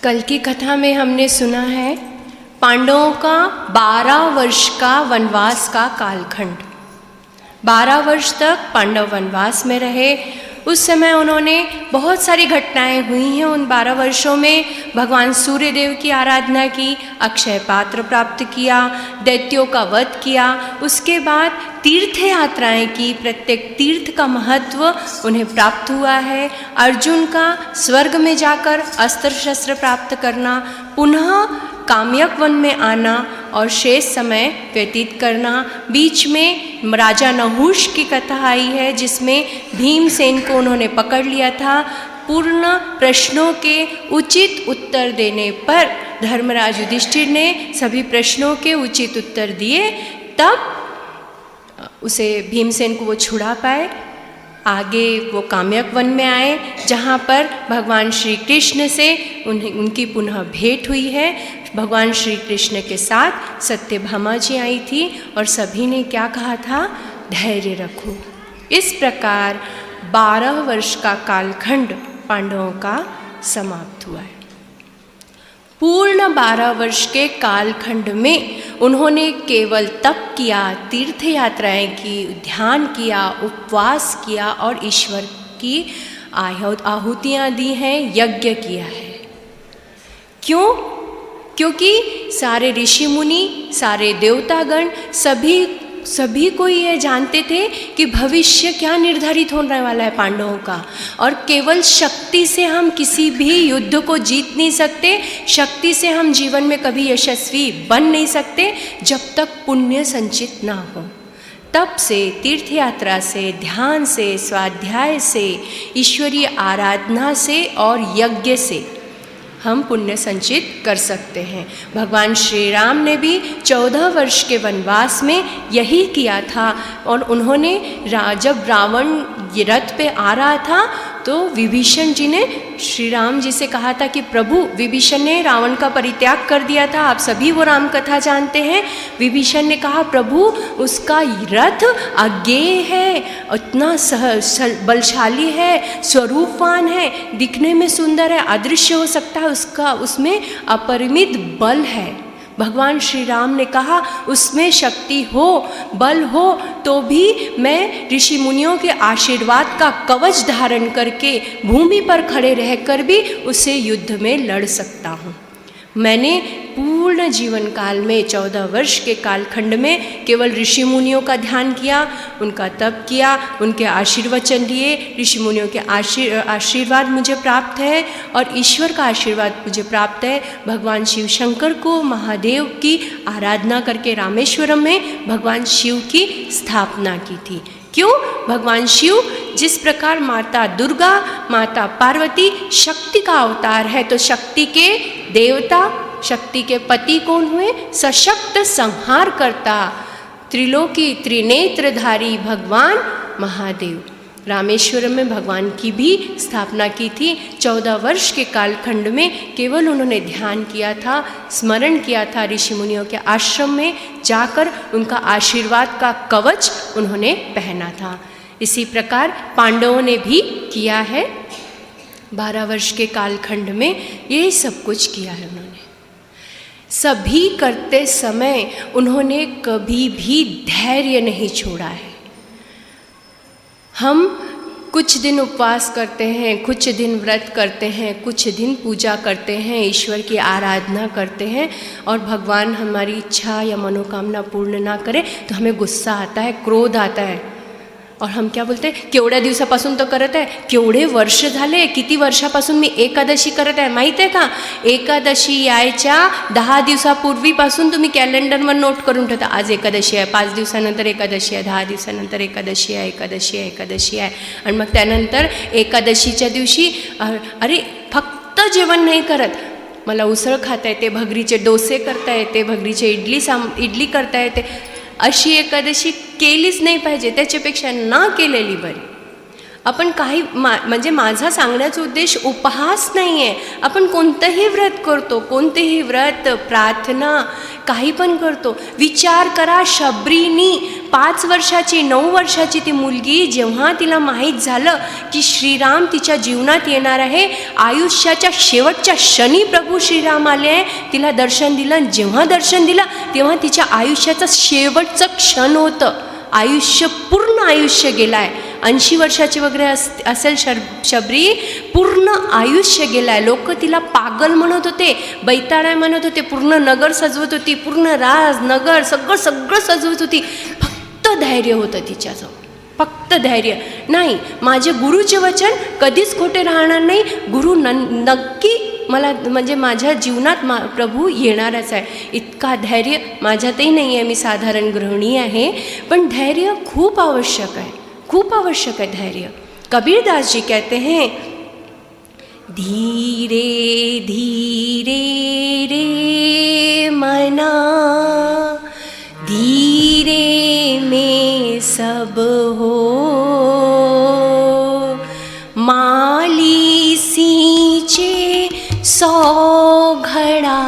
कल की कथा में हमने सुना है पांडवों का 12 वर्ष का वनवास का कालखंड। 12 वर्ष तक पांडव वनवास में रहे। उस समय उन्होंने बहुत सारी घटनाएं हुई हैं। उन 12 वर्षों में भगवान सूर्यदेव की आराधना की, अक्षय पात्र प्राप्त किया, दैत्यों का वध किया। उसके बाद तीर्थ यात्राएं की। प्रत्येक तीर्थ का महत्व उन्हें प्राप्त हुआ है। अर्जुन का स्वर्ग में जाकर अस्त्र शस्त्र प्राप्त करना, पुनः काम्यक वन में आना और शेष समय व्यतीत करना। बीच में राजा नहुष की कथा आई है जिसमें भीमसेन को उन्होंने पकड़ लिया था। पूर्ण प्रश्नों के उचित उत्तर देने पर धर्मराज युधिष्ठिर ने सभी प्रश्नों के उचित उत्तर दिए, तब उसे भीमसेन को वो छुड़ा पाए। आगे वो काम्यक वन में आए जहाँ पर भगवान श्री कृष्ण से उनकी पुनः भेंट हुई है। भगवान श्री कृष्ण के साथ सत्यभामा जी आई थी और सभी ने क्या कहा था? धैर्य रखो। इस प्रकार 12 वर्ष का कालखंड पांडवों का समाप्त हुआ है। पूर्ण 12 वर्ष के कालखंड में उन्होंने केवल तप किया, तीर्थ यात्राएं की, ध्यान किया, उपवास किया और ईश्वर की आहुतियाँ दी हैं, यज्ञ किया है। क्यों? क्योंकि सारे ऋषि मुनि, सारे देवतागण सभी को ये जानते थे कि भविष्य क्या निर्धारित होने वाला है पांडवों का, और केवल शक्ति से हम किसी भी युद्ध को जीत नहीं सकते। शक्ति से हम जीवन में कभी यशस्वी बन नहीं सकते जब तक पुण्य संचित ना हो। तप से, तीर्थ यात्रा से, ध्यान से, स्वाध्याय से, ईश्वरीय आराधना से और यज्ञ से हम पुण्य संचित कर सकते हैं। भगवान श्री राम ने भी 14 वर्ष के वनवास में यही किया था। और उन्होंने जब रावण रथ पे आ रहा था तो विभीषण जी ने श्री राम जी से कहा था कि प्रभु, विभीषण ने रावण का परित्याग कर दिया था, आप सभी वो राम कथा जानते हैं। विभीषण ने कहा, प्रभु उसका रथ अज्ञेय है, इतना बलशाली है, स्वरूपवान है, दिखने में सुंदर है, अदृश्य हो सकता है, उसमें अपरिमित बल है। भगवान श्री राम ने कहा उसमें शक्ति हो, बल हो तो भी मैं ऋषि मुनियों के आशीर्वाद का कवच धारण करके भूमि पर खड़े रहकर भी उससे युद्ध में लड़ सकता हूँ। मैंने पूर्ण जीवन काल में 14 वर्ष के कालखंड में केवल ऋषि मुनियों का ध्यान किया, उनका तप किया, उनके आशीर्वचन लिए। ऋषि मुनियों के आशीर्वाद मुझे प्राप्त है और ईश्वर का आशीर्वाद मुझे प्राप्त है। भगवान शिव शंकर को, महादेव की आराधना करके रामेश्वरम में भगवान शिव की स्थापना की थी। क्यों? भगवान शिव जिस प्रकार माता दुर्गा, माता पार्वती शक्ति का अवतार है, तो शक्ति के देवता, शक्ति के पति कौन हुए? सशक्त संहार करता, त्रिलोकी त्रिनेत्रधारी भगवान महादेव। रामेश्वरम में भगवान की भी स्थापना की थी। 14 वर्ष के कालखंड में केवल उन्होंने ध्यान किया था, स्मरण किया था, ऋषि मुनियों के आश्रम में जाकर उनका आशीर्वाद का कवच उन्होंने पहना था। इसी प्रकार पांडवों ने भी किया है। 12 वर्ष के कालखंड में ये सब कुछ किया है उन्होंने। सभी करते समय उन्होंने कभी भी धैर्य नहीं छोड़ा है। हम कुछ दिन उपवास करते हैं, कुछ दिन व्रत करते हैं, कुछ दिन पूजा करते हैं, ईश्वर की आराधना करते हैं, और भगवान हमारी इच्छा या मनोकामना पूर्ण ना करे तो हमें गुस्सा आता है, क्रोध आता है, और हम क्या बोलते हैं? केवढ्या दिवसापासून तो करत आहे, केवढे वर्ष झाले, किती वर्षापासून मी एकादशी करत आहे माहीत आहे का? एकादशी यायच्या 10 दिवसापूर्वीपासून तुम्ही कॅलेंडरवर नोट करून ठेवता, आज एकादशी आहे, 5 दिवसानंतर एकादशी आहे, 10 दिवसानंतर एकादशी आहे, एकादशी आहे, एकादशी आहे, आणि मग त्यानंतर एकादशीच्या दिवशी अरे फक्त जेवण नाही करत, मला उसळ खाता येते, भगरीचे डोसे करता येते, भगरीचे इडली करता येते, अशी एकादशी केलीच नाही पाहिजे, त्याच्यापेक्षा ना केलेली बरी. आपण काही म्हणजे माझा सांगण्याचा उद्देश उपहास नाही आहे. आपण कोणतंही व्रत करतो, कोणतेही व्रत, प्रार्थना, काही पण करतो. विचार करा, शबरीनी 5 वर्षाची 9 वर्षाची ती मुलगी जेव्हा तिला माहीत झालं की श्रीराम तिच्या जीवनात येणार आहे, आयुष्याच्या शेवटच्या क्षणी प्रभू श्रीराम आले आहे, तिला दर्शन दिलं. जेव्हा दर्शन दिलं तेव्हा तिच्या आयुष्याचं शेवटचं क्षण होतं. आयुष्य, पूर्ण आयुष्य गेलं आहे. 80 वर्षाची वगैरे असेल शबरी, पूर्ण आयुष्य गेलं आहे. लोक तिला पागल म्हणत होते, बैताळ म्हणत होते, पूर्ण नगर सजवत होती, पूर्ण राज नगर सगळं सजवत होती. फक्त धैर्य होतं तिच्याजवळ, फक्त धैर्य. नाही, माझे गुरुचे वचन कधीच खोटे राहणार नाही. गुरु नक्की मला म्हणजे माझ्या जीवनात प्रभू येणारच आहे. इतका धैर्य माझ्यातही नाही आहे. मी साधारण गृहिणी आहे, पण धैर्य खूप आवश्यक आहे, खूप आवश्यक है धैर्य. कबीरदास जी कहते हैं, धीरे धीरे रे मना, धीरे में सब हो, माली सींचे 100 घड़ा,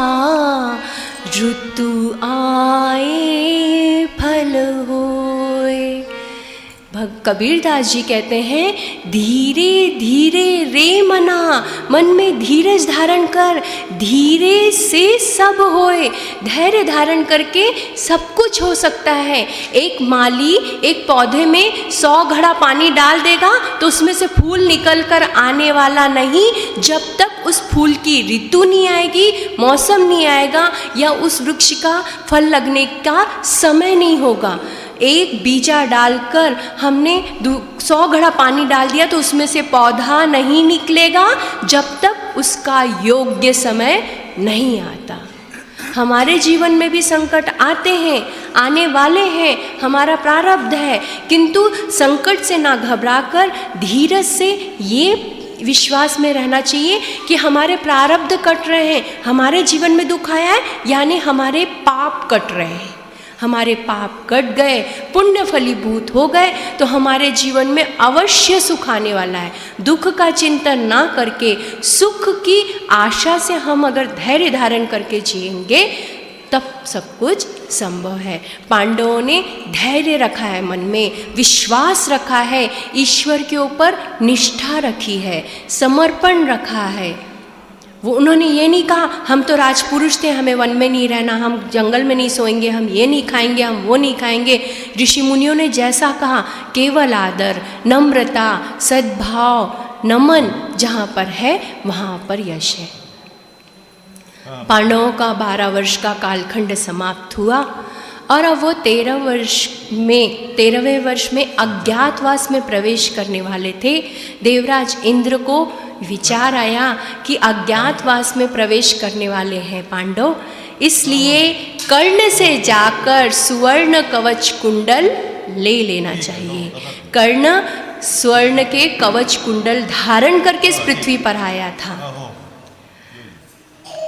ऋतु आए फल होए. कबीरदास जी कहते हैं, धीरे धीरे रे मना, मन में धीरज धारण कर, धीरे से सब होए. धैर्य धारण करके सब कुछ हो सकता है. एक माली एक पौधे में 100 घड़ा पानी डाल देगा तो उसमें से फूल निकल कर आने वाला नहीं, जब तक उस फूल की ऋतु नहीं आएगी, मौसम नहीं आएगा, या उस वृक्ष का फल लगने का समय नहीं होगा. एक बीजा डालकर हमने 100 घड़ा पानी डाल दिया तो उसमें से पौधा नहीं निकलेगा जब तक उसका योग्य समय नहीं आता. हमारे जीवन में भी संकट आते हैं, आने वाले हैं, हमारा प्रारब्ध है, किंतु संकट से ना घबराकर धीरज से ये विश्वास में रहना चाहिए कि हमारे प्रारब्ध कट रहे हैं. हमारे जीवन में दुख आया है यानी हमारे पाप कट रहे हैं. हमारे पाप कट गए, पुण्य फलीभूत हो गए तो हमारे जीवन में अवश्य सुख आने वाला है. दुख का चिंतन ना करके सुख की आशा से हम अगर धैर्य धारण करके जिएंगे तब सब कुछ संभव है. पांडवों ने धैर्य रखा है, मन में विश्वास रखा है, ईश्वर के ऊपर निष्ठा रखी है, समर्पण रखा है. वो उन्होंने ये नहीं कहा हम तो राजपुरुष थे, हमें वन में नहीं रहना, हम जंगल में नहीं सोएंगे, हम ये नहीं खाएंगे, हम वो नहीं खाएंगे. ऋषि मुनियों ने जैसा कहा, केवल आदर, नम्रता, सद्भाव, नमन जहाँ पर है वहाँ पर यश है. पांडवों का 12 वर्ष का कालखंड समाप्त हुआ और अब वो 13वें वर्ष में अज्ञातवास में प्रवेश करने वाले थे. देवराज इंद्र को विचार आया कि अज्ञातवास में प्रवेश करने वाले हैं पांडव, इसलिए कर्ण से जाकर सुवर्ण कवच कुंडल ले लेना चाहिए. कर्ण स्वर्ण के कवच कुंडल धारण करके इस पृथ्वी पर आया था.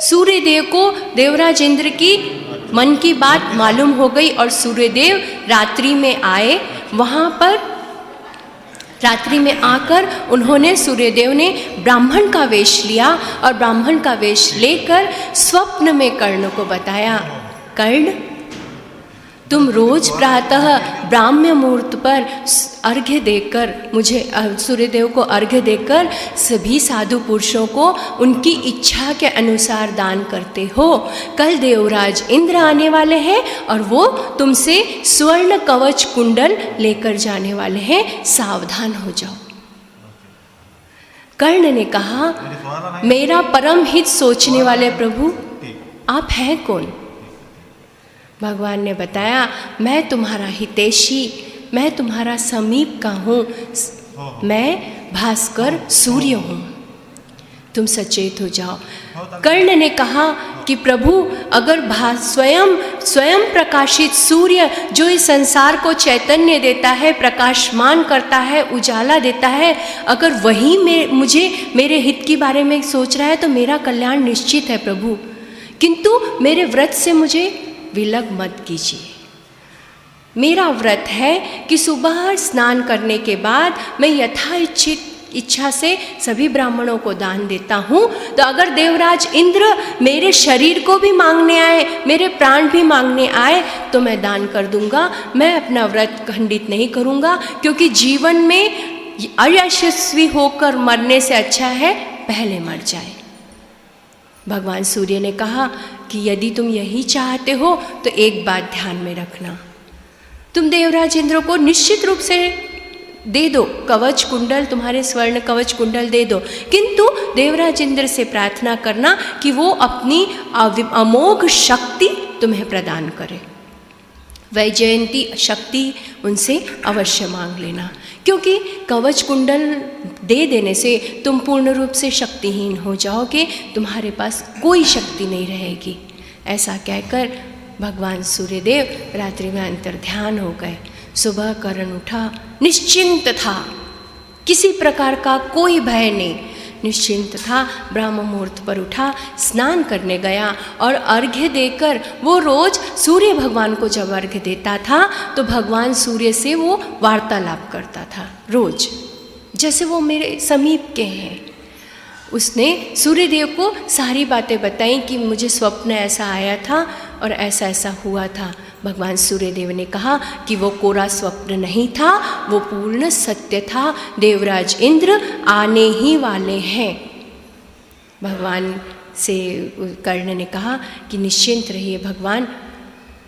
सूर्यदेव को देवराज इंद्र की मन की बात मालूम हो गई और सूर्यदेव रात्रि में आए. वहाँ पर रात्रि में आकर उन्होंने, सूर्यदेव ने ब्राह्मण का वेश लिया और ब्राह्मण का वेश लेकर स्वप्न में कर्ण को बताया, कर्ण तुम रोज प्रातः ब्राह्म्य मुहूर्त पर अर्घ्य देकर, मुझे सूर्यदेव को अर्घ्य देकर सभी साधु पुरुषों को उनकी इच्छा के अनुसार दान करते हो. कल देवराज इंद्र आने वाले हैं और वो तुमसे स्वर्ण कवच कुंडल लेकर जाने वाले हैं, सावधान हो जाओ. कर्ण ने कहा, मेरा परम हित सोचने वाले प्रभु आप हैं कौन? भगवान ने बताया, मैं तुम्हारा हितैषी, मैं तुम्हारा समीप का हूँ, मैं भास्कर सूर्य हूँ, तुम सचेत हो जाओ. कर्ण ने कहा कि प्रभु अगर स्वयं प्रकाशित सूर्य जो इस संसार को चैतन्य देता है, प्रकाशमान करता है, उजाला देता है, अगर वही मुझे मेरे हित के बारे में सोच रहा है तो मेरा कल्याण निश्चित है प्रभु, किंतु मेरे व्रत से मुझे विलग मत कीजिए. मेरा व्रत है कि सुबह स्नान करने के बाद मैं इच्छा से सभी ब्राह्मणों को दान देता हूँ। तो अगर देवराज इंद्र मेरे शरीर को भी मांगने आए, मेरे प्राण भी मांगने आए, तो मैं दान कर दूंगा। मैं अपना व्रत खंडित नहीं करूँगा, क्योंकि जीवन में अयशस्वी होकर मरने से अच्छा है पहले मर जाए। भगवान सूर्य ने कहा कि यदि तुम यही चाहते हो तो एक बात ध्यान में रखना, तुम देवराज इंद्र को निश्चित रूप से दे दो, कवच कुंडल, तुम्हारे स्वर्ण कवच कुंडल दे दो, किंतु देवराज इंद्र से प्रार्थना करना कि वो अपनी अमोघ शक्ति तुम्हें प्रदान करे। वैजयंती शक्ति उनसे अवश्य मांग लेना, क्योंकि कवच कुंडल दे देने से तुम पूर्ण रूप से शक्तिहीन हो जाओगे, तुम्हारे पास कोई शक्ति नहीं रहेगी। ऐसा कहकर भगवान सूर्यदेव रात्रि में अंतर्ध्यान हो गए। सुबह करण उठा, निश्चिंत था, किसी प्रकार का कोई भय नहीं, निश्चिंत था। ब्रह्म मुहूर्त पर उठा, स्नान करने गया और अर्घ्य देकर, वो रोज सूर्य भगवान को जब अर्घ्य देता था तो भगवान सूर्य से वो वार्तालाप करता था रोज, जैसे वो मेरे समीप के हैं। उसने सूर्यदेव को सारी बातें बताई कि मुझे स्वप्न ऐसा आया था और ऐसा ऐसा हुआ था। भगवान सूर्यदेव ने कहा कि वो कोरा स्वप्न नहीं था, वो पूर्ण सत्य था, देवराज इंद्र आने ही वाले हैं। भगवान से कर्ण ने कहा कि निश्चिंत रहिए भगवान,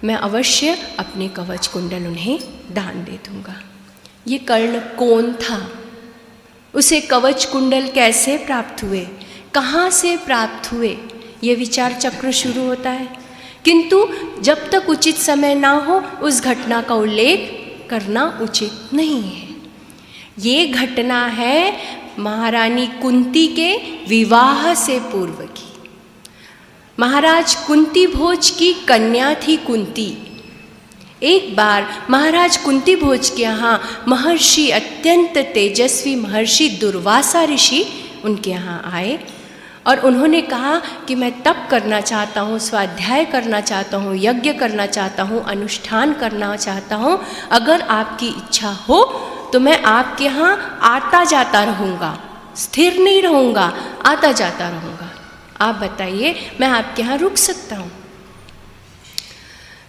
मैं अवश्य अपने कवच कुंडल उन्हें दान दे दूँगा। ये कर्ण कौन था? उसे कवच कुंडल कैसे प्राप्त हुए, कहाँ से प्राप्त हुए, ये विचार चक्र शुरू होता है। किंतु जब तक उचित समय ना हो उस घटना का उल्लेख करना उचित नहीं है। ये घटना है महारानी कुंती के विवाह से पूर्व की। महाराज कुंती भोज की कन्या थी कुंती। एक बार महाराज कुंती भोज के यहाँ महर्षि, अत्यंत तेजस्वी महर्षि दुर्वासा ऋषि उनके यहाँ आए और उन्होंने कहा कि मैं तप करना चाहता हूँ, स्वाध्याय करना चाहता हूँ, यज्ञ करना चाहता हूँ, अनुष्ठान करना चाहता हूँ। अगर आपकी इच्छा हो तो मैं आपके यहाँ आता जाता रहूँगा, स्थिर नहीं रहूँगा, आता जाता रहूँगा। आप बताइए, मैं आपके यहाँ रुक सकता हूँ?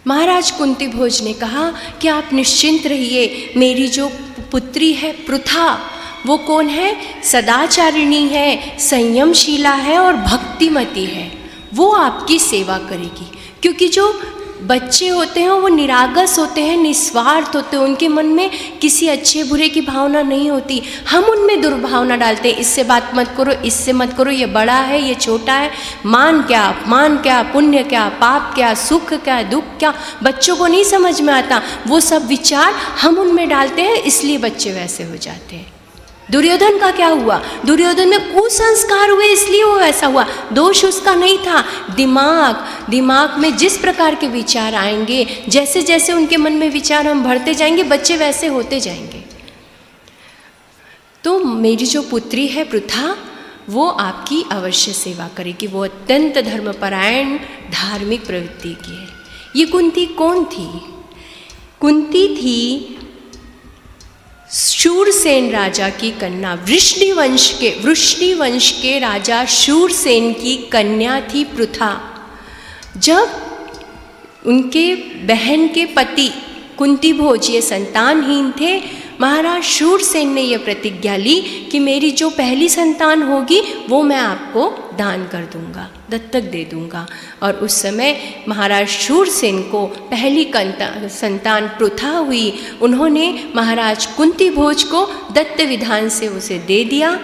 महाराज कुंती भोज ने कहा कि आप निश्चिंत रहिए, मेरी जो पुत्री है पृथा, वो कौन है? सदाचारिणी है, संयमशीला है और भक्तिमती है, वो आपकी सेवा करेगी। क्योंकि जो बच्चे होते हैं वो निरागस होते हैं, निस्वार्थ होते हैं, उनके मन में किसी अच्छे बुरे की भावना नहीं होती। हम उनमें दुर्भावना डालते हैं, इससे बात मत करो, इससे मत करो, ये बड़ा है, ये छोटा है, मान क्या, अपमान क्या, पुण्य क्या, पाप क्या, सुख क्या, दुख क्या, बच्चों को नहीं समझ में आता। वो सब विचार हम उनमें डालते हैं, इसलिए बच्चे वैसे हो जाते हैं। दुर्योधन का क्या हुआ? दुर्योधन में कुसंस्कार हुए, इसलिए वो ऐसा हुआ। दोष उसका नहीं था, दिमाग में जिस प्रकार के विचार आएंगे, जैसे जैसे उनके मन में विचार हम भरते जाएंगे, बच्चे वैसे होते जाएंगे। तो मेरी जो पुत्री है पृथा, वो आपकी अवश्य सेवा करेगी। वो अत्यंत धर्मपरायण, धार्मिक प्रवृत्ति की है। ये कुंती कौन थी? कुंती थी शूरसेन राजा की कन्या, वृष्णि वंश के राजा शूरसेन की कन्या थी पृथा। जब उनके बहन के पति कुंती भोज ये संतानहीन थे, महाराज शूरसेन ने यह प्रतिज्ञा ली कि मेरी जो पहली संतान होगी वो मैं आपको दान कर दूंगा, दत्तक दे दूंगा। और उस समय महाराज शूरसेन को पहली संतान पृथा हुई। उन्होंने महाराज कुंती भोज को दत्त विधान से उसे दे दिया।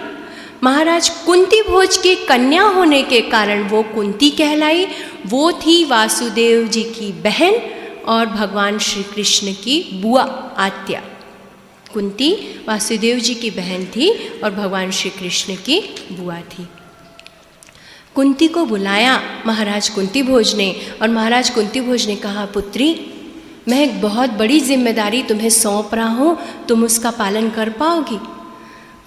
महाराज कुंती भोज की कन्या होने के कारण वो कुंती कहलाई। वो थी वासुदेव जी की बहन और भगवान श्री कृष्ण की बुआ आत्या। कुंती वासुदेव जी की बहन थी और भगवान श्री कृष्ण की बुआ थी। कुंती को बुलाया महाराज कुंती भोज ने और महाराज कुंती भोज ने कहा, पुत्री, मैं एक बहुत बड़ी जिम्मेदारी तुम्हें सौंप रहा हूँ, तुम उसका पालन कर पाओगी?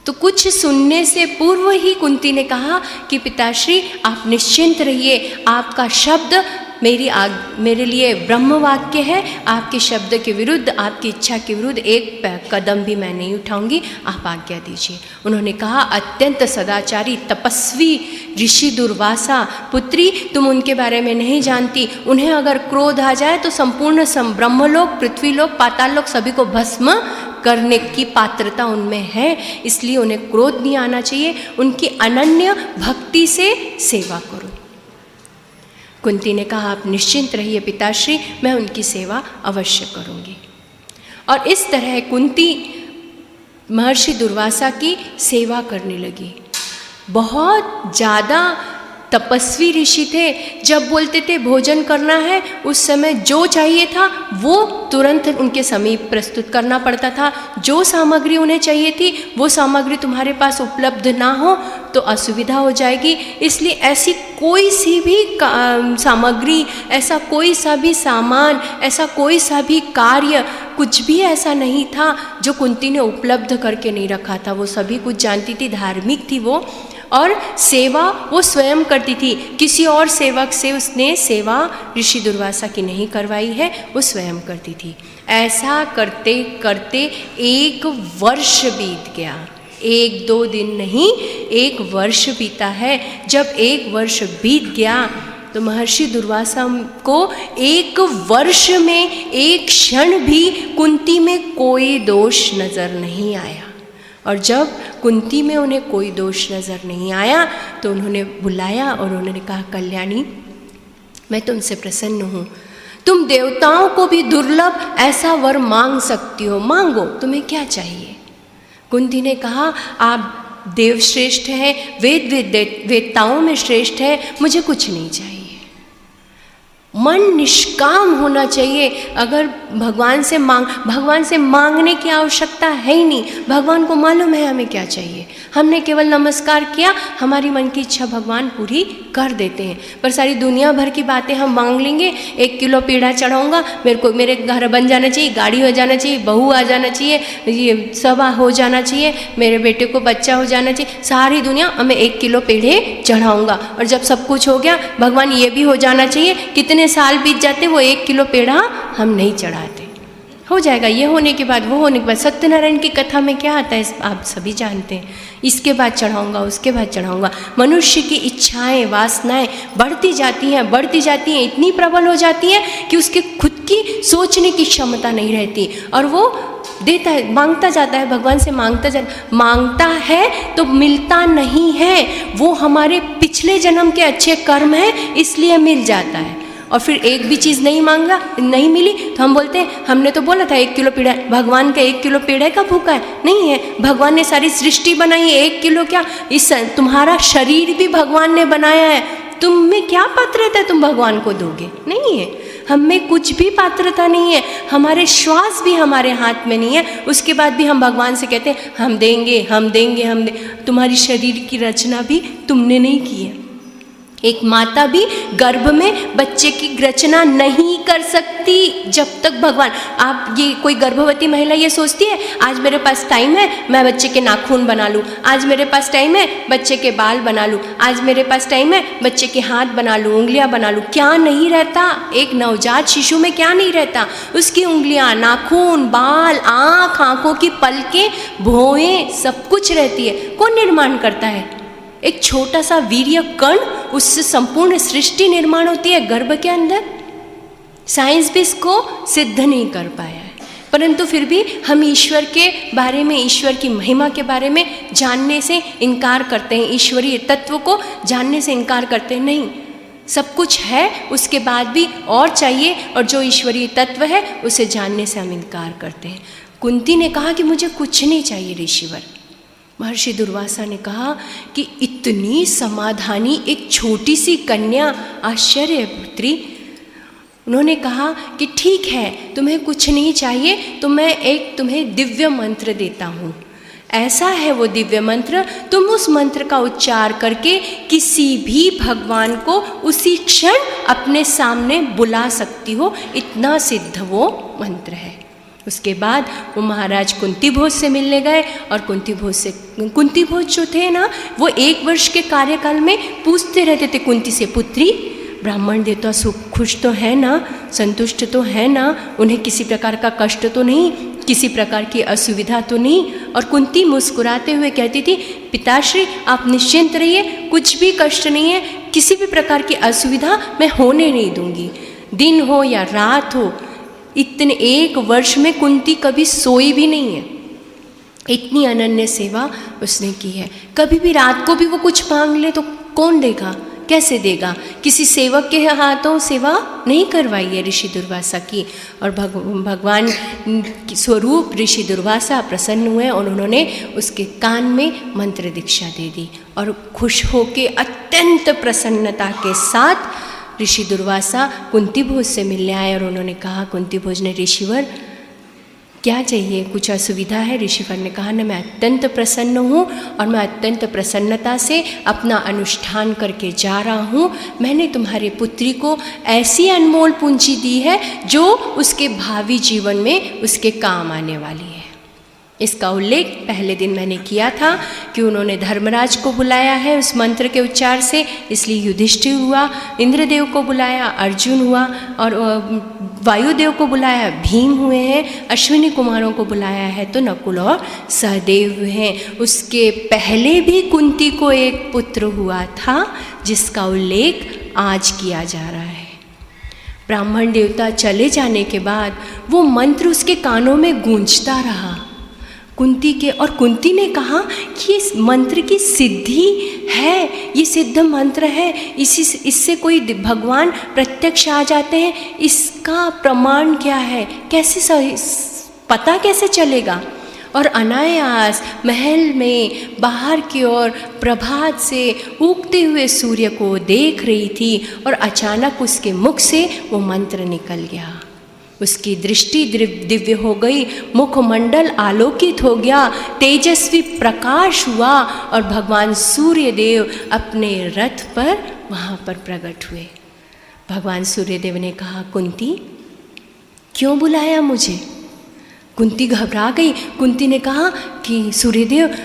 तो कुछ सुनने से पूर्व ही कुंती ने कहा कि पिताश्री आप निश्चिंत रहिए, आपका शब्द मेरे लिए ब्रह्म वाक्य है, आपके शब्द के विरुद्ध, आपकी इच्छा के विरुद्ध एक कदम भी मैं नहीं उठाऊंगी, आप आज्ञा दीजिए। उन्होंने कहा, अत्यंत सदाचारी तपस्वी ऋषि दुर्वासा पुत्री, तुम उनके बारे में नहीं जानती। उन्हें अगर क्रोध आ जाए तो संपूर्ण ब्रह्मलोक, पृथ्वीलोक, पाताल लोक सभी को भस्म करने की पात्रता उनमें है, इसलिए उन्हें क्रोध नहीं आना चाहिए। उनकी अनन्य भक्ति से सेवा करो। कुंती ने कहा, आप निश्चिंत रहिए पिताश्री, मैं उनकी सेवा अवश्य करूंगी। और इस तरह कुंती महर्षि दुर्वासा की सेवा करने लगी। बहुत ज़्यादा तपस्वी ऋषि थे। जब बोलते थे भोजन करना है, उस समय जो चाहिए था वो तुरंत उनके समीप प्रस्तुत करना पड़ता था। जो सामग्री उन्हें चाहिए थी वो सामग्री तुम्हारे पास उपलब्ध ना हो तो असुविधा हो जाएगी। इसलिए ऐसी कोई सी भी सामग्री, ऐसा कोई सा भी सामान, ऐसा कोई सा भी कार्य, कुछ भी ऐसा नहीं था जो कुंती ने उपलब्ध करके नहीं रखा था। वो सभी कुछ जानती थी, धार्मिक थी वो, और सेवा वो स्वयं करती थी। किसी और सेवक से उसने सेवा ऋषि दुर्वासा की नहीं करवाई है, वो स्वयं करती थी। ऐसा करते करते 1 वर्ष बीत गया। 1-2 दिन नहीं, 1 वर्ष बीता है। जब 1 वर्ष बीत गया तो महर्षि दुर्वासा को 1 वर्ष में 1 क्षण भी कुंती में कोई दोष नज़र नहीं आया। और जब कुंती में उन्हें कोई दोष नज़र नहीं आया तो उन्होंने बुलाया और उन्होंने कहा, कल्याणी, मैं तुमसे प्रसन्न हूँ। तुम देवताओं को भी दुर्लभ ऐसा वर मांग सकती हो, मांगो, तुम्हें क्या चाहिए। कुंती ने कहा, आप देव श्रेष्ठ हैं, वेदताओं में श्रेष्ठ है, मुझे कुछ नहीं चाहिए। मन निष्काम होना चाहिए। अगर भगवान से मांगने की आवश्यकता है ही नहीं। भगवान को मालूम है हमें क्या चाहिए। हमने केवल नमस्कार किया, हमारी मन की इच्छा भगवान पूरी कर देते हैं। पर सारी दुनिया भर की बातें हम मांग लेंगे। 1 किलो पेड़ा चढ़ाऊंगा, मेरे घर बन जाना चाहिए, गाड़ी हो जाना चाहिए, बहू आ जाना चाहिए, ये सब हो जाना चाहिए, मेरे बेटे को बच्चा हो जाना चाहिए। सारी दुनिया मैं 1 किलो पेड़े चढ़ाऊंगा। और जब सब कुछ हो गया, भगवान ये भी हो जाना चाहिए। कितने साल बीत जाते, वो 1 किलो पेड़ा हम नहीं चढ़ाते। हो जाएगा, ये होने के बाद, वो होने के बाद। सत्यनारायण की कथा में क्या आता है आप सभी जानते हैं। इसके बाद चढ़ाऊंगा, उसके बाद चढ़ाऊंगा। मनुष्य की इच्छाएं, वासनाएं बढ़ती जाती हैं, इतनी प्रबल हो जाती हैं कि उसके खुद की सोचने की क्षमता नहीं रहती। और वो देता है, मांगता जाता है, भगवान से मांगता है तो मिलता नहीं है। वो हमारे पिछले जन्म के अच्छे कर्म हैं, इसलिए मिल जाता है। और फिर एक भी चीज़ नहीं मिली तो हम बोलते हैं, हमने तो बोला था 1 किलो पेड़ा। भगवान का 1 किलो पेड़े का भूखा है? नहीं है। भगवान ने सारी सृष्टि बनाई है, 1 किलो क्या, इस तुम्हारा शरीर भी भगवान ने बनाया है। तुम में क्या पात्रता है, तुम भगवान को दोगे? नहीं है। हम में कुछ भी पात्रता नहीं है। हमारे श्वास भी हमारे हाथ में नहीं है। उसके बाद भी हम भगवान से कहते हैं हम देंगे। तुम्हारी शरीर की रचना भी तुमने नहीं की है। एक माता भी गर्भ में बच्चे की रचना नहीं कर सकती जब तक भगवान, आप ये कोई गर्भवती महिला ये सोचती है आज मेरे पास टाइम है, मैं बच्चे के नाखून बना लूँ, आज मेरे पास टाइम है बच्चे के बाल बना लूँ, आज मेरे पास टाइम है बच्चे के हाथ बना लूँ, उंगलियाँ बना लूँ। क्या नहीं रहता एक नवजात शिशु में, क्या नहीं रहता? उसकी उंगलियाँ, नाखून, बाल, आँखों की पलकें, भौहें, सब कुछ रहती है। कौन निर्माण करता है? एक छोटा सा वीर्य कण, उससे संपूर्ण सृष्टि निर्माण होती है गर्भ के अंदर। साइंस भी इसको सिद्ध नहीं कर पाया है, परंतु फिर भी हम ईश्वर के बारे में, ईश्वर की महिमा के बारे में जानने से इनकार करते हैं, ईश्वरीय तत्व को जानने से इनकार करते हैं। नहीं, सब कुछ है, उसके बाद भी और चाहिए, और जो ईश्वरीय तत्व है उसे जानने से हम इनकार करते हैं। कुंती ने कहा कि मुझे कुछ नहीं चाहिए ऋषिवर। महर्षि दुर्वासा ने कहा कि इतनी समाधानी एक छोटी सी कन्या, आश्चर्य है पुत्री। उन्होंने कहा कि ठीक है, तुम्हें कुछ नहीं चाहिए तो मैं एक तुम्हें दिव्य मंत्र देता हूँ। ऐसा है वो दिव्य मंत्र, तुम उस मंत्र का उच्चार करके किसी भी भगवान को उसी क्षण अपने सामने बुला सकती हो, इतना सिद्ध वो मंत्र है। उसके बाद वो महाराज कुंती भोज से मिलने गए, और कुंती भोज जो थे ना, वो 1 वर्ष के कार्यकाल में पूछते रहते थे कुंती से, पुत्री ब्राह्मण देवता खुश तो है ना, संतुष्ट तो है ना, उन्हें किसी प्रकार का कष्ट तो नहीं, किसी प्रकार की असुविधा तो नहीं। और कुंती मुस्कुराते हुए कहती थी, पिताश्री आप निश्चिंत रहिए, कुछ भी कष्ट नहीं है, किसी भी प्रकार की असुविधा मैं होने नहीं दूंगी। दिन हो या रात हो, इतने 1 वर्ष में कुंती कभी सोई भी नहीं है, इतनी अनन्य सेवा उसने की है। कभी भी रात को भी वो कुछ मांग ले तो कौन देगा, कैसे देगा? किसी सेवक के हाथों सेवा नहीं करवाई है ऋषि दुर्वासा की। और भगवान स्वरूप ऋषि दुर्वासा प्रसन्न हुए और उन्होंने उसके कान में मंत्र दीक्षा दे दी। और खुश होके अत्यंत प्रसन्नता के साथ ऋषि दुर्वासा कुंती भोज से मिलने आए और उन्होंने कहा, कुंती भोज ने, ऋषिवर क्या चाहिए, कुछ असुविधा है? ऋषिवर ने कहा, न मैं अत्यंत प्रसन्न हूँ और मैं अत्यंत प्रसन्नता से अपना अनुष्ठान करके जा रहा हूँ। मैंने तुम्हारे पुत्री को ऐसी अनमोल पूंजी दी है जो उसके भावी जीवन में उसके काम आने वाली है। इसका उल्लेख पहले दिन मैंने किया था कि उन्होंने धर्मराज को बुलाया है उस मंत्र के उच्चार से, इसलिए युधिष्ठिर हुआ, इंद्रदेव को बुलाया अर्जुन हुआ, और वायुदेव को बुलाया भीम हुए हैं, अश्विनी कुमारों को बुलाया है तो नकुल और सहदेव हुए हैं। उसके पहले भी कुंती को एक पुत्र हुआ था जिसका उल्लेख आज किया जा रहा है। ब्राह्मण देवता चले जाने के बाद वो मंत्र उसके कानों में गूंजता रहा कुंती के, और कुंती ने कहा कि इस मंत्र की सिद्धि है, ये सिद्ध मंत्र है, इससे कोई भगवान प्रत्यक्ष आ जाते हैं, इसका प्रमाण क्या है, कैसे पता कैसे चलेगा? और अनायास महल में बाहर की ओर प्रभात से उगते हुए सूर्य को देख रही थी और अचानक उसके मुख से वो मंत्र निकल गया। उसकी दृष्टि दिव्य हो गई, मुखमंडल आलोकित हो गया, तेजस्वी प्रकाश हुआ और भगवान सूर्यदेव अपने रथ पर वहाँ पर प्रकट हुए। भगवान सूर्यदेव ने कहा, कुंती क्यों बुलाया मुझे? कुंती घबरा गई। कुंती ने कहा कि सूर्यदेव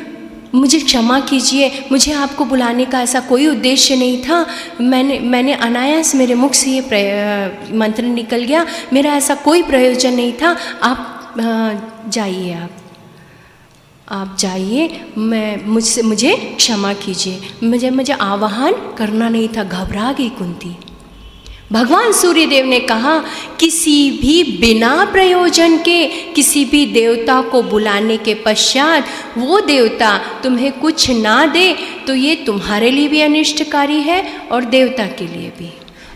मुझे क्षमा कीजिए, मुझे आपको बुलाने का ऐसा कोई उद्देश्य नहीं था, मैंने अनायास मेरे मुख से ये मंत्र निकल गया, मेरा ऐसा कोई प्रयोजन नहीं था, आप जाइए, आप जाइए, मुझे क्षमा कीजिए, मुझे आवाहन करना नहीं था। घबरा गई कुंती। भगवान सूर्यदेव ने कहा, किसी भी बिना प्रयोजन के किसी भी देवता को बुलाने के पश्चात वो देवता तुम्हें कुछ ना दे तो ये तुम्हारे लिए भी अनिष्टकारी है और देवता के लिए भी।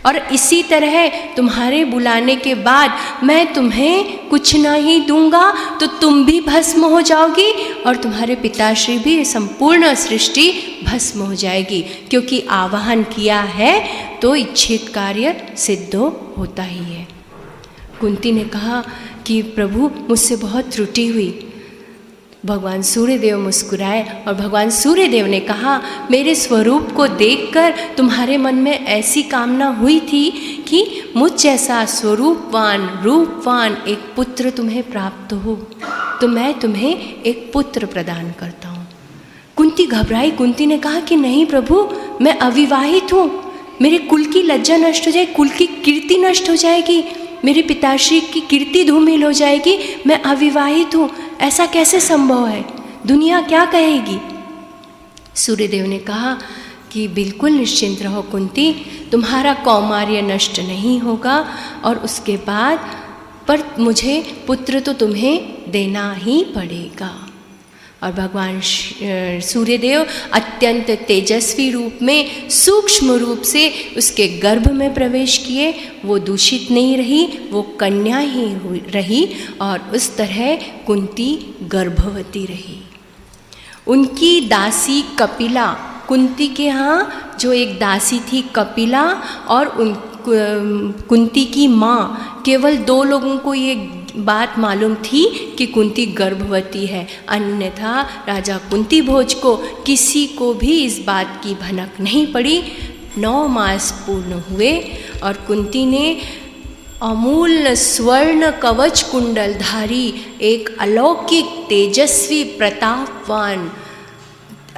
और इसी तरह तुम्हारे बुलाने के बाद मैं तुम्हें कुछ ना ही दूंगा तो तुम भी भस्म हो जाओगी और तुम्हारे पिताश्री भी, संपूर्ण सृष्टि भस्म हो जाएगी, क्योंकि आवाहन किया है तो इच्छित कार्य सिद्ध होता ही है। कुंती ने कहा कि प्रभु मुझसे बहुत त्रुटि हुई। भगवान सूर्यदेव मुस्कुराए और भगवान सूर्यदेव ने कहा, मेरे स्वरूप को देखकर तुम्हारे मन में ऐसी कामना हुई थी कि मुझ जैसा स्वरूपवान रूपवान एक पुत्र तुम्हें प्राप्त हो, तो मैं तुम्हें एक पुत्र प्रदान करता हूँ। कुंती घबराई। कुंती ने कहा कि नहीं प्रभु, मैं अविवाहित हूँ, मेरे कुल की लज्जा नष्ट हो जाएगी, कुल की कीर्ति नष्ट हो जाएगी, मेरे पिताश्री की कीर्ति धूमिल हो जाएगी, मैं अविवाहित हूँ, ऐसा कैसे संभव है, दुनिया क्या कहेगी? सूर्यदेव ने कहा कि बिल्कुल निश्चिंत रहो कुंती, तुम्हारा कौमार्य नष्ट नहीं होगा और उसके बाद पर मुझे पुत्र तो तुम्हें देना ही पड़ेगा। और भगवान सूर्यदेव अत्यंत तेजस्वी रूप में सूक्ष्म रूप से उसके गर्भ में प्रवेश किए। वो दूषित नहीं रही, वो कन्या ही रही और उस तरह कुंती गर्भवती रही। उनकी दासी कपिला, कुंती के यहाँ जो एक दासी थी कपिला और कुंती की माँ, केवल 2 लोगों को ये बात मालूम थी कि कुंती गर्भवती है, अन्यथा राजा कुंती भोज को किसी को भी इस बात की भनक नहीं पड़ी। 9 मास पूर्ण हुए और कुंती ने अमूल्य स्वर्ण कवच कुंडलधारी एक अलौकिक तेजस्वी प्रतापवान,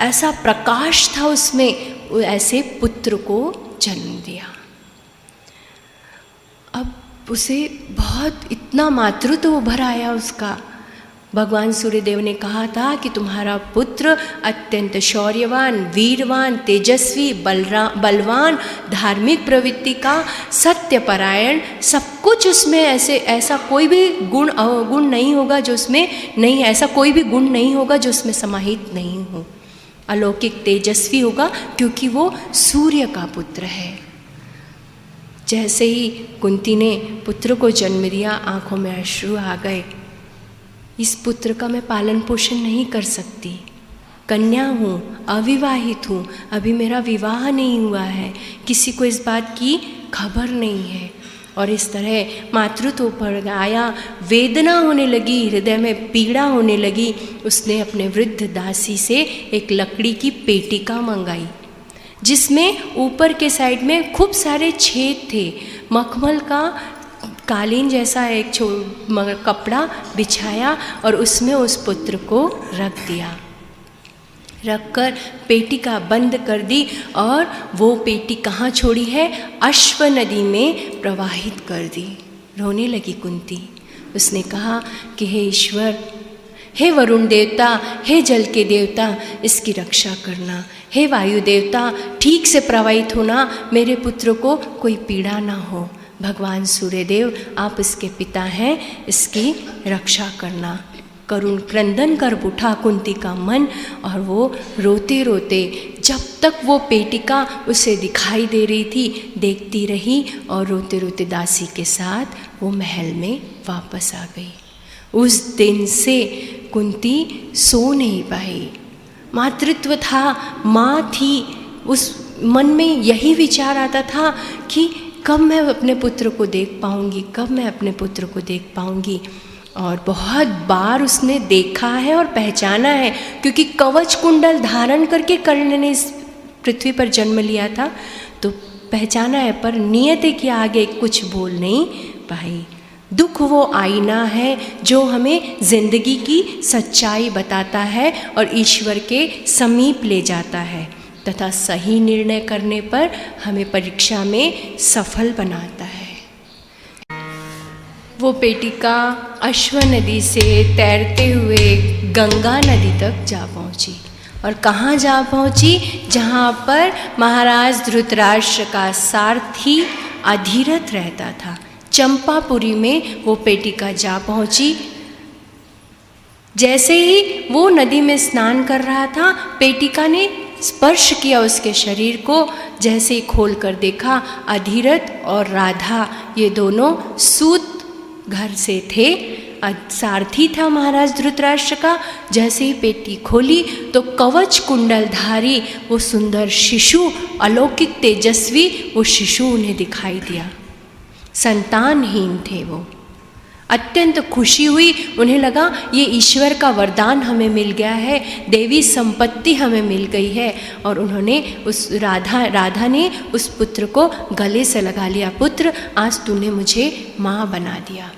ऐसा प्रकाश था उसमें, ऐसे पुत्र को जन्म दिया। उसे बहुत इतना मातृत्व भर आया उसका। भगवान सूर्यदेव ने कहा था कि तुम्हारा पुत्र अत्यंत शौर्यवान, वीरवान, तेजस्वी, बलवान, धार्मिक प्रवृत्ति का, सत्यपरायण, सब कुछ उसमें ऐसा कोई भी गुण नहीं होगा जो उसमें नहीं, ऐसा कोई भी गुण नहीं होगा जो उसमें समाहित नहीं हो। अलौकिक तेजस्वी होगा क्योंकि वो सूर्य का पुत्र है। जैसे ही कुंती ने पुत्र को जन्म दिया, आंखों में अश्रु आ गए। इस पुत्र का मैं पालन पोषण नहीं कर सकती, कन्या हूँ, अविवाहित हूँ, अभी मेरा विवाह नहीं हुआ है, किसी को इस बात की खबर नहीं है। और इस तरह मातृत्व पर आया, वेदना होने लगी, हृदय में पीड़ा होने लगी। उसने अपने वृद्ध दासी से एक लकड़ी की पेटिका मंगाई जिसमें ऊपर के साइड में खूब सारे छेद थे। मखमल का कालीन जैसा एक कपड़ा बिछाया और उसमें उस पुत्र को रख दिया। रखकर पेटिका बंद कर दी और वो पेटी कहाँ छोड़ी है? अश्व नदी में प्रवाहित कर दी। रोने लगी कुंती। उसने कहा कि हे ईश्वर, हे वरुण देवता, हे जल के देवता, इसकी रक्षा करना। हे वायु देवता, ठीक से प्रवाहित होना, मेरे पुत्र को कोई पीड़ा ना हो। भगवान सूर्यदेव, आप इसके पिता हैं, इसकी रक्षा करना। करुण क्रंदन कर उठा कुंती का मन और वो रोते रोते, जब तक वो पेटिका उसे दिखाई दे रही थी, देखती रही और रोते रोते दासी के साथ वो महल में वापस आ गई। उस दिन से कुंती सो नहीं पाई। मातृत्व था, माँ थी, उस मन में यही विचार आता था कि कब मैं अपने पुत्र को देख पाऊँगी, कब मैं अपने पुत्र को देख पाऊँगी। और बहुत बार उसने देखा है और पहचाना है, क्योंकि कवच कुंडल धारण करके कर्ण ने इस पृथ्वी पर जन्म लिया था, तो पहचाना है, पर नियत के आगे कुछ बोल नहीं पाई। दुख वो आईना है जो हमें जिंदगी की सच्चाई बताता है और ईश्वर के समीप ले जाता है तथा सही निर्णय करने पर हमें परीक्षा में सफल बनाता है। वो पेटिका अश्व नदी से तैरते हुए गंगा नदी तक जा पहुंची। और कहाँ जा पहुंची? जहाँ पर महाराज धृतराष्ट्र का सारथी अधिरथ रहता था। चंपापुरी में वो पेटिका जा पहुंची। जैसे ही वो नदी में स्नान कर रहा था, पेटिका ने स्पर्श किया उसके शरीर को। जैसे ही खोल कर देखा, अधिरथ और राधा ये दोनों सूत घर से थे। सारथी था महाराज धृतराष्ट्र का। जैसे ही पेटी खोली तो कवच कुंडलधारी वो सुंदर शिशु, अलौकिक तेजस्वी वो शिशु उन्हें दिखाई दिया। संतानहीन थे वो। अत्यंत खुशी हुई। उन्हें लगा ये ईश्वर का वरदान हमें मिल गया है, देवी संपत्ति हमें मिल गई है। और उन्होंने उस राधा ने उस पुत्र को गले से लगा लिया। पुत्र, आज तूने मुझे माँ बना दिया।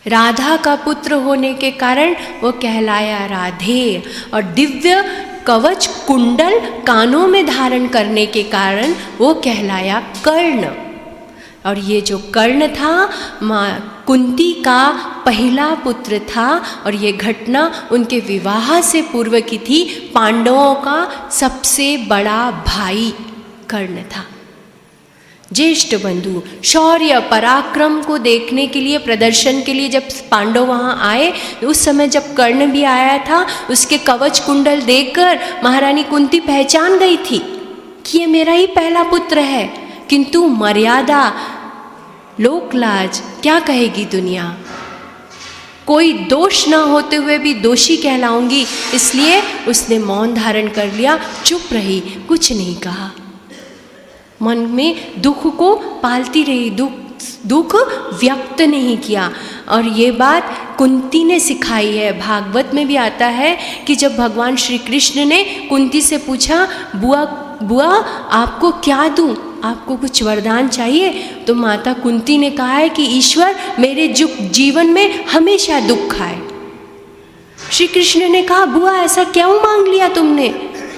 राधा का पुत्र होने के कारण वो कहलाया राधे, और दिव्य कवच कुंडल कानों में धारण करने के कारण वो कहलाया कर्ण। और ये जो कर्ण था माँ कुंती का पहला पुत्र था, और ये घटना उनके विवाह से पूर्व की थी। पांडवों का सबसे बड़ा भाई कर्ण था, ज्येष्ठ बंधु। शौर्य पराक्रम को देखने के लिए, प्रदर्शन के लिए जब पांडव वहाँ आए, उस समय जब कर्ण भी आया था, उसके कवच कुंडल देखकर महारानी कुंती पहचान गई थी कि ये मेरा ही पहला पुत्र है। किंतु मर्यादा, लोकलाज, क्या कहेगी दुनिया, कोई दोष ना होते हुए भी दोषी कहलाऊंगी, इसलिए उसने मौन धारण कर लिया, चुप रही, कुछ नहीं कहा। मन में दुख को पालती रही, दुख व्यक्त नहीं किया। और ये बात कुंती ने सिखाई है। भागवत में भी आता है कि जब भगवान श्री कृष्ण ने कुंती से पूछा, बुआ आपको क्या दूं, आपको कुछ वरदान चाहिए? तो माता कुंती ने कहा है कि ईश्वर मेरे जीवन में हमेशा दुख आए। श्री कृष्ण ने कहा, बुआ ऐसा क्यों मांग लिया तुमने?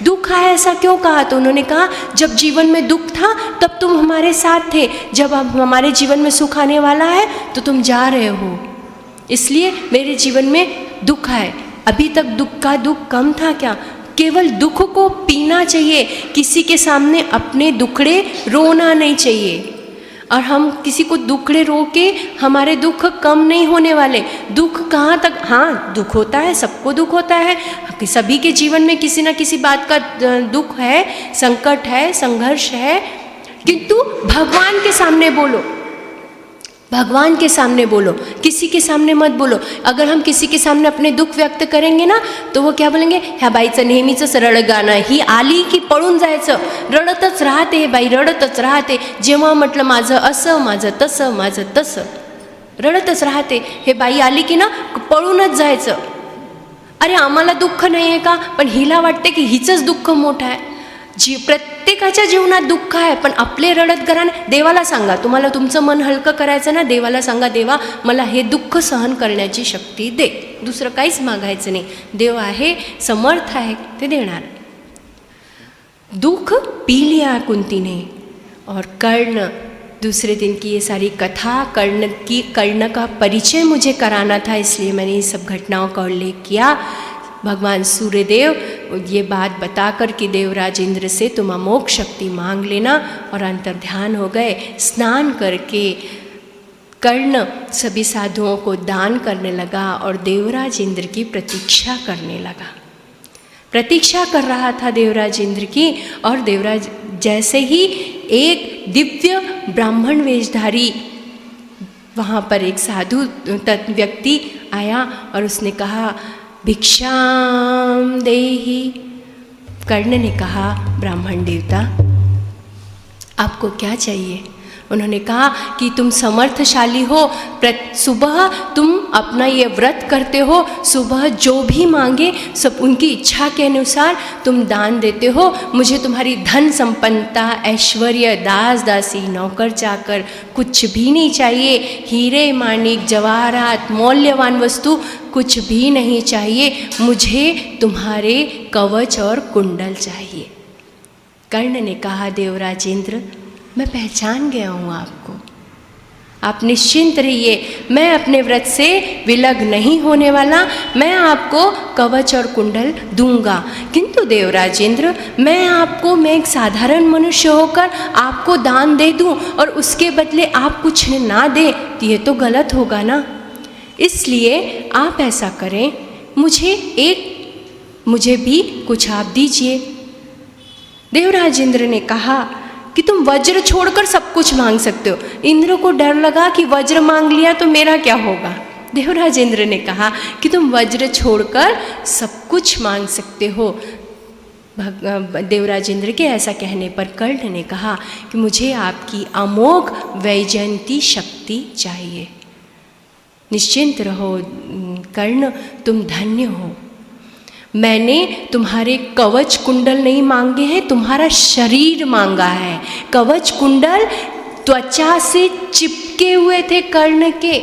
दुख आया ऐसा क्यों कहा? तो उन्होंने कहा जब जीवन में दुख था तब तुम हमारे साथ थे, जब अब हमारे जीवन में सुख आने वाला है तो तुम जा रहे हो, इसलिए मेरे जीवन में दुख आए। अभी तक दुख का दुख कम था क्या? केवल दुख को पीना चाहिए, किसी के सामने अपने दुखड़े रोना नहीं चाहिए। और हम किसी को दुखड़े रो के हमारे दुख कम नहीं होने वाले। दुख कहाँ तक, हाँ दुख होता है, सबको दुख होता है, सभी के जीवन में किसी न किसी बात का दुख है, संकट है, संघर्ष है, किंतु भगवान के सामने बोलो, भगवान के सामने बोलो, किसी के सामने मत बोलो। अगर हम किसी के सामने अपने दुःख व्यक्त करेंगे ना तो वो क्या बोलेंगे, ह्या बाईचं नेहमीच रडत गाणं, ही आली की पळून जायचं, रडतच राहते हे बाई, रडतच राहते, जेव्हा म्हटलं माझं असं, माझं तसं, माझं तसं, रडतच राहते, हे बाई आली की ना पळूनच जायचं। अरे आम्हाला दुःख नाही आहे का, पण हिला वाटते की हिचंच दुःख मोठं आहे। प्रत्येकाच्या जीवनात दुःख आहे, पण आपले रडत घराने देवाला सांगा, तुम्हाला तुमचं मन हलकं करायचं ना, देवाला सांगा, देवा मला हे दुःख सहन करण्याची शक्ती दे, दुसरं काहीच मागायचं नाही, देव आहे, समर्थ आहे, ते देणार। दुख पी लिया कुंती ने और कर्ण, दूसरे दिन की ये सारी कथा कर्ण का परिचय मुझे कराना था, इसलिए मैंने ये सब घटनाओं का उल्लेख किया। भगवान सूर्यदेव ये बात बताकर कि देवराज इंद्र से तुम अमोघ शक्ति मांग लेना, और अंतर ध्यान हो गए। स्नान करके कर्ण सभी साधुओं को दान करने लगा और देवराज इंद्र की प्रतीक्षा करने लगा। प्रतीक्षा कर रहा था देवराज इंद्र की, और देवराज जैसे ही एक दिव्य ब्राह्मण वेशधारी वहाँ पर एक साधु व्यक्ति आया और उसने कहा भिक्षाम देहि। कर्ण ने कहा ब्राह्मण देवता आपको क्या चाहिए? उन्होंने कहा कि तुम समर्थशाली हो, सुबह तुम अपना ये व्रत करते हो, सुबह जो भी मांगे सब उनकी इच्छा के अनुसार तुम दान देते हो, मुझे तुम्हारी धन संपन्नता, ऐश्वर्य, दास दासी, नौकर चाकर कुछ भी नहीं चाहिए, हीरे माणिक जवाहरात मौल्यवान वस्तु कुछ भी नहीं चाहिए, मुझे तुम्हारे कवच और कुंडल चाहिए। कर्ण ने कहा देवराज इंद्र मैं पहचान गया हूँ आपको, आप निश्चिंत रहिए, मैं अपने व्रत से विलग नहीं होने वाला, मैं आपको कवच और कुंडल दूंगा। किंतु देवराज इंद्र मैं एक साधारण मनुष्य होकर आपको दान दे दूं और उसके बदले आप कुछ ना दें तो ये तो गलत होगा ना, इसलिए आप ऐसा करें, मुझे भी कुछ आप दीजिए। देवराज इंद्र ने कहा कि तुम वज्र छोड़कर सब कुछ मांग सकते हो। इंद्र को डर लगा कि वज्र मांग लिया तो मेरा क्या होगा। देवराज इंद्र ने कहा कि तुम वज्र छोड़कर सब कुछ मांग सकते हो। देवराज इंद्र के ऐसा कहने पर कर्ण ने कहा कि मुझे आपकी अमोघ वैजयंती शक्ति चाहिए। निश्चिंत रहो कर्ण, तुम धन्य हो, मैंने तुम्हारे कवच कुंडल नहीं मांगे हैं, तुम्हारा शरीर मांगा है। कवच कुंडल त्वचा से चिपके हुए थे, कर्ण के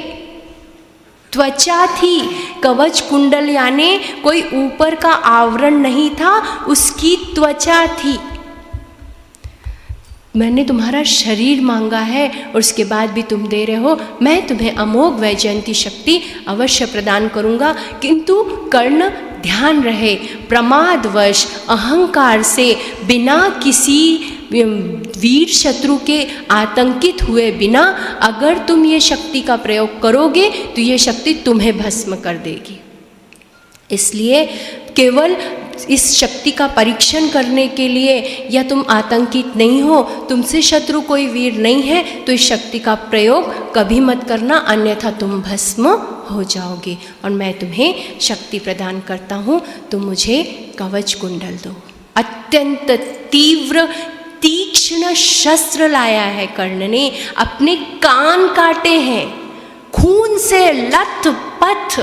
त्वचा थी, कवच कुंडल यानी कोई ऊपर का आवरण नहीं था, उसकी त्वचा थी। मैंने तुम्हारा शरीर मांगा है और उसके बाद भी तुम दे रहे हो, मैं तुम्हें अमोघ वैजयंती शक्ति अवश्य प्रदान करूँगा। किंतु कर्ण ध्यान रहे, प्रमादवश अहंकार से बिना किसी वीर शत्रु के आतंकित हुए बिना अगर तुम ये शक्ति का प्रयोग करोगे तो ये शक्ति तुम्हें भस्म कर देगी। इसलिए केवल इस शक्ति का परीक्षण करने के लिए, या तुम आतंकित नहीं हो, तुमसे शत्रु कोई वीर नहीं है, तो इस शक्ति का प्रयोग कभी मत करना, अन्यथा तुम भस्म हो जाओगे। और मैं तुम्हें शक्ति प्रदान करता हूँ, तो मुझे कवच कुंडल दो। अत्यंत तीव्र तीक्ष्ण शस्त्र लाया है कर्ण ने, अपने कान काटे हैं, खून से लथपथ,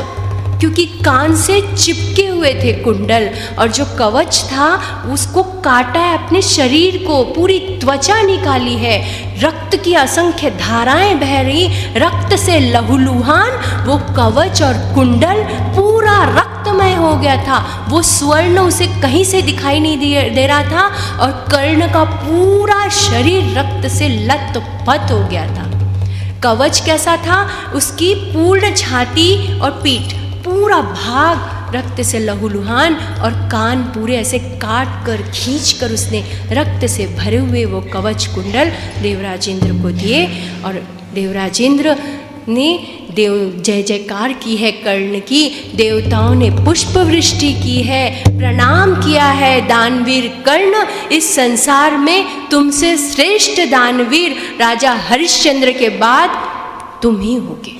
क्योंकि कान से चिपके हुए थे कुंडल, और जो कवच था उसको काटा है, अपने शरीर को पूरी त्वचा निकाली है, रक्त की असंख्य धाराएं बह रही, रक्त से लहूलुहान वो कवच और कुंडल पूरा रक्त प्रकाशमय हो गया था, वो स्वर्ण उसे कहीं से दिखाई नहीं दे रहा था, और कर्ण का पूरा शरीर रक्त से लथपथ हो गया था। कवच कैसा था? उसकी पूर्ण छाती और पीठ, पूरा भाग रक्त से लहूलुहान, और कान पूरे ऐसे काट कर खींच कर उसने रक्त से भरे हुए वो कवच कुंडल देवराज इंद्र को दिए। और देवराज इंद्र ने जय जयकार की है कर्ण की, देवताओं ने पुष्प वृष्टि की है, प्रणाम किया है। दानवीर कर्ण, इस संसार में तुमसे श्रेष्ठ दानवीर राजा हरिश्चंद्र के बाद तुम ही होगे।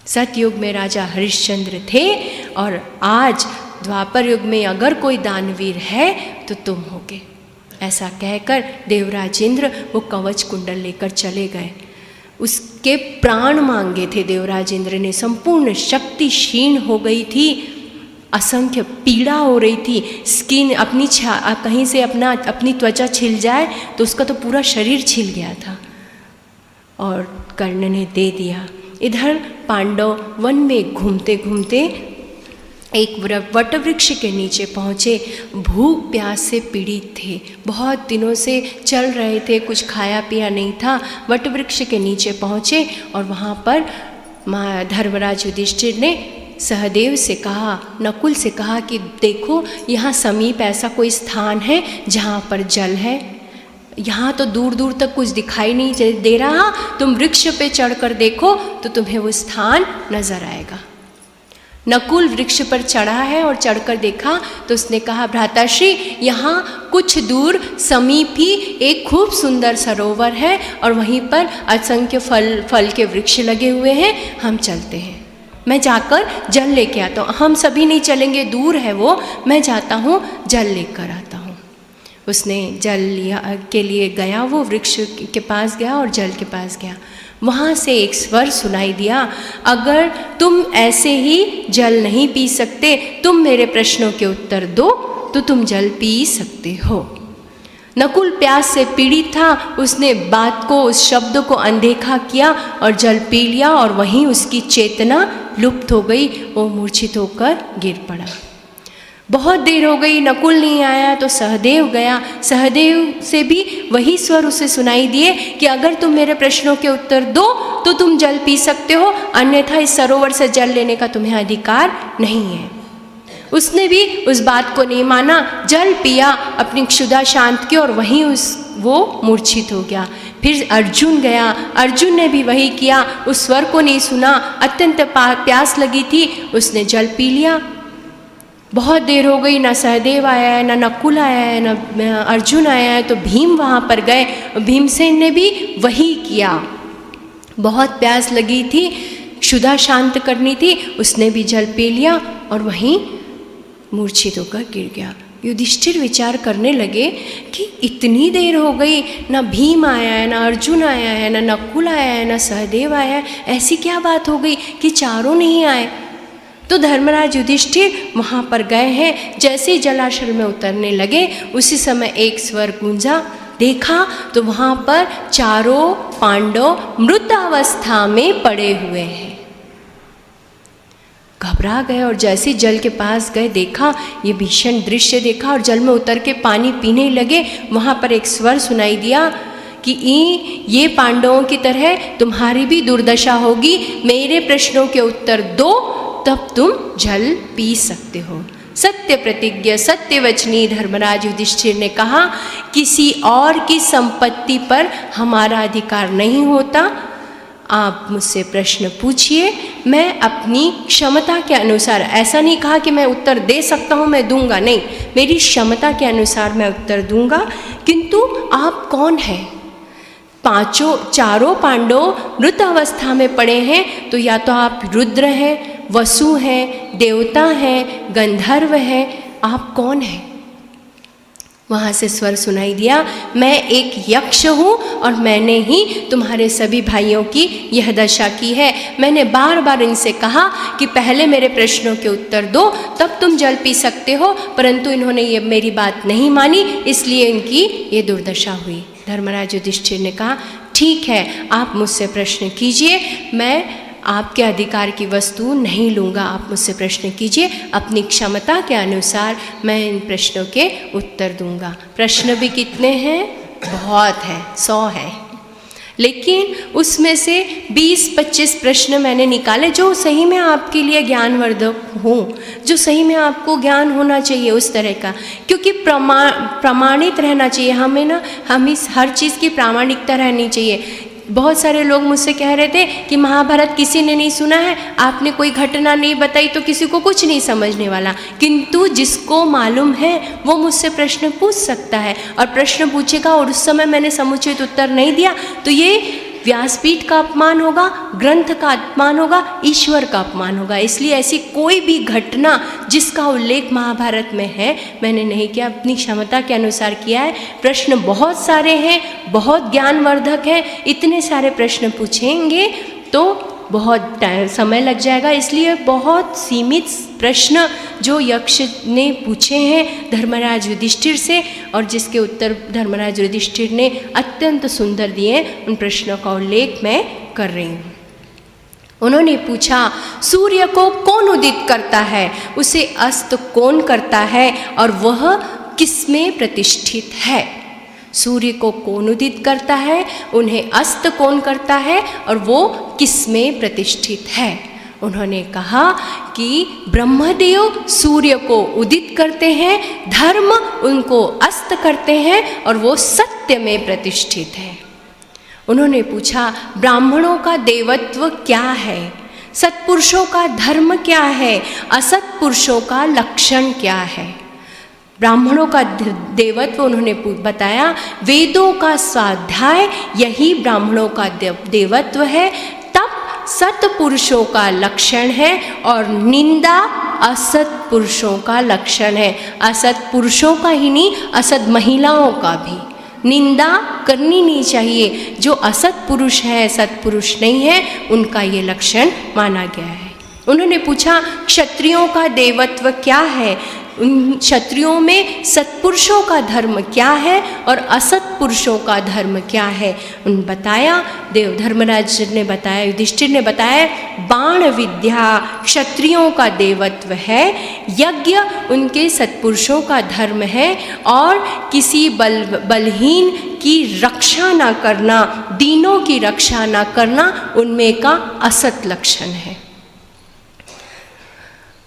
सतयुग में राजा हरिश्चंद्र थे, और आज द्वापर युग में अगर कोई दानवीर है तो तुम होगे। ऐसा कहकर देवराज इंद्र वो कवच कुंडल लेकर चले गए। उसके प्राण मांगे थे देवराज इंद्र ने, संपूर्ण शक्ति क्षीण हो गई थी, असंख्य पीड़ा हो रही थी। स्किन अपनी कहीं से अपनी त्वचा छिल जाए तो उसका तो पूरा शरीर छिल गया था, और कर्ण ने दे दिया। इधर पांडव वन में घूमते घूमते एक वटवृक्ष के नीचे पहुँचे। भूख प्यास से पीड़ित थे, बहुत दिनों से चल रहे थे, कुछ खाया पिया नहीं था। वटवृक्ष के नीचे पहुँचे, और वहाँ पर धर्मराज युधिष्ठिर ने सहदेव से कहा, नकुल से कहा कि देखो यहाँ समीप ऐसा कोई स्थान है जहाँ पर जल है। यहाँ तो दूर दूर तक कुछ दिखाई नहीं दे रहा, तुम वृक्ष पे चढ़कर देखो तो तुम्हें वो स्थान नजर आएगा। नकुल वृक्ष पर चढ़ा है और चढ़कर देखा तो उसने कहा, भ्राताश्री यहाँ कुछ दूर समीप ही एक खूब सुंदर सरोवर है, और वहीं पर असंख्य फल के वृक्ष लगे हुए हैं, हम चलते हैं। मैं जाकर जल लेके आता हूँ। हम सभी नहीं चलेंगे, दूर है वो, मैं जाता हूँ जल लेकर आता हूँ। उसने जल लिया के लिए गया, वो वृक्ष के पास गया और जल के पास गया। वहाँ से एक स्वर सुनाई दिया, अगर तुम ऐसे ही जल नहीं पी सकते, तुम मेरे प्रश्नों के उत्तर दो तो तुम जल पी सकते हो। नकुल प्यास से पीड़ित था, उसने बात को, उस शब्द को अनदेखा किया और जल पी लिया, और वहीं उसकी चेतना लुप्त हो गई। वो मूर्छित होकर गिर पड़ा। बहुत देर हो गई, नकुल नहीं आया तो सहदेव गया। सहदेव से भी वही स्वर उसे सुनाई दिए कि अगर तुम मेरे प्रश्नों के उत्तर दो तो तुम जल पी सकते हो, अन्यथा इस सरोवर से जल लेने का तुम्हें अधिकार नहीं है। उसने भी उस बात को नहीं माना, जल पिया, अपनी क्षुधा शांत की, और वहीं वो मूर्छित हो गया। फिर अर्जुन गया, अर्जुन ने भी वही किया, उस स्वर को नहीं सुना, अत्यंत प्यास लगी थी, उसने जल पी लिया। बहुत देर हो गई, ना सहदेव आया है, ना नकुल आया है, ना अर्जुन आया है, तो भीम वहाँ पर गए। भीमसेन ने भी वही किया। बहुत प्यास लगी थी, क्षुधा शांत करनी थी, उसने भी जल पी लिया और वहीं मूर्छित होकर गिर गया। युधिष्ठिर विचार करने लगे कि इतनी देर हो गई, ना भीम आया है, ना अर्जुन आया है, ना नकुल आया है, ना सहदेव आया है, ऐसी क्या बात हो गई कि चारों नहीं आए। तो धर्मराज युधिष्ठिर वहाँ पर गए हैं। जैसे ही जलाशय में उतरने लगे, उसी समय एक स्वर गूंजा। देखा तो वहाँ पर चारों पांडव मृत अवस्था में पड़े हुए हैं। घबरा गए और जैसे जल के पास गए, देखा ये भीषण दृश्य देखा और जल में उतर के पानी पीने लगे। वहाँ पर एक स्वर सुनाई दिया कि ये पांडवों की तरह तुम्हारी भी दुर्दशा होगी, मेरे प्रश्नों के उत्तर दो तब तुम जल पी सकते हो। सत्य प्रतिज्ञा सत्य वचनी धर्मराज युधिष्ठिर ने कहा, किसी और की संपत्ति पर हमारा अधिकार नहीं होता। आप मुझसे प्रश्न पूछिए, मैं अपनी क्षमता के अनुसार, ऐसा नहीं कहा कि मैं उत्तर दे सकता हूँ मैं दूंगा, नहीं, मेरी क्षमता के अनुसार मैं उत्तर दूंगा। किंतु आप कौन हैं? चारों पांडव मृत अवस्था में पड़े हैं, तो या तो आप रुद्र हैं, वसु हैं, देवता हैं, गंधर्व हैं, आप कौन हैं? वहाँ से स्वर सुनाई दिया, मैं एक यक्ष हूँ और मैंने ही तुम्हारे सभी भाइयों की यह दशा की है। मैंने बार बार इनसे कहा कि पहले मेरे प्रश्नों के उत्तर दो तब तुम जल पी सकते हो, परंतु इन्होंने ये मेरी बात नहीं मानी, इसलिए इनकी ये दुर्दशा हुई। धर्मराज युधिष्ठिर ने कहा, ठीक है, आप मुझसे प्रश्न कीजिए, मैं आपके अधिकार की वस्तु नहीं लूँगा। आप मुझसे प्रश्न कीजिए, अपनी क्षमता के अनुसार मैं इन प्रश्नों के उत्तर दूँगा। प्रश्न भी कितने हैं? बहुत है, 100 है, लेकिन उसमें से 20-25 प्रश्न मैंने निकाले जो सही में आपके लिए ज्ञानवर्धक हों, जो सही में आपको ज्ञान होना चाहिए उस तरह का, क्योंकि प्रमाणित रहना चाहिए हमें ना, हमें हर चीज़ की प्रामाणिकता रहनी चाहिए। बहुत सारे लोग मुझसे कह रहे थे कि महाभारत किसी ने नहीं सुना है, आपने कोई घटना नहीं बताई तो किसी को कुछ नहीं समझने वाला। किंतु जिसको मालूम है वो मुझसे प्रश्न पूछ सकता है और प्रश्न पूछेगा, और उस समय मैंने समुचित उत्तर नहीं दिया तो ये व्यासपीठ का अपमान होगा, ग्रंथ का अपमान होगा, ईश्वर का अपमान होगा। इसलिए ऐसी कोई भी घटना जिसका उल्लेख महाभारत में है मैंने नहीं किया, अपनी क्षमता के अनुसार किया है। प्रश्न बहुत सारे हैं, बहुत ज्ञानवर्धक हैं, इतने सारे प्रश्न पूछेंगे तो बहुत समय लग जाएगा। इसलिए बहुत सीमित प्रश्न जो यक्ष ने पूछे हैं धर्मराज युधिष्ठिर से, और जिसके उत्तर धर्मराज युधिष्ठिर ने अत्यंत सुंदर दिए, उन प्रश्नों का उल्लेख मैं कर रही हूँ। उन्होंने पूछा, सूर्य को कौन उदित करता है, उसे अस्त कौन करता है, और वह किसमें प्रतिष्ठित है? सूर्य को कौन उदित करता है, उन्हें अस्त कौन करता है, और वो किसमें प्रतिष्ठित है? उन्होंने कहा कि ब्रह्मदेव सूर्य को उदित करते हैं, धर्म उनको अस्त करते हैं, और वो सत्य में प्रतिष्ठित है। उन्होंने पूछा, ब्राह्मणों का देवत्व क्या है, सत्पुरुषों का धर्म क्या है, असत्पुरुषों का लक्षण क्या है? ब्राह्मणों का देवत्व उन्होंने बताया, वेदों का स्वाध्याय यही ब्राह्मणों का देवत्व है, तप सत्पुरुषों का लक्षण है, और निंदा असत पुरुषों का लक्षण है। असत पुरुषों का ही नहीं, असत महिलाओं का भी निंदा करनी नहीं चाहिए। जो असत पुरुष है, सत्पुरुष नहीं है, उनका ये लक्षण माना गया है। उन्होंने पूछा, क्षत्रियों का देवत्व क्या है, उन क्षत्रियों में सत्पुरुषों का धर्म क्या है और असत पुरुषों का धर्म क्या है? उन बताया, देव धर्मराज ने बताया, युधिष्ठिर ने बताया, बाण विद्या क्षत्रियों का देवत्व है, यज्ञ उनके सत्पुरुषों का धर्म है, और किसी बलहीन की रक्षा ना करना, दीनों की रक्षा ना करना उनमें का असत लक्षण है।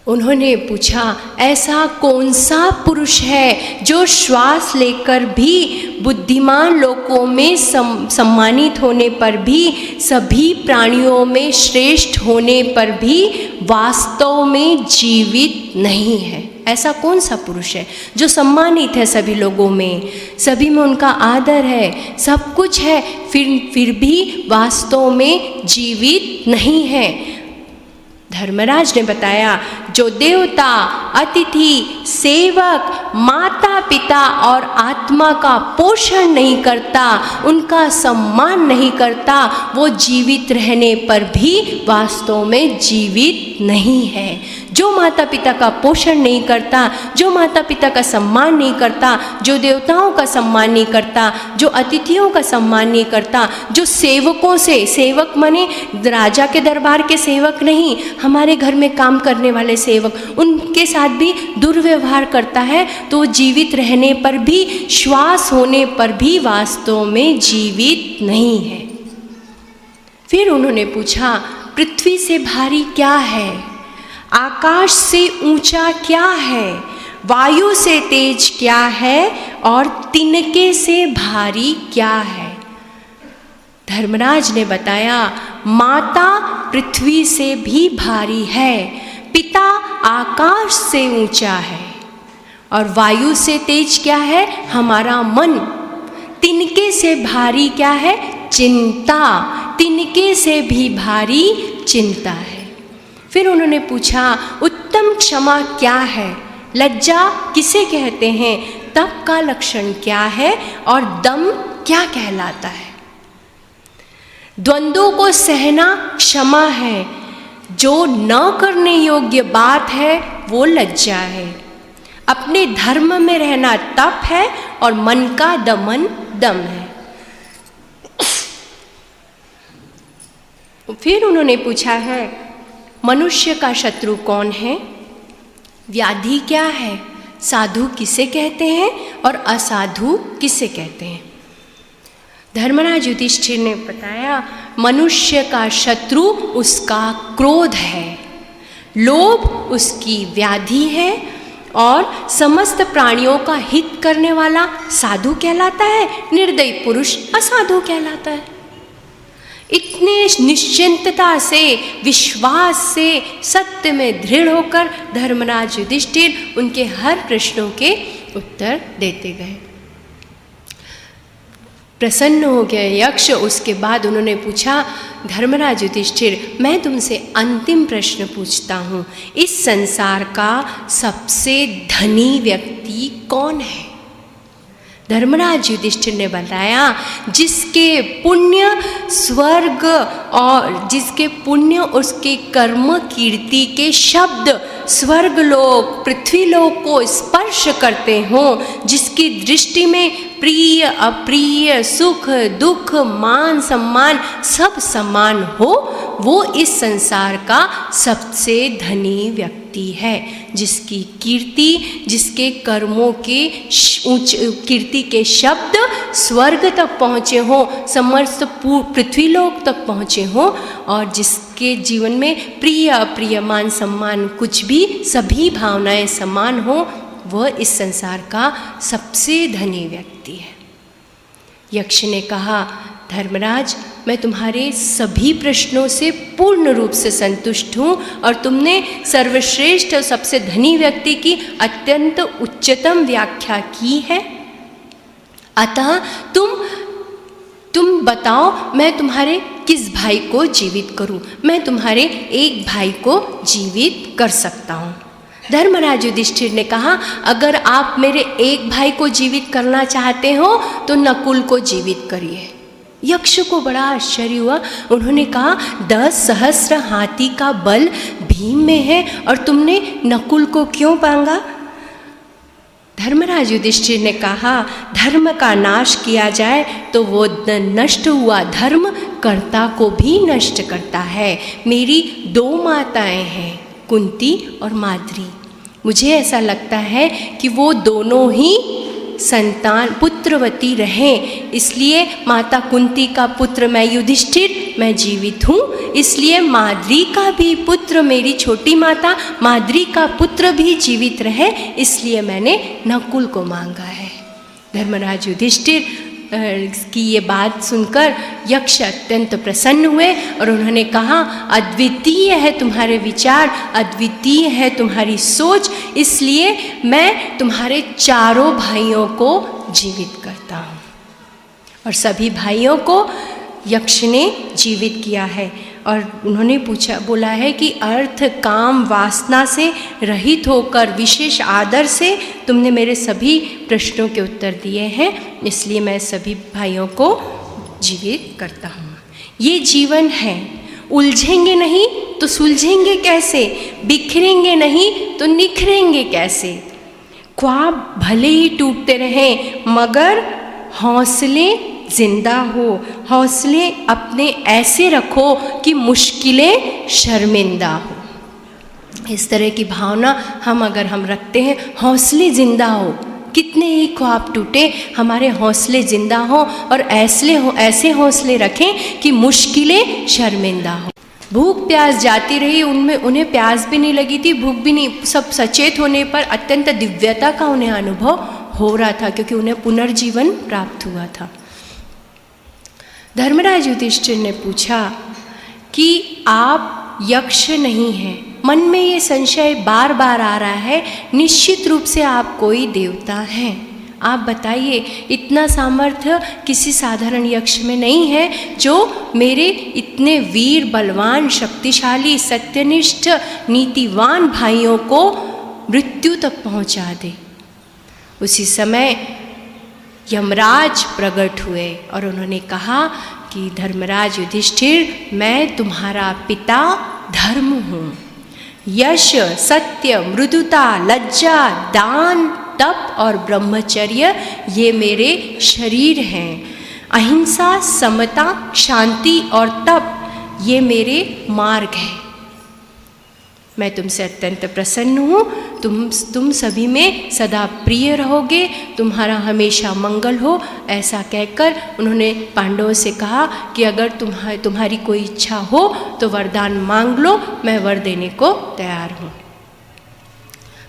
उन्होंने पूछा, ऐसा कौन सा पुरुष है जो श्वास लेकर भी, बुद्धिमान लोगों में सम्मानित होने पर भी, सभी प्राणियों में श्रेष्ठ होने पर भी वास्तव में जीवित नहीं है? ऐसा कौन सा पुरुष है जो सम्मानित है सभी लोगों में, सभी में उनका आदर है, सब कुछ है, फिर भी वास्तव में जीवित नहीं है? धर्मराज ने बताया, जो देवता, अतिथि, सेवक, माता पिता और आत्मा का पोषण नहीं करता, उनका सम्मान नहीं करता, वो जीवित रहने पर भी वास्तव में जीवित नहीं है। जो माता पिता का पोषण नहीं करता, जो माता पिता का सम्मान नहीं करता, जो देवताओं का सम्मान नहीं करता, जो अतिथियों का सम्मान नहीं करता, जो सेवकों से, सेवक माने राजा के दरबार के सेवक नहीं, हमारे घर में काम करने वाले सेवक, उनके साथ भी दुर्व्यवहार करता है, तो जीवित रहने पर भी, श्वास होने पर भी वास्तव में जीवित नहीं है। फिर उन्होंने पूछा, पृथ्वी से भारी क्या है, आकाश से ऊंचा क्या है, वायु से तेज क्या है, और तिनके से भारी क्या है? धर्मराज ने बताया, माता पृथ्वी से भी भारी है, पिता आकाश से ऊंचा है, और वायु से तेज क्या है? हमारा मन। तिनके से भारी क्या है? चिंता। तिनके से भी भारी चिंता है। फिर उन्होंने पूछा, उत्तम क्षमा क्या है, लज्जा किसे कहते हैं, तप का लक्षण क्या है, और दम क्या कहलाता है? द्वंद्वों को सहना क्षमा है, जो न करने योग्य बात है वो लज्जा है। अपने धर्म में रहना तप है, और मन का दमन दम है। फिर उन्होंने पूछा है, मनुष्य का शत्रु कौन है, व्याधि क्या है, साधु किसे कहते हैं और असाधु किसे कहते हैं। धर्मराज युधिष्ठिर ने बताया, मनुष्य का शत्रु उसका क्रोध है, लोभ उसकी व्याधि है और समस्त प्राणियों का हित करने वाला साधु कहलाता है, निर्दयी पुरुष असाधु कहलाता है। इतने निश्चिंतता से, विश्वास से, सत्य में दृढ़ होकर धर्मराज युधिष्ठिर उनके हर प्रश्नों के उत्तर देते गए। प्रसन्न हो गए यक्ष। उसके बाद उन्होंने पूछा, धर्मराज युधिष्ठिर, मैं तुमसे अंतिम प्रश्न पूछता हूँ, इस संसार का सबसे धनी व्यक्ति कौन है। धर्मराज युधिष्ठिर ने बताया, जिसके पुण्य स्वर्ग और जिसके पुण्य उसके कर्म कीर्ति के शब्द स्वर्ग लोक पृथ्वी लोक को स्पर्श करते हों, जिसकी दृष्टि में प्रिय अप्रिय सुख दुख मान सम्मान सब समान हो, वो इस संसार का सबसे धनी व्यक्ति है। जिसकी कीर्ति, जिसके कर्मों के ऊंच कीर्ति के शब्द स्वर्ग तक पहुँचे हों, समस्त पृथ्वी लोक तक पहुँचे हों, और जिसके जीवन में प्रिय अप्रिय मान सम्मान कुछ भी सभी भावनाएं समान हों, वह इस संसार का सबसे धनी व्यक्ति है। यक्ष ने कहा, धर्मराज, मैं तुम्हारे सभी प्रश्नों से पूर्ण रूप से संतुष्ट हूँ और तुमने सर्वश्रेष्ठ और सबसे धनी व्यक्ति की अत्यंत उच्चतम व्याख्या की है। अतः तुम बताओ, मैं तुम्हारे किस भाई को जीवित करूं? मैं तुम्हारे एक भाई को जीवित कर सकता हूं। धर्मराज युधिष्ठिर ने कहा, अगर आप मेरे एक भाई को जीवित करना चाहते हो तो नकुल को जीवित करिए। यक्ष को बड़ा आश्चर्य हुआ। उन्होंने कहा, 10 सहस्र हाथी का बल भीम में है और तुमने नकुल को क्यों मांगा? धर्मराज युधिष्ठिर ने कहा, धर्म का नाश किया जाए तो वो नष्ट हुआ धर्म कर्ता को भी नष्ट करता है। मेरी 2 माताएं हैं, कुंती और माद्री। मुझे ऐसा लगता है कि वो दोनों ही संतान पुत्रवती रहें, इसलिए माता कुंती का पुत्र मैं युधिष्ठिर मैं जीवित हूँ, इसलिए माद्री का भी पुत्र, मेरी छोटी माता माद्री का पुत्र भी जीवित रहे, इसलिए मैंने नकुल को मांगा है। धर्मराज युधिष्ठिर की ये बात सुनकर यक्ष अत्यंत प्रसन्न हुए और उन्होंने कहा, अद्वितीय है तुम्हारे विचार, अद्वितीय है तुम्हारी सोच, इसलिए मैं तुम्हारे चारों भाइयों को जीवित करता हूँ। और सभी भाइयों को यक्ष ने जीवित किया है। और उन्होंने बोला है कि अर्थ काम वासना से रहित होकर विशेष आदर से तुमने मेरे सभी प्रश्नों के उत्तर दिए हैं, इसलिए मैं सभी भाइयों को जीवित करता हूँ। ये जीवन है, उलझेंगे नहीं तो सुलझेंगे कैसे, बिखरेंगे नहीं तो निखरेंगे कैसे। ख्वाब भले ही टूटते रहें मगर हौसले जिंदा हो, हौसले अपने ऐसे रखो कि मुश्किलें शर्मिंदा हो। इस तरह की भावना हम रखते हैं, हौसले जिंदा हो, कितने ही ख्वाब टूटे हमारे हौसले जिंदा हो और ऐसे हौसले रखें कि मुश्किलें शर्मिंदा हो। भूख प्यास जाती रही, उन्हें प्यास भी नहीं लगी थी, भूख भी नहीं, सब सचेत होने पर अत्यंत दिव्यता का उन्हें अनुभव हो रहा था, क्योंकि उन्हें पुनर्जीवन प्राप्त हुआ था। धर्मराज युधिष्ठिर ने पूछा कि आप यक्ष नहीं हैं, मन में ये संशय बार बार आ रहा है, निश्चित रूप से आप कोई देवता हैं। आप बताइए, इतना सामर्थ्य किसी साधारण यक्ष में नहीं है जो मेरे इतने वीर बलवान शक्तिशाली सत्यनिष्ठ नीतिवान भाइयों को मृत्यु तक पहुंचा दे। उसी समय यमराज प्रकट हुए और उन्होंने कहा कि धर्मराज युधिष्ठिर, मैं तुम्हारा पिता धर्म हूँ। यश, सत्य, मृदुता, लज्जा, दान, तप और ब्रह्मचर्य ये मेरे शरीर हैं। अहिंसा, समता, शांति और तप ये मेरे मार्ग है। मैं तुमसे अत्यंत प्रसन्न हूँ, तुम सभी में सदा प्रिय रहोगे, तुम्हारा हमेशा मंगल हो। ऐसा कहकर उन्होंने पांडवों से कहा कि अगर तुम्हारी कोई इच्छा हो तो वरदान मांग लो, मैं वर देने को तैयार हूँ।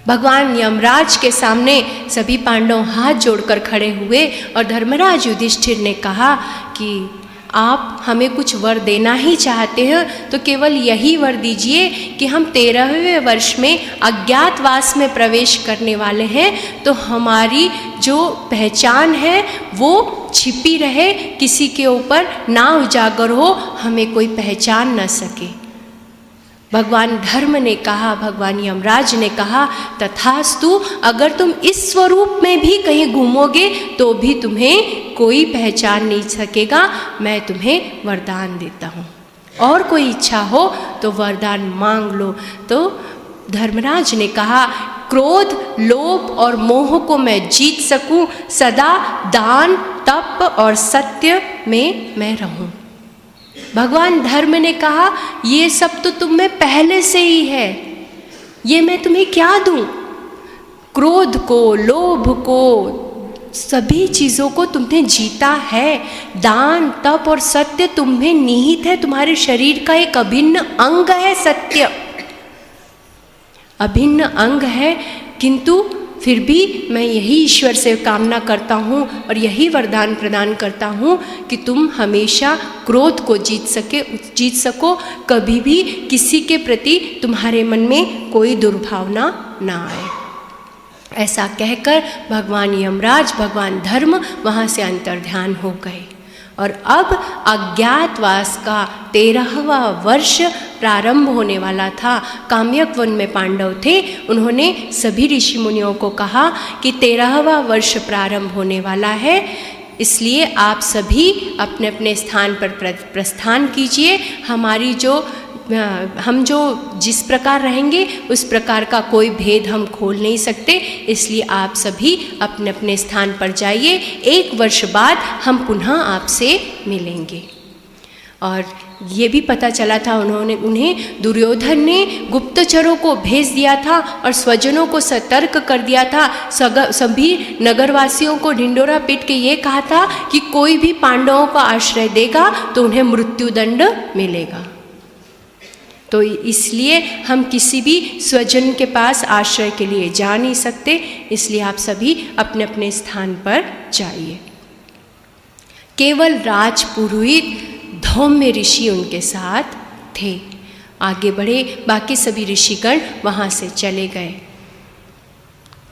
भगवान यमराज के सामने सभी पांडव हाथ जोड़कर खड़े हुए और धर्मराज युधिष्ठिर ने कहा कि आप हमें कुछ वर देना ही चाहते हैं तो केवल यही वर दीजिए कि हम 13वें वर्ष में अज्ञातवास में प्रवेश करने वाले हैं, तो हमारी जो पहचान है वो छिपी रहे, किसी के ऊपर ना उजागर हो, हमें कोई पहचान न सके। भगवान धर्म ने कहा, भगवान यमराज ने कहा, तथास्तु, अगर तुम इस स्वरूप में भी कहीं घूमोगे तो भी तुम्हें कोई पहचान नहीं सकेगा, मैं तुम्हें वरदान देता हूँ। और कोई इच्छा हो तो वरदान मांग लो। तो धर्मराज ने कहा, क्रोध, लोभ और मोह को मैं जीत सकूं, सदा दान, तप और सत्य में मैं रहूं। भगवान धर्म ने कहा, ये सब तो तुम में पहले से ही है, ये मैं तुम्हें क्या दूं? क्रोध को, लोभ को, सभी चीज़ों को तुमने जीता है। दान, तप और सत्य तुम्हें निहित है, तुम्हारे शरीर का एक अभिन्न अंग है। सत्य अभिन्न अंग है, किंतु फिर भी मैं यही ईश्वर से कामना करता हूँ और यही वरदान प्रदान करता हूँ कि तुम हमेशा क्रोध को जीत सको, कभी भी किसी के प्रति तुम्हारे मन में कोई दुर्भावना ना आए। ऐसा कहकर भगवान यमराज, भगवान धर्म वहाँ से अंतर्ध्यान हो गए। और अब अज्ञातवास का 13वां वर्ष प्रारंभ होने वाला था। काम्यक वन में पांडव थे, उन्होंने सभी ऋषि मुनियों को कहा कि 13वां वर्ष प्रारंभ होने वाला है, इसलिए आप सभी अपने अपने स्थान पर प्रस्थान कीजिए। हम जो जिस प्रकार रहेंगे उस प्रकार का कोई भेद हम खोल नहीं सकते, इसलिए आप सभी अपने अपने स्थान पर जाइए। 1 वर्ष बाद हम पुनः आपसे मिलेंगे। और ये भी पता चला था, उन्हें दुर्योधन ने गुप्तचरों को भेज दिया था और स्वजनों को सतर्क कर दिया था। सभी नगरवासियों को ढिंडोरा पीट के ये कहा था कि कोई भी पांडवों को आश्रय देगा तो उन्हें मृत्युदंड मिलेगा। तो इसलिए हम किसी भी स्वजन के पास आश्रय के लिए जा नहीं सकते, इसलिए आप सभी अपने अपने स्थान पर जाइए। केवल राजपुरोहित धौम्य ऋषि उनके साथ थे। आगे बढ़े, बाकी सभी ऋषिगण वहाँ से चले गए।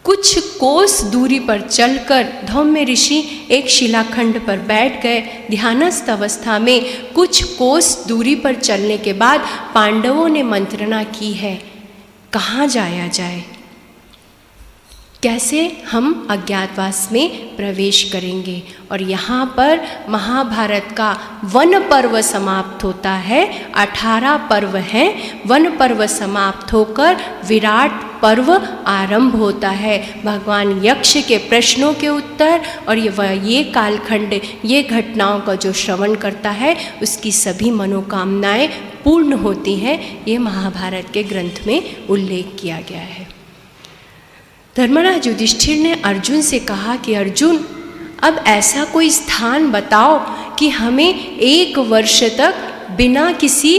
कुछ कोस दूरी पर चलकर धौम्य ऋषि एक शिलाखंड पर बैठ गए। ध्यानस्थ अवस्था में कुछ कोस दूरी पर चलने के बाद पांडवों ने मंत्रणा की है, कहाँ जाया जाए, कैसे हम अज्ञातवास में प्रवेश करेंगे। और यहाँ पर महाभारत का वन पर्व समाप्त होता है। 18 पर्व हैं, वन पर्व समाप्त होकर विराट पर्व आरंभ होता है। भगवान यक्ष के प्रश्नों के उत्तर और ये कालखंड, ये घटनाओं का जो श्रवण करता है उसकी सभी मनोकामनाएं पूर्ण होती हैं। ये महाभारत के ग्रंथ में उल्लेख किया गया है। धर्मराज युधिष्ठिर ने अर्जुन से कहा कि अर्जुन, अब ऐसा कोई स्थान बताओ कि हमें 1 वर्ष तक बिना किसी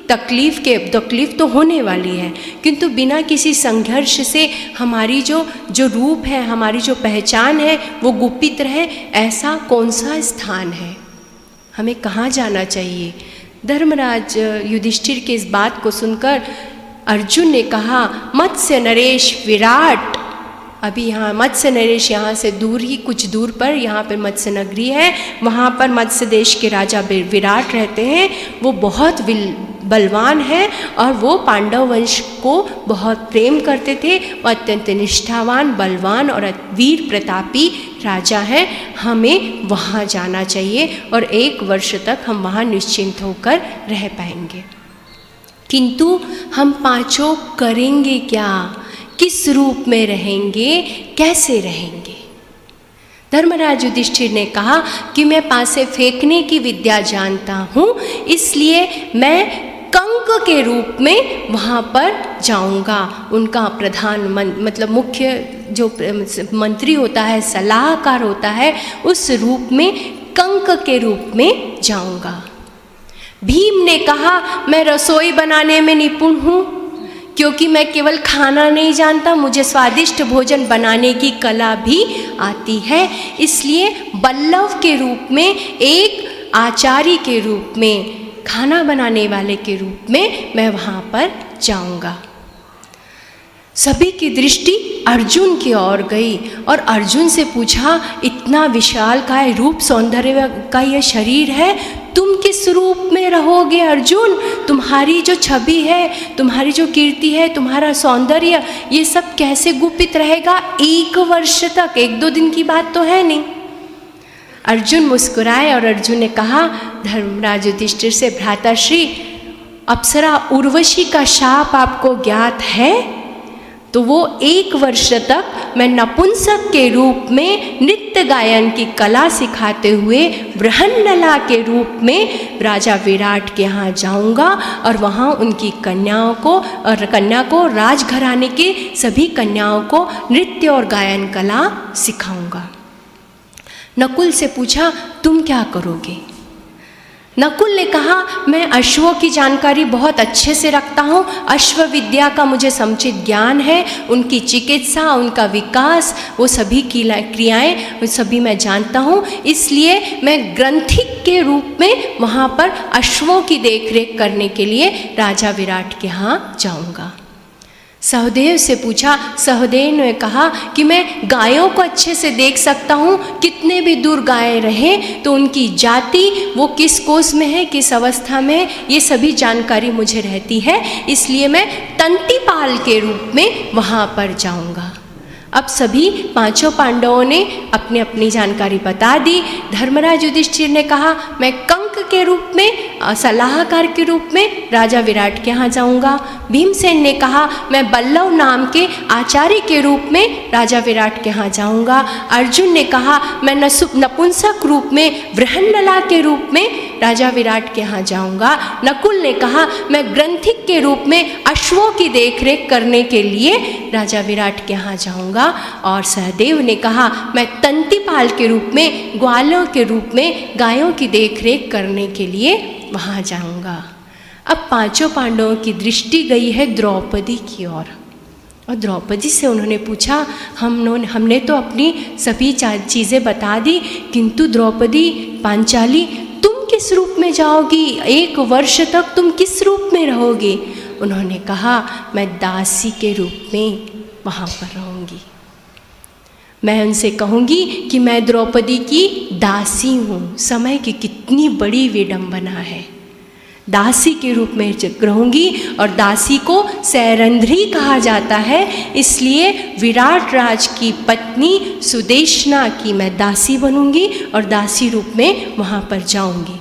तकलीफ तो होने वाली है, किंतु बिना किसी संघर्ष से हमारी जो रूप है, हमारी जो पहचान है वो गुप्त रहे। ऐसा कौन सा स्थान है, हमें कहाँ जाना चाहिए? धर्मराज युधिष्ठिर के इस बात को सुनकर अर्जुन ने कहा, मत्स्य नरेश विराट। अभी यहाँ मत्स्य नरेश यहाँ से दूर ही कुछ दूर पर यहाँ पर मत्स्य नगरी है, वहाँ पर मत्स्य देश के राजा विराट रहते हैं। वो बहुत बलवान है और वो पांडव वंश को बहुत प्रेम करते थे। वो अत्यंत निष्ठावान, बलवान और वीर प्रतापी राजा हैं। हमें वहाँ जाना चाहिए और 1 वर्ष तक हम वहाँ निश्चिंत होकर रह पाएंगे। किंतु हम पांचों करेंगे क्या, किस रूप में रहेंगे, कैसे रहेंगे? धर्मराज युधिष्ठिर ने कहा कि मैं पासे फेंकने की विद्या जानता हूँ, इसलिए मैं कंक के रूप में वहाँ पर जाऊँगा। उनका मतलब मुख्य जो मंत्री होता है, सलाहकार होता है, उस रूप में कंक के रूप में जाऊँगा। भीम ने कहा मैं रसोई बनाने में निपुण हूँ, क्योंकि मैं केवल खाना नहीं जानता, मुझे स्वादिष्ट भोजन बनाने की कला भी आती है। इसलिए बल्लव के रूप में, एक आचार्य के रूप में, खाना बनाने वाले के रूप में मैं वहाँ पर जाऊँगा। सभी की दृष्टि अर्जुन की ओर गई और अर्जुन से पूछा, इतना विशालकाय रूप सौंदर्य का यह शरीर है, तुम किस रूप में रहोगे अर्जुन? तुम्हारी जो छवि है, तुम्हारी जो कीर्ति है, तुम्हारा सौंदर्य, ये सब कैसे गुप्त रहेगा 1 वर्ष तक? 1-2 दिन की बात तो है नहीं। अर्जुन मुस्कुराए और अर्जुन ने कहा धर्मराज युधिष्ठिर से, भ्राताश्री, अप्सरा उर्वशी का शाप आपको ज्ञात है? तो वो 1 वर्ष तक मैं नपुंसक के रूप में नृत्य गायन की कला सिखाते हुए बृहन्नला के रूप में राजा विराट के यहाँ जाऊँगा और वहाँ उनकी कन्या को राजघराने के सभी कन्याओं को नृत्य और गायन कला सिखाऊंगा। नकुल से पूछा, तुम क्या करोगे? नकुल ने कहा, मैं अश्वों की जानकारी बहुत अच्छे से रखता हूँ, अश्व विद्या का मुझे समुचित ज्ञान है, उनकी चिकित्सा, उनका विकास, वो सभी क्रियाएं वो सभी मैं जानता हूँ, इसलिए मैं ग्रंथिक के रूप में वहाँ पर अश्वों की देखरेख करने के लिए राजा विराट के यहाँ जाऊँगा। सहदेव से पूछा, सहदेव ने कहा कि मैं गायों को अच्छे से देख सकता हूँ, कितने भी दूर गायें रहें तो उनकी जाति, वो किस कोष में है, किस अवस्था में है, ये सभी जानकारी मुझे रहती है, इसलिए मैं तंतिपाल के रूप में वहाँ पर जाऊँगा। अब सभी 5 पांडवों ने अपनी अपनी जानकारी बता दी। धर्मराज युधिष्ठिर ने कहा, मैं कंक के रूप में, सलाहकार के रूप में राजा विराट के यहाँ जाऊँगा। भीमसेन ने कहा, मैं बल्लव नाम के आचार्य के रूप में राजा विराट के यहाँ जाऊँगा। अर्जुन ने कहा, मैं नपुंसक रूप में बृहन्नला के रूप में राजा विराट के यहाँ जाऊँगा। नकुल ने कहा, मैं ग्रंथिक के रूप में अश्वों की देखरेख करने के लिए राजा विराट के यहाँ जाऊँगा। और सहदेव ने कहा, मैं तंतिपाल के रूप में, ग्वालों के रूप में गायों की देखरेख करने के लिए वहाँ जाऊँगा। अब 5 पांडवों की दृष्टि गई है द्रौपदी की ओर और द्रौपदी से उन्होंने पूछा, हमने तो अपनी सभी चीज़ें बता दी, किंतु द्रौपदी, पांचाली, तुम किस रूप में जाओगी? 1 वर्ष तक तुम किस रूप में रहोगे? उन्होंने कहा, मैं दासी के रूप में वहाँ पर रहूँगी। मैं उनसे कहूँगी कि मैं द्रौपदी की दासी हूँ। समय की कितनी बड़ी विडंबना है। दासी के रूप में रहूँगी और दासी को सैरंध्री कहा जाता है, इसलिए विराट राज की पत्नी सुदेशना की मैं दासी बनूँगी और दासी रूप में वहाँ पर जाऊँगी।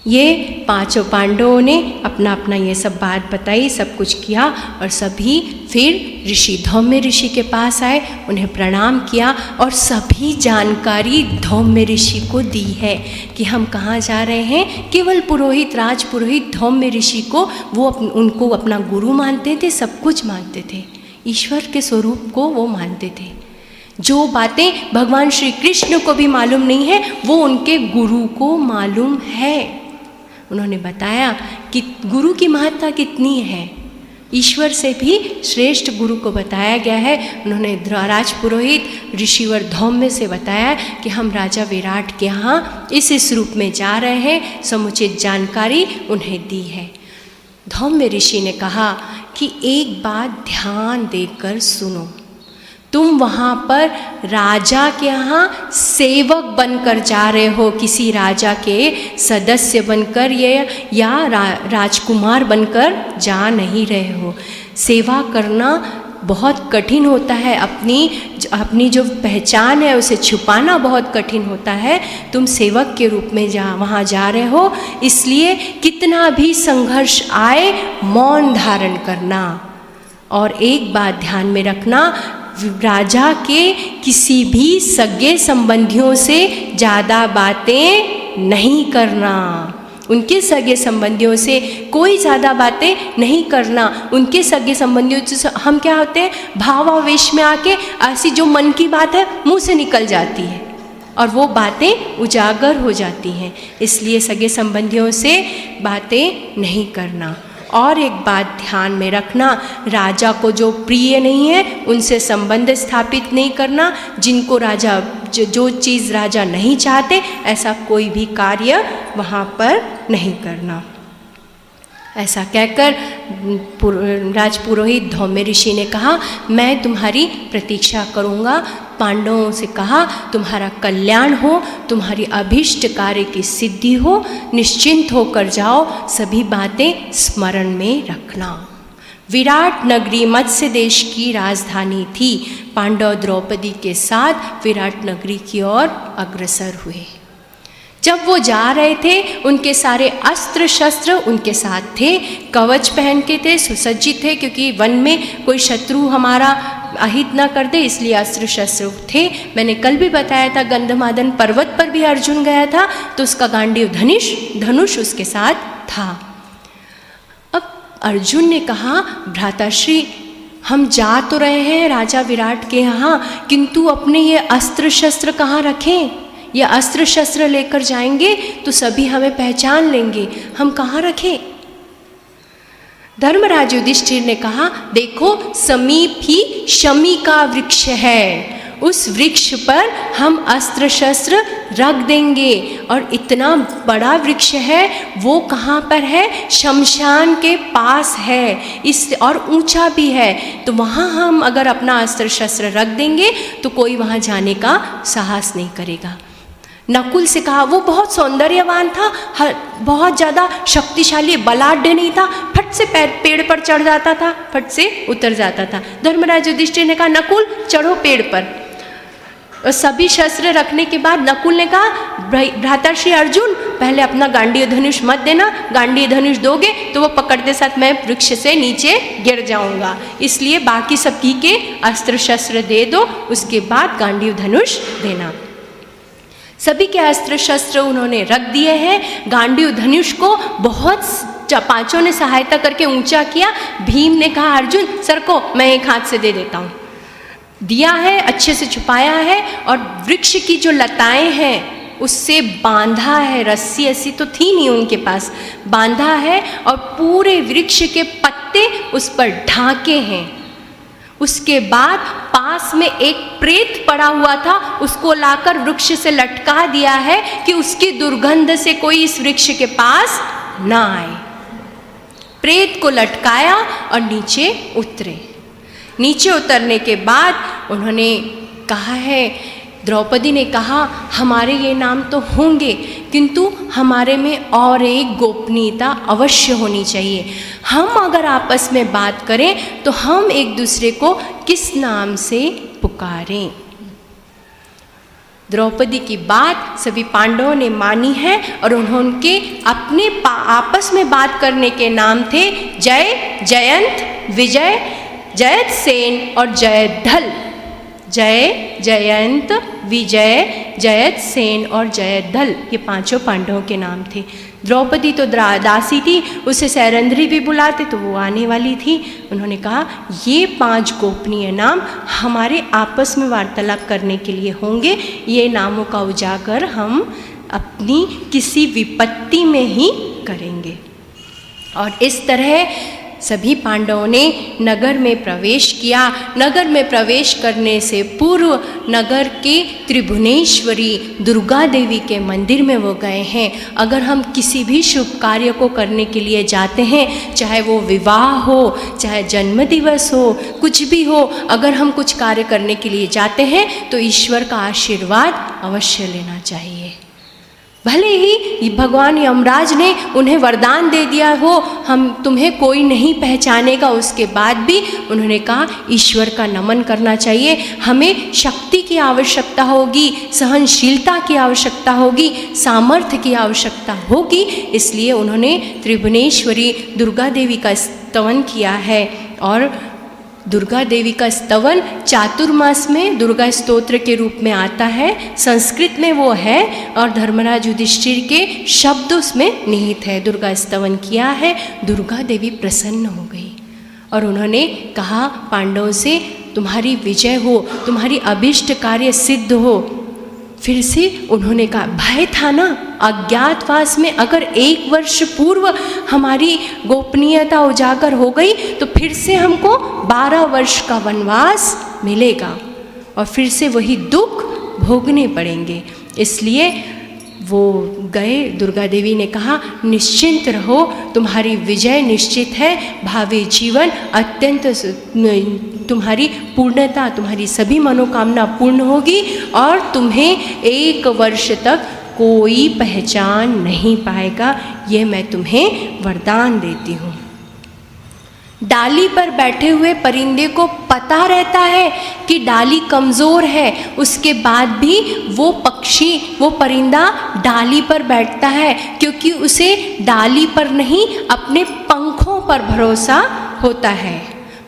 ये 5 पांडवों ने अपना अपना ये सब बात बताई, सब कुछ किया और सभी फिर ऋषि धौम्य ऋषि के पास आए, उन्हें प्रणाम किया और सभी जानकारी धौम्य ऋषि को दी है कि हम कहाँ जा रहे हैं। केवल पुरोहित, राज पुरोहित धौम्य ऋषि को वो उनको अपना गुरु मानते थे, सब कुछ मानते थे, ईश्वर के स्वरूप को वो मानते थे। जो बातें भगवान श्री कृष्ण को भी मालूम नहीं है वो उनके गुरु को मालूम है। उन्होंने बताया कि गुरु की महत्ता कितनी है, ईश्वर से भी श्रेष्ठ गुरु को बताया गया है। उन्होंने राज पुरोहित ऋषिवर धौम्य से बताया कि हम राजा विराट के यहाँ इस रूप में जा रहे हैं, समुचित जानकारी उन्हें दी है। धौम्य ऋषि ने कहा कि एक बात ध्यान देकर सुनो, तुम वहाँ पर राजा के यहाँ सेवक बनकर जा रहे हो, किसी राजा के सदस्य बनकर या राजकुमार बनकर जा नहीं रहे हो। सेवा करना बहुत कठिन होता है, अपनी जो पहचान है उसे छुपाना बहुत कठिन होता है। तुम सेवक के रूप में वहाँ जा रहे हो, इसलिए कितना भी संघर्ष आए मौन धारण करना। और एक बात ध्यान में रखना, राजा के किसी भी सगे संबंधियों से ज़्यादा बातें नहीं करना, उनके सगे संबंधियों से कोई ज़्यादा बातें नहीं करना। उनके सगे संबंधियों से हम क्या होते हैं, भावावेश में आके ऐसी जो मन की बात है मुंह से निकल जाती है और वो बातें उजागर हो जाती हैं। इसलिए सगे संबंधियों से बातें नहीं करना। और एक बात ध्यान में रखना, राजा को जो प्रिय नहीं है उनसे संबंध स्थापित नहीं करना। जिनको राजा जो चीज़ राजा नहीं चाहते ऐसा कोई भी कार्य वहाँ पर नहीं करना। ऐसा कहकर राजपुरोहित धौम्य ऋषि ने कहा, मैं तुम्हारी प्रतीक्षा करूँगा। पांडवों से कहा, तुम्हारा कल्याण हो, तुम्हारी अभीष्ट कार्य की सिद्धि हो, निश्चिंत होकर जाओ, सभी बातें स्मरण में रखना। विराट नगरी मत्स्य देश की राजधानी थी। पांडव द्रौपदी के साथ विराट नगरी की ओर अग्रसर हुए। जब वो जा रहे थे उनके सारे अस्त्र शस्त्र उनके साथ थे, कवच पहन के थे, सुसज्जित थे, क्योंकि वन में कोई शत्रु हमारा अहित न कर दे, इसलिए अस्त्र शस्त्र थे। मैंने कल भी बताया था गंधमादन पर्वत पर भी अर्जुन गया था तो उसका गांडीव धनुष उसके साथ था। अब अर्जुन ने कहा, भ्राताश्री हम जा तो रहे हैं राजा विराट के यहाँ, किंतु अपने ये अस्त्र शस्त्र कहाँ रखें? ये अस्त्र शस्त्र लेकर जाएंगे तो सभी हमें पहचान लेंगे, हम कहाँ रखें? धर्मराज युधिष्ठिर ने कहा, देखो समीप ही शमी का वृक्ष है, उस वृक्ष पर हम अस्त्र शस्त्र रख देंगे। और इतना बड़ा वृक्ष है, वो कहाँ पर है? शमशान के पास है, इस और ऊंचा भी है, तो वहाँ हम अगर अपना अस्त्र शस्त्र रख देंगे तो कोई वहाँ जाने का साहस नहीं करेगा। नकुल से कहा, वो बहुत सौंदर्यवान था, बहुत ज़्यादा शक्तिशाली, बलाढ्य नहीं था, फट से पेड़ पर चढ़ जाता था, फट से उतर जाता था। धर्मराज युधिष्ठिर ने कहा, नकुल चढ़ो पेड़ पर। और सभी शस्त्र रखने के बाद नकुल ने कहा, भ्राताश्री अर्जुन पहले अपना गांडीव धनुष मत देना, गांडीव धनुष दोगे तो वो पकड़ते साथ मैं वृक्ष से नीचे गिर जाऊंगा, इसलिए बाकी सबकी के अस्त्र शस्त्र दे दो, उसके बाद गांडीव धनुष देना। सभी के अस्त्र शस्त्र उन्होंने रख दिए हैं। गांडीव धनुष को बहुत पांचों ने सहायता करके ऊंचा किया। भीम ने कहा, अर्जुन सर को मैं एक हाथ से दे देता हूँ। दिया है, अच्छे से छुपाया है और वृक्ष की जो लताएं हैं उससे बांधा है, रस्सी ऐसी तो थी नहीं उनके पास, बांधा है और पूरे वृक्ष के पत्ते उस पर ढाके हैं। उसके बाद पास में एक प्रेत पड़ा हुआ था, उसको लाकर वृक्ष से लटका दिया है कि उसकी दुर्गंध से कोई इस वृक्ष के पास ना आए। प्रेत को लटकाया और नीचे उतरे। नीचे उतरने के बाद उन्होंने कहा है, द्रौपदी ने कहा, हमारे ये नाम तो होंगे किंतु हमारे में और एक गोपनीयता अवश्य होनी चाहिए। हम अगर आपस में बात करें तो हम एक दूसरे को किस नाम से पुकारें। द्रौपदी की बात सभी पांडवों ने मानी है और उन्होंने अपने आपस में बात करने के नाम थे जय, जयंत, विजय, जयत सेन और जयद्रथ। जय, जयंत, विजय, जयत सेन और जयद्रथ, ये पांचों पांडवों के नाम थे। द्रौपदी तो दासी थी, उसे सैरंध्री भी बुलाते तो वो आने वाली थी। उन्होंने कहा, ये 5 गोपनीय नाम हमारे आपस में वार्तालाप करने के लिए होंगे। ये नामों का उजागर हम अपनी किसी विपत्ति में ही करेंगे। और इस तरह सभी पांडवों ने नगर में प्रवेश किया। नगर में प्रवेश करने से पूर्व नगर के त्रिभुवनेश्वरी दुर्गा देवी के मंदिर में वो गए हैं। अगर हम किसी भी शुभ कार्य को करने के लिए जाते हैं, चाहे वो विवाह हो, चाहे जन्मदिवस हो, कुछ भी हो, अगर हम कुछ कार्य करने के लिए जाते हैं तो ईश्वर का आशीर्वाद अवश्य लेना चाहिए। भले ही भगवान यमराज ने उन्हें वरदान दे दिया हो, हम तुम्हें कोई नहीं पहचानेगा, उसके बाद भी उन्होंने कहा ईश्वर का नमन करना चाहिए। हमें शक्ति की आवश्यकता होगी, सहनशीलता की आवश्यकता होगी, सामर्थ्य की आवश्यकता होगी, इसलिए उन्होंने त्रिभुवनेश्वरी दुर्गा देवी का स्तवन किया है और दुर्गा देवी का स्तवन चातुर्मास में दुर्गा स्तोत्र के रूप में आता है, संस्कृत में वो है, और धर्मराज युधिष्ठिर के शब्द उसमें निहित है। दुर्गा स्तवन किया है, दुर्गा देवी प्रसन्न हो गई और उन्होंने कहा पांडवों से, तुम्हारी विजय हो, तुम्हारी अभिष्ट कार्य सिद्ध हो। फिर से उन्होंने कहा, भय था ना अज्ञातवास में, अगर 1 वर्ष पूर्व हमारी गोपनीयता उजागर हो गई तो फिर से हमको 12 वर्ष का वनवास मिलेगा और फिर से वही दुख भोगने पड़ेंगे। इसलिए वो गए। दुर्गा देवी ने कहा, निश्चिंत रहो, तुम्हारी विजय निश्चित है, भावी जीवन अत्यंत, तुम्हारी पूर्णता, तुम्हारी सभी मनोकामना पूर्ण होगी और तुम्हें 1 वर्ष तक कोई पहचान नहीं पाएगा, ये मैं तुम्हें वरदान देती हूँ। डाली पर बैठे हुए परिंदे को पता रहता है कि डाली कमज़ोर है, उसके बाद भी वो पक्षी, वो परिंदा डाली पर बैठता है, क्योंकि उसे डाली पर नहीं अपने पंखों पर भरोसा होता है।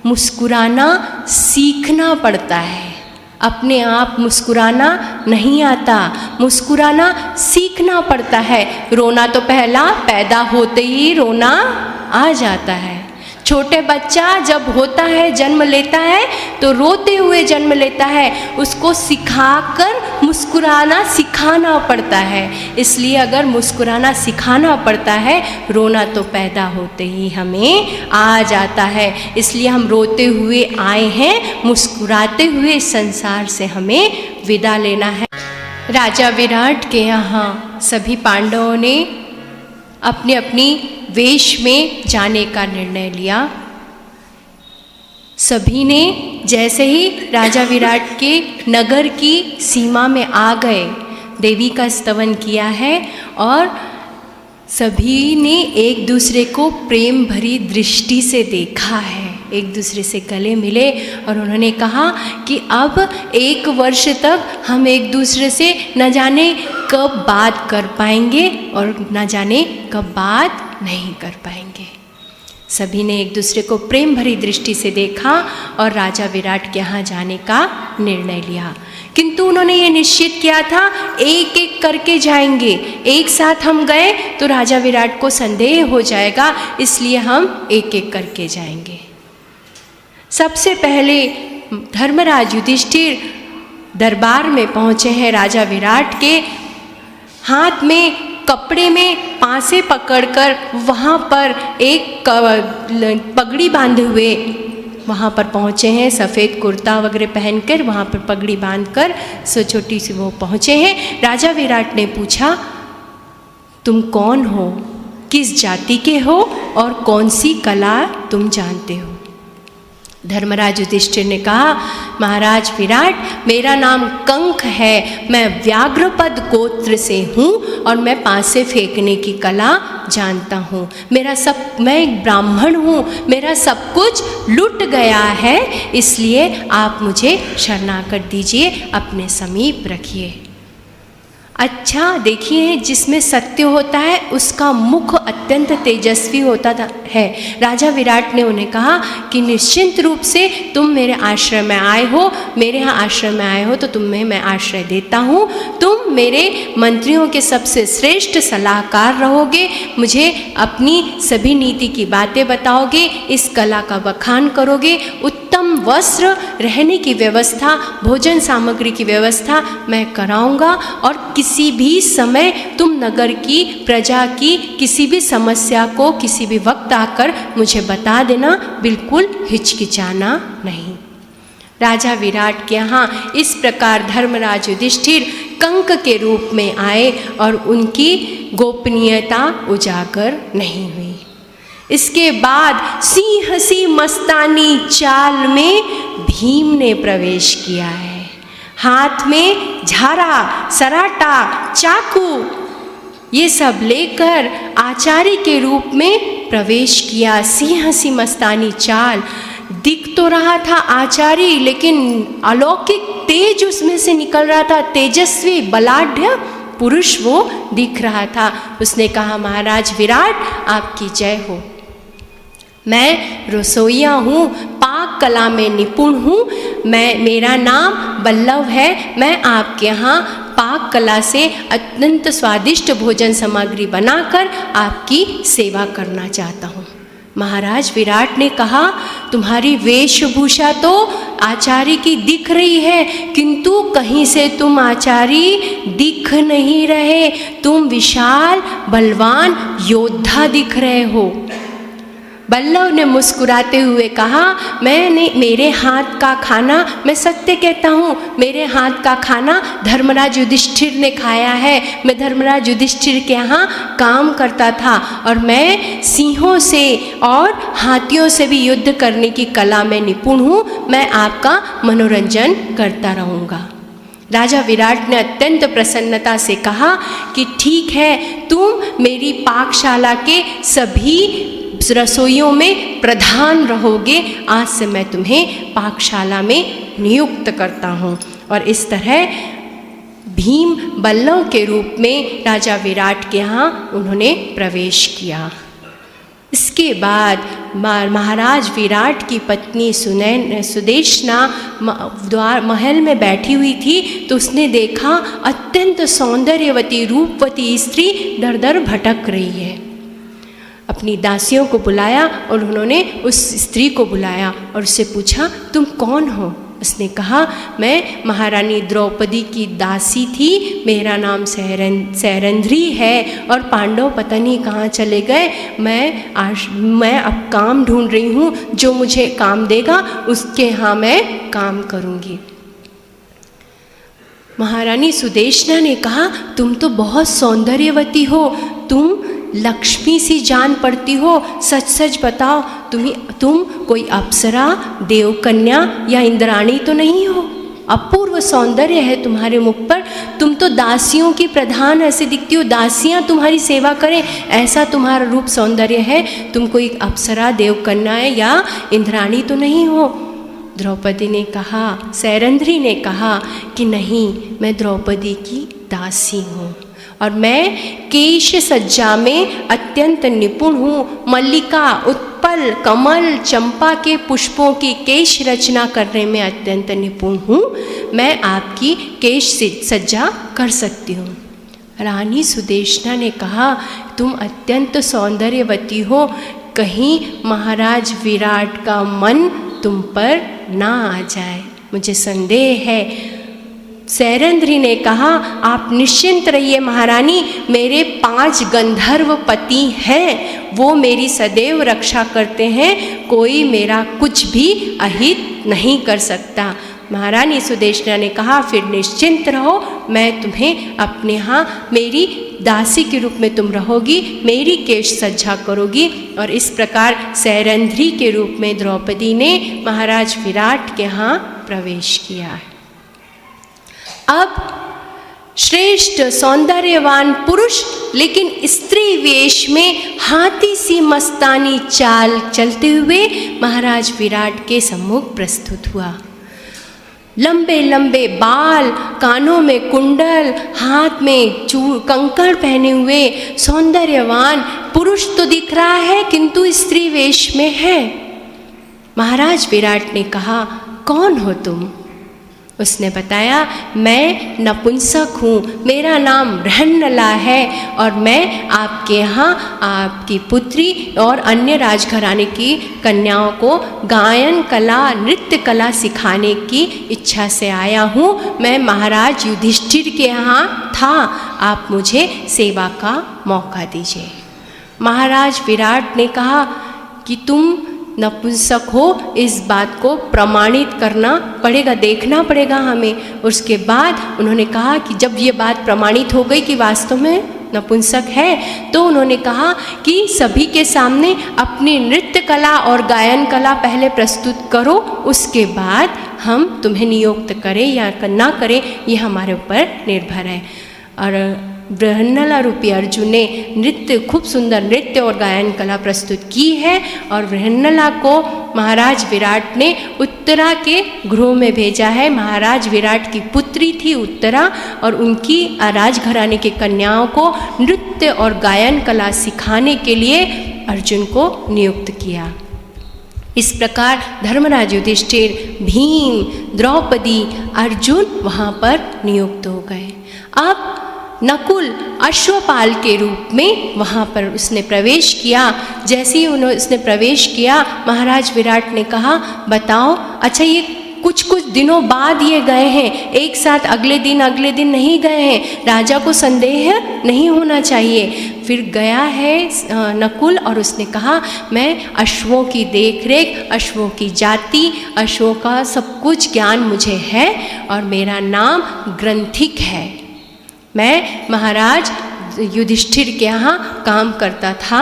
मुस्कुराना सीखना पड़ता है, अपने आप मुस्कुराना नहीं आता, मुस्कुराना सीखना पड़ता है। रोना तो पहला पैदा होते ही रोना आ जाता है। छोटे बच्चा जब होता है, जन्म लेता है, तो रोते हुए जन्म लेता है, उसको सिखाकर मुस्कुराना सिखाना पड़ता है। इसलिए अगर मुस्कुराना सिखाना पड़ता है, रोना तो पैदा होते ही हमें आ जाता है। इसलिए हम रोते हुए आए हैं, मुस्कुराते हुए संसार से हमें विदा लेना है। राजा विराट के यहाँ सभी पांडवों ने अपनी अपनी वेश में जाने का निर्णय लिया। सभी ने जैसे ही राजा विराट के नगर की सीमा में आ गए, देवी का स्तवन किया है और सभी ने एक दूसरे को प्रेम भरी दृष्टि से देखा है, एक दूसरे से गले मिले और उन्होंने कहा कि अब 1 वर्ष तक हम एक दूसरे से न जाने कब बात कर पाएंगे और न जाने कब बात नहीं कर पाएंगे। सभी ने एक दूसरे को प्रेम भरी दृष्टि से देखा और राजा विराट के यहाँ जाने का निर्णय लिया। किंतु उन्होंने ये निश्चित किया था, एक एक करके जाएंगे, एक साथ हम गए तो राजा विराट को संदेह हो जाएगा, इसलिए हम एक एक करके जाएंगे। सबसे पहले धर्मराज युधिष्ठिर दरबार में पहुँचे हैं। राजा विराट के हाथ में कपड़े में पासे पकड़कर वहाँ पर एक पगड़ी बांधे हुए वहाँ पर पहुँचे हैं, सफ़ेद कुर्ता वगैरह पहनकर वहाँ पर पगड़ी बांधकर सो छोटी सी वो पहुँचे हैं। राजा विराट ने पूछा, तुम कौन हो, किस जाति के हो और कौन सी कला तुम जानते हो? धर्मराज युधिष्ठिर ने कहा, महाराज विराट, मेरा नाम कंक है, मैं व्याघ्रपद गोत्र से हूँ और मैं पासे फेंकने की कला जानता हूँ। मैं एक ब्राह्मण हूँ, मेरा सब कुछ लुट गया है, इसलिए आप मुझे शरणागत दीजिए, अपने समीप रखिए। अच्छा देखिए, जिसमें सत्य होता है उसका मुख अत्यंत तेजस्वी होता है। राजा विराट ने उन्हें कहा कि निश्चिंत रूप से तुम मेरे आश्रय में आए हो, मेरे यहाँ आश्रय में आए हो तो तुम्हें मैं आश्रय देता हूँ। तुम मेरे मंत्रियों के सबसे श्रेष्ठ सलाहकार रहोगे, मुझे अपनी सभी नीति की बातें बताओगे, इस कला का बखान करोगे, उत्तम वस्त्र, रहने की व्यवस्था, भोजन सामग्री की व्यवस्था मैं कराऊंगा और किसी भी समय तुम नगर की प्रजा की किसी भी समस्या को किसी भी वक्त आकर मुझे बता देना, बिल्कुल हिचकिचाना नहीं। राजा विराट के यहाँ इस प्रकार धर्मराज युधिष्ठिर कंक के रूप में आए और उनकी गोपनीयता उजागर नहीं हुई। इसके बाद सिंह सी मस्तानी चाल में भीम ने प्रवेश किया है। हाथ में झारा, सराटा, चाकू ये सब लेकर आचार्य के रूप में प्रवेश किया। सिंह सी मस्तानी चाल, दिख तो रहा था आचार्य, लेकिन अलौकिक तेज उसमें से निकल रहा था, तेजस्वी बलाढ्य पुरुष वो दिख रहा था। उसने कहा, महाराज विराट आपकी जय हो, मैं रसोइया हूँ, पाक पाक कला में निपुण हूँ। मेरा नाम बल्लभ है। मैं आपके यहाँ पाक कला से अत्यंत स्वादिष्ट भोजन सामग्री बनाकर आपकी सेवा करना चाहता हूँ। महाराज विराट ने कहा, तुम्हारी वेशभूषा तो आचार्य की दिख रही है, किंतु कहीं से तुम आचार्य दिख नहीं रहे। तुम विशाल बलवान योद्धा दिख रहे हो। बल्लभ ने मुस्कुराते हुए कहा, मेरे हाथ का खाना, मैं सत्य कहता हूँ, मेरे हाथ का खाना धर्मराज युधिष्ठिर ने खाया है। मैं धर्मराज युधिष्ठिर के यहाँ काम करता था और मैं सिंहों से और हाथियों से भी युद्ध करने की कला में निपुण हूँ। मैं आपका मनोरंजन करता रहूँगा। राजा विराट ने अत्यंत प्रसन्नता से कहा कि ठीक है, तुम मेरी पाकशाला के सभी रसोइयों में प्रधान रहोगे। आज से मैं तुम्हें पाकशाला में नियुक्त करता हूँ। और इस तरह भीम बल्लभ के रूप में राजा विराट के यहाँ उन्होंने प्रवेश किया। इसके बाद महाराज विराट की पत्नी सुदेशना द्वार महल में बैठी हुई थी, तो उसने देखा अत्यंत सौंदर्यवती रूपवती स्त्री दर दर भटक रही है। अपनी दासियों को बुलाया और उन्होंने उस स्त्री को बुलाया और उससे पूछा, तुम कौन हो? उसने कहा, मैं महारानी द्रौपदी की दासी थी। मेरा नाम सैरंध्री है और पांडव पता नहीं कहाँ चले गए। मैं अब काम ढूंढ रही हूँ। जो मुझे काम देगा उसके यहाँ मैं काम करूँगी। महारानी सुदेशना ने कहा, तुम तो बहुत सौंदर्यवती हो, तुम लक्ष्मी सी जान पड़ती हो। सच सच बताओ, तुम कोई अप्सरा, देवकन्या या इंद्राणी तो नहीं हो? अपूर्व सौंदर्य है तुम्हारे मुख पर। तुम तो दासियों की प्रधान ऐसे दिखती हो, दासियां तुम्हारी सेवा करें, ऐसा तुम्हारा रूप सौंदर्य है। तुम कोई अप्सरा, देवकन्या या इंद्राणी तो नहीं हो? द्रौपदी ने कहा, सैरंध्री ने कहा कि नहीं, मैं द्रौपदी की दासी हूँ और मैं केश सज्जा में अत्यंत निपुण हूँ। मल्लिका, उत्पल, कमल, चंपा के पुष्पों की केश रचना करने में अत्यंत निपुण हूँ। मैं आपकी केश सज्जा कर सकती हूँ। रानी सुदेशना ने कहा, तुम अत्यंत सौंदर्यवती हो, कहीं महाराज विराट का मन तुम पर ना आ जाए, मुझे संदेह है। सैरंध्री ने कहा, आप निश्चिंत रहिए महारानी, मेरे 5 गंधर्व पति हैं, वो मेरी सदैव रक्षा करते हैं, कोई मेरा कुछ भी अहित नहीं कर सकता। महारानी सुदेशना ने कहा, फिर निश्चिंत रहो, मैं तुम्हें अपने यहाँ मेरी दासी के रूप में तुम रहोगी, मेरी केश सज्जा करोगी। और इस प्रकार सैरंध्री के रूप में द्रौपदी ने महाराज विराट के यहाँ प्रवेश किया। अब श्रेष्ठ सौंदर्यवान पुरुष लेकिन स्त्री वेश में हाथी सी मस्तानी चाल चलते हुए महाराज विराट के सम्मुख प्रस्तुत हुआ। लंबे लंबे बाल, कानों में कुंडल, हाथ में कंकड़ पहने हुए सौंदर्यवान पुरुष तो दिख रहा है, किंतु स्त्री वेश में है। महाराज विराट ने कहा, कौन हो तुम? उसने बताया, मैं नपुंसक हूँ, मेरा नाम रहन्नला है और मैं आपके यहाँ आपकी पुत्री और अन्य राजघराने की कन्याओं को गायन कला, नृत्य कला सिखाने की इच्छा से आया हूँ। मैं महाराज युधिष्ठिर के यहाँ था, आप मुझे सेवा का मौका दीजिए। महाराज विराट ने कहा कि तुम नपुंसक हो, इस बात को प्रमाणित करना पड़ेगा, देखना पड़ेगा हमें। उसके बाद उन्होंने कहा कि जब ये बात प्रमाणित हो गई कि वास्तव में नपुंसक है, तो उन्होंने कहा कि सभी के सामने अपनी नृत्य कला और गायन कला पहले प्रस्तुत करो, उसके बाद हम तुम्हें नियुक्त करें या ना करें ये हमारे ऊपर निर्भर है। और रहन्नला रूपी अर्जुन ने खूब सुंदर नृत्य और गायन कला प्रस्तुत की है और रहन्नला को महाराज विराट ने उत्तरा के गृह में भेजा है। महाराज विराट की पुत्री थी उत्तरा और उनकी राजघराने की कन्याओं को नृत्य और गायन कला सिखाने के लिए अर्जुन को नियुक्त किया। इस प्रकार धर्मराज युधिष्ठिर, भीम, द्रौपदी, अर्जुन वहाँ पर नियुक्त हो गए। अब नकुल अश्वपाल के रूप में वहाँ पर उसने प्रवेश किया। जैसे ही उसने प्रवेश किया, महाराज विराट ने कहा, बताओ, अच्छा ये कुछ दिनों बाद ये गए हैं, एक साथ अगले दिन नहीं गए हैं, राजा को संदेह नहीं होना चाहिए। फिर गया है नकुल और उसने कहा, मैं अश्वों की देखरेख, अश्वों की जाति, अश्वों का सब कुछ ज्ञान मुझे है और मेरा नाम ग्रंथिक है। मैं महाराज युधिष्ठिर के यहाँ काम करता था,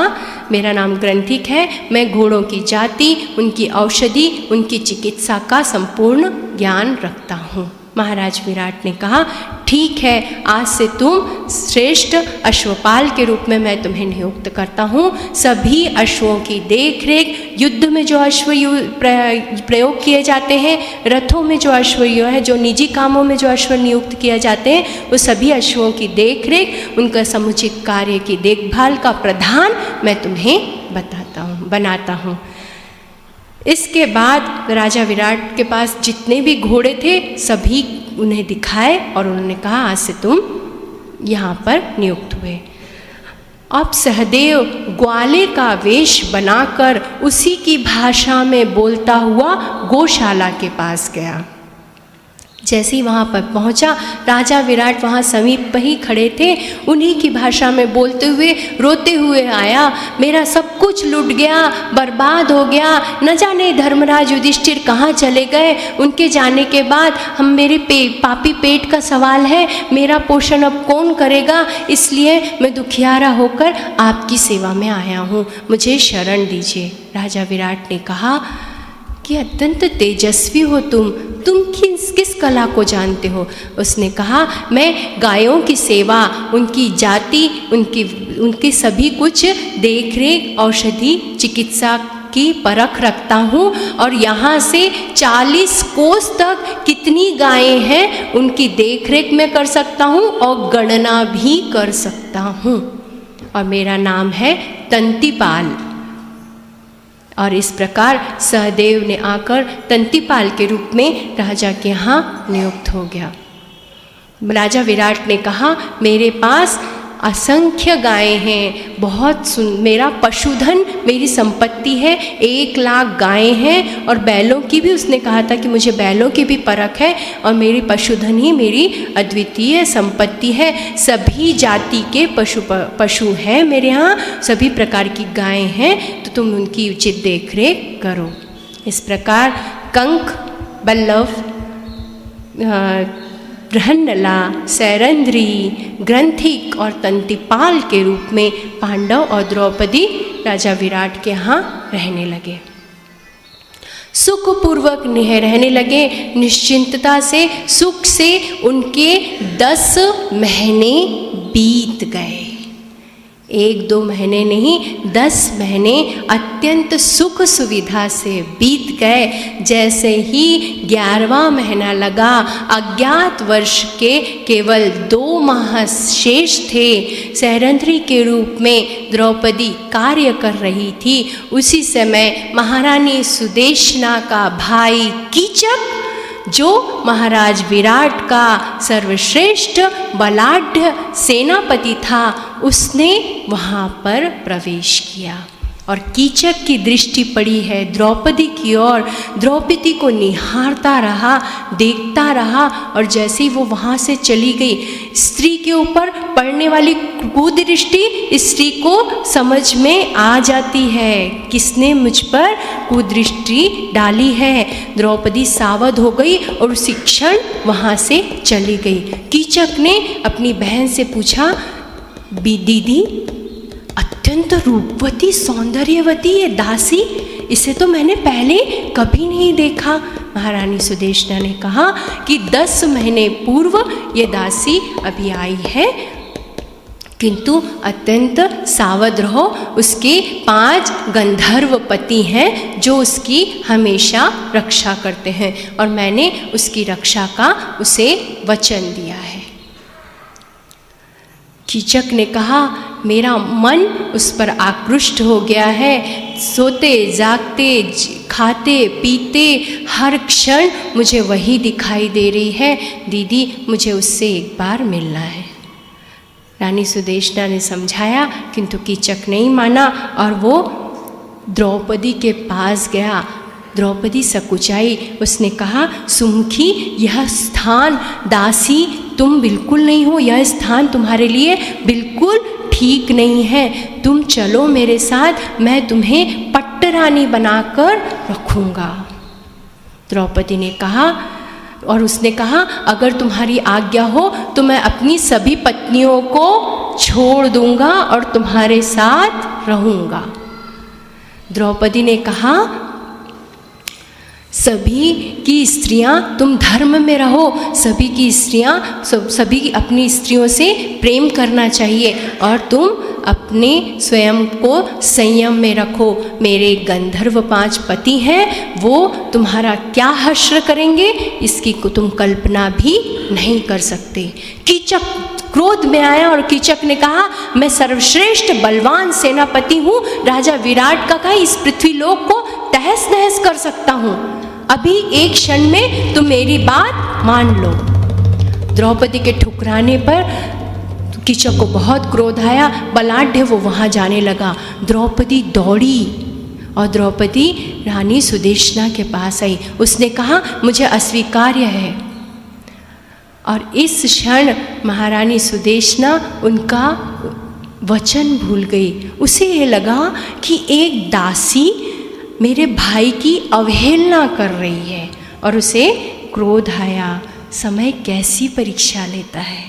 मेरा नाम ग्रंथिक है। मैं घोड़ों की जाति, उनकी औषधि, उनकी चिकित्सा का संपूर्ण ज्ञान रखता हूँ। महाराज विराट ने कहा, ठीक है, आज से तुम श्रेष्ठ अश्वपाल के रूप में मैं तुम्हें नियुक्त करता हूँ। सभी अश्वों की देखरेख, युद्ध में जो अश्व प्रयोग किए जाते हैं, रथों में जो अश्व है, जो निजी कामों में जो अश्व नियुक्त किए जाते हैं, वो सभी अश्वों की देखरेख, उनका समुचित कार्य की देखभाल का प्रधान मैं तुम्हें बनाता हूँ। इसके बाद राजा विराट के पास जितने भी घोड़े थे सभी उन्हें दिखाए और उन्होंने कहा, आज से तुम यहाँ पर नियुक्त हुए। अब सहदेव ग्वाले का वेश बनाकर उसी की भाषा में बोलता हुआ गौशाला के पास गया। जैसे ही वहाँ पर पहुँचा, राजा विराट वहाँ समीप पर ही खड़े थे। उन्हीं की भाषा में बोलते हुए, रोते हुए आया, मेरा सब कुछ लूट गया, बर्बाद हो गया, न जाने धर्मराज युधिष्ठिर कहाँ चले गए। उनके जाने के बाद मेरे पापी पेट का सवाल है, मेरा पोषण अब कौन करेगा, इसलिए मैं दुखियारा होकर आपकी सेवा में आया हूँ, मुझे शरण दीजिए। राजा विराट ने कहा कि अत्यंत तेजस्वी हो तुम किस कला को जानते हो? उसने कहा, मैं गायों की सेवा, उनकी जाति, उनकी सभी कुछ देखरेख, औषधि, चिकित्सा की परख रखता हूँ और यहाँ से 40 कोस तक कितनी गायें हैं उनकी देखरेख मैं कर सकता हूँ और गणना भी कर सकता हूँ। और मेरा नाम है तंतिपाल। और इस प्रकार सहदेव ने आकर तंतिपाल के रूप में राजा के यहाँ नियुक्त हो गया। राजा विराट ने कहा, मेरे पास असंख्य गायें हैं, मेरा पशुधन, मेरी संपत्ति है, 1 लाख गायें हैं और बैलों की भी उसने कहा था कि मुझे बैलों की भी परख है और मेरी पशुधन ही मेरी अद्वितीय संपत्ति है। सभी जाति के पशु हैं मेरे यहाँ, सभी प्रकार की गायें हैं, तो तुम उनकी उचित देखरेख करो। इस प्रकार कंक, बल्लव, बृहन्नला, सैरंध्री, ग्रंथिक और तंतिपाल के रूप में पांडव और द्रौपदी राजा विराट के यहाँ रहने लगे। सुखपूर्वक रहने लगे, निश्चिंतता से, सुख से उनके 10 महीने बीत गए। 1-2 महीने नहीं, 10 महीने अत्यंत सुख सुविधा से बीत गए। जैसे ही 11वां महीना लगा, अज्ञात वर्ष के केवल 2 माह शेष थे। सैरंध्री के रूप में द्रौपदी कार्य कर रही थी। उसी समय महारानी सुदेशना का भाई कीचक, जो महाराज विराट का सर्वश्रेष्ठ बलाढ़ सेनापति था, उसने वहाँ पर प्रवेश किया और कीचक की दृष्टि पड़ी है द्रौपदी की ओर। द्रौपदी को निहारता रहा, देखता रहा और जैसे ही वो वहाँ से चली गई, स्त्री के ऊपर पड़ने वाली कुदृष्टि स्त्री को समझ में आ जाती है, किसने मुझ पर कुदृष्टि डाली है। द्रौपदी सावध हो गई और उसी क्षण वहाँ से चली गई। कीचक ने अपनी बहन से पूछा, दीदी, अत्यंत रूपवती, सौंदर्यवती ये दासी, इसे तो मैंने पहले कभी नहीं देखा। महारानी सुदेशना ने कहा कि 10 महीने पूर्व ये दासी अभी आई है, किंतु अत्यंत सावध रहो, उसके 5 गंधर्व पति हैं जो उसकी हमेशा रक्षा करते हैं और मैंने उसकी रक्षा का उसे वचन दिया है। कीचक ने कहा, मेरा मन उस पर आकृष्ट हो गया है। सोते जागते, खाते पीते हर क्षण मुझे वही दिखाई दे रही है। दीदी मुझे उससे एक बार मिलना है। रानी सुदेशना ने समझाया, किंतु कीचक नहीं माना और वो द्रौपदी के पास गया। द्रौपदी सकुचाई। उसने कहा, सुमुखी यह स्थान, दासी तुम बिल्कुल नहीं हो, यह स्थान तुम्हारे लिए बिल्कुल ठीक नहीं है। तुम चलो मेरे साथ, मैं तुम्हें पट्टरानी बनाकर रखूँगा। द्रौपदी ने कहा, और उसने कहा, अगर तुम्हारी आज्ञा हो तो मैं अपनी सभी पत्नियों को छोड़ दूंगा और तुम्हारे साथ रहूँगा। द्रौपदी ने कहा, सभी की स्त्रियां तुम धर्म में रहो, सभी की स्त्रियां सभी अपनी स्त्रियों से प्रेम करना चाहिए और तुम अपने स्वयं को संयम में रखो। मेरे गंधर्व 5 पति हैं, वो तुम्हारा क्या हश्र करेंगे इसकी तुम कल्पना भी नहीं कर सकते। कीचक क्रोध में आया और कीचक ने कहा, मैं सर्वश्रेष्ठ बलवान सेनापति हूँ, राजा विराट का इस पृथ्वीलोक को तहस नहस कर सकता हूँ। अभी एक क्षण में तुम मेरी बात मान लो। द्रौपदी के ठुकराने पर कीचक को बहुत क्रोध आया। बलाढ्य वो वहाँ जाने लगा। द्रौपदी दौड़ी और द्रौपदी रानी सुदेशना के पास आई। उसने कहा, मुझे अस्वीकार्य है। और इस क्षण महारानी सुदेशना उनका वचन भूल गई। उसे ये लगा कि एक दासी मेरे भाई की अवहेलना कर रही है और उसे क्रोध आया। समय कैसी परीक्षा लेता है।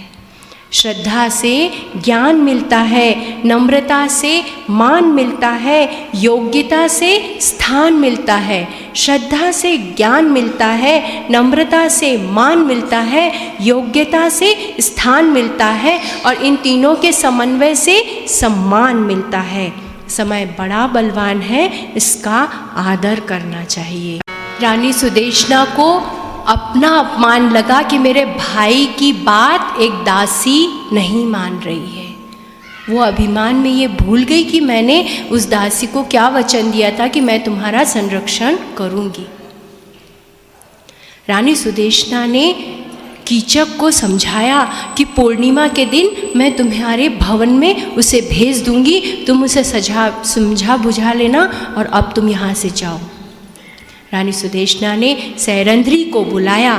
श्रद्धा से ज्ञान मिलता है, नम्रता से मान मिलता है, योग्यता से स्थान मिलता है। श्रद्धा से ज्ञान मिलता है, नम्रता से मान मिलता है, योग्यता से स्थान मिलता है और इन तीनों के समन्वय से सम्मान मिलता है। समय बड़ा बलवान है, इसका आदर करना चाहिए। रानी सुदेशना को अपना अपमान लगा कि मेरे भाई की बात एक दासी नहीं मान रही है। वो अभिमान में ये भूल गई कि मैंने उस दासी को क्या वचन दिया था कि मैं तुम्हारा संरक्षण करूंगी। रानी सुदेशना ने कीचक को समझाया कि पूर्णिमा के दिन मैं तुम्हारे भवन में उसे भेज दूंगी, तुम उसे समझा बुझा लेना और अब तुम यहाँ से जाओ। रानी सुदेशना ने सैरंध्री को बुलाया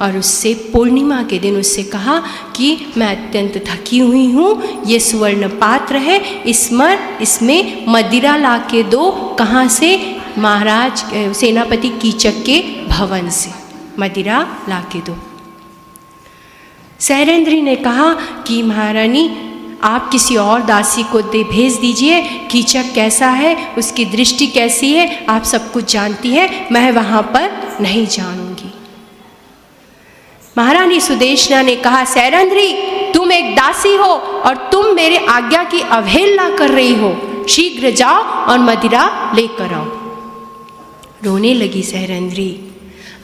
और उससे पूर्णिमा के दिन उससे कहा कि मैं अत्यंत थकी हुई हूँ, ये स्वर्ण पात्र है, इसमें मदिरा ला के दो। कहाँ से? महाराज सेनापति कीचक के भवन से मदिरा ला के दो। सैरंध्री ने कहा कि महारानी आप किसी और दासी को भेज दीजिए। कीचक कैसा है, उसकी दृष्टि कैसी है, आप सब कुछ जानती है, मैं वहाँ पर नहीं जाऊँगी। महारानी सुदेशना ने कहा, सैरंध्री तुम एक दासी हो और तुम मेरे आज्ञा की अवहेलना कर रही हो, शीघ्र जाओ और मदिरा लेकर आओ। रोने लगी सैरंध्री।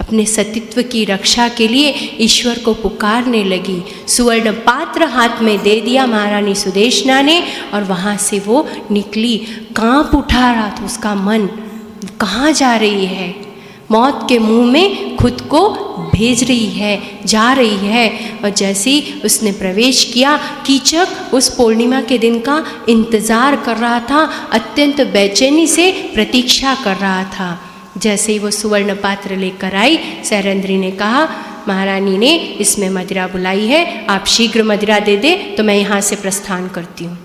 अपने सतीत्व की रक्षा के लिए ईश्वर को पुकारने लगी। सुवर्ण पात्र हाथ में दे दिया महारानी सुदेशना ने और वहाँ से वो निकली। कांप उठा रहा था उसका मन, कहाँ जा रही है, मौत के मुंह में खुद को भेज रही है, जा रही है। और जैसे ही उसने प्रवेश किया, कीचक उस पूर्णिमा के दिन का इंतज़ार कर रहा था, अत्यंत बेचैनी से प्रतीक्षा कर रहा था। जैसे ही वो सुवर्ण पात्र लेकर आई, सैरंध्री ने कहा, महारानी ने इसमें मदिरा बुलाई है, आप शीघ्र मदिरा दे दे तो मैं यहाँ से प्रस्थान करती हूँ।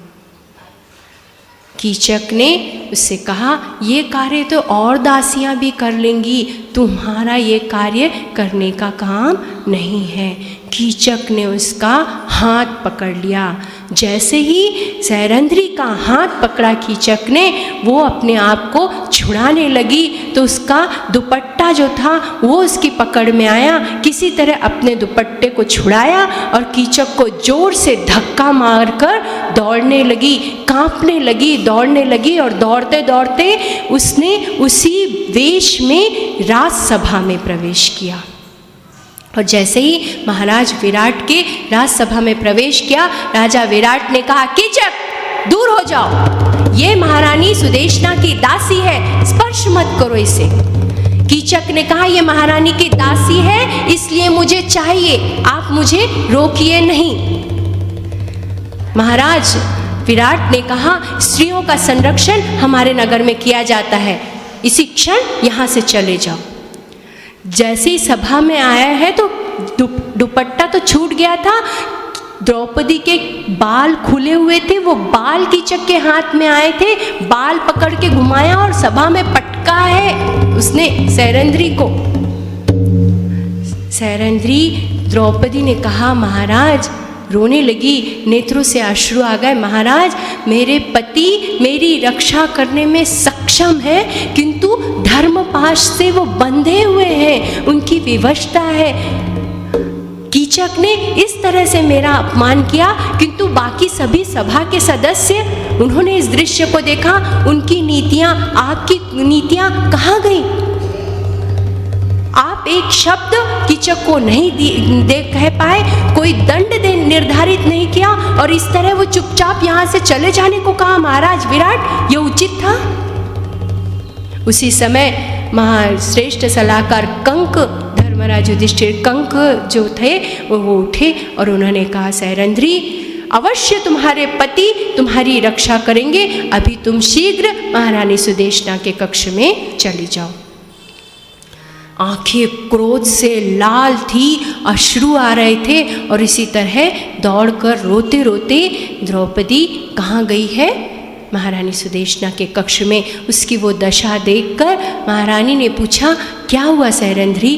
कीचक ने उससे कहा, ये कार्य तो और दासियाँ भी कर लेंगी, तुम्हारा ये कार्य करने का काम नहीं है। कीचक ने उसका हाथ पकड़ लिया। जैसे ही सैरंध्री का हाथ पकड़ा कीचक ने, वो अपने आप को छुड़ाने लगी तो उसका दुपट्टा जो था वो उसकी पकड़ में आया। किसी तरह अपने दुपट्टे को छुड़ाया और कीचक को जोर से धक्का मारकर दौड़ने लगी, कांपने लगी, दौड़ने लगी और दौड़ते दौड़ते उसने उसी वेश में राजसभा में प्रवेश किया। और जैसे ही महाराज विराट के राजसभा में प्रवेश किया, राजा विराट ने कहा, कीचक दूर हो जाओ, ये महारानी महारानी सुदेशना की दासी है, स्पर्श मत करो इसे। कीचक ने कहा ये महारानी की दासी है इसलिए मुझे चाहिए, आप मुझे रोकिए नहीं। महाराज विराट ने कहा स्त्रियों का संरक्षण हमारे नगर में किया जाता है, इसी क्षण यहाँ से चले जाओ। जैसे ही सभा में आया है तो दुपट्टा तो छूट गया था, द्रौपदी के बाल खुले हुए थे, वो बाल कीचक के हाथ में आए थे, बाल पकड़ के घुमाया और सभा में पटका है उसने सैरंध्री को। सैरंध्री द्रौपदी ने कहा महाराज, रोने लगी, नेत्रों से अश्रु आ गए। महाराज मेरे पति मेरी रक्षा करने में सक्षम है, किंतु धर्मपाश से वो बंधे हुए हैं, उनकी विवशता है। कीचक ने इस तरह से मेरा अपमान किया, किंतु बाकी सभी सभा के सदस्य उन्होंने इस दृश्य को देखा, उनकी नीतियां, आपकी नीतियां कहाँ गई? आप एक शब्द कीचक को नहीं दे कह पाए, कोई दंड निर्धारित नहीं किया और इस तरह वो चुपचाप यहाँ से चले जाने को कहा। महाराज विराट, ये उचित था? उसी समय महाश्रेष्ठ सलाहकार कंक, धर्मराज युधिष्ठिर कंक जो थे वो उठे और उन्होंने कहा सैरंध्री, अवश्य तुम्हारे पति तुम्हारी रक्षा करेंगे, अभी तुम शीघ्र महारानी सुदेशना के कक्ष में चली जाओ। आंखें क्रोध से लाल थी, अश्रु आ रहे थे और इसी तरह दौड़कर रोते रोते द्रौपदी कहाँ गई है? महारानी सुदेशना के कक्ष में। उसकी वो दशा देखकर महारानी ने पूछा क्या हुआ सैरंध्री?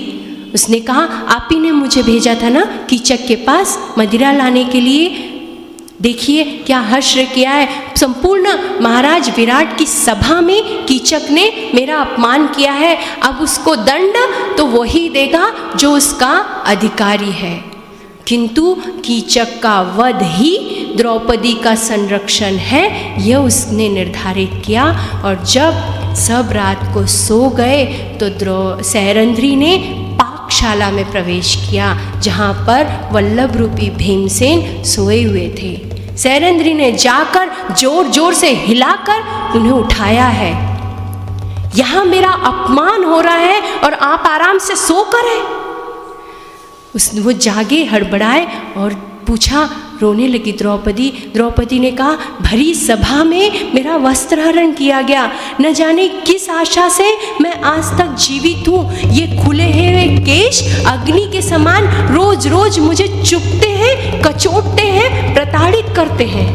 उसने कहा आप ही ने मुझे भेजा था ना कीचक के पास मदिरा लाने के लिए, देखिए क्या हर्ष किया है। संपूर्ण महाराज विराट की सभा में कीचक ने मेरा अपमान किया है, अब उसको दंड तो वही देगा जो उसका अधिकारी है, किंतु कीचक का वध ही द्रौपदी का संरक्षण है, यह उसने निर्धारित किया। और जब सब रात को सो गए तो सैरंध्री ने पाकशाला में प्रवेश किया, जहाँ पर वल्लभ रूपी भीमसेन सोए हुए थे। सैरंध्री ने जाकर जोर जोर से हिलाकर उन्हें उठाया है। यहाँ मेरा अपमान हो रहा है और आप आराम से सोकर हैं। वो जागे, हड़बड़ाए और पूछा, रोने लगी द्रौपदी। द्रौपदी ने कहा भरी सभा में मेरा वस्त्रहरण किया गया, न जाने किस आशा से मैं आज तक जीवित हूँ। ये खुले हुए केश अग्नि के समान रोज रोज मुझे चुभते हैं, कचोटते हैं, प्रताड़ित करते हैं।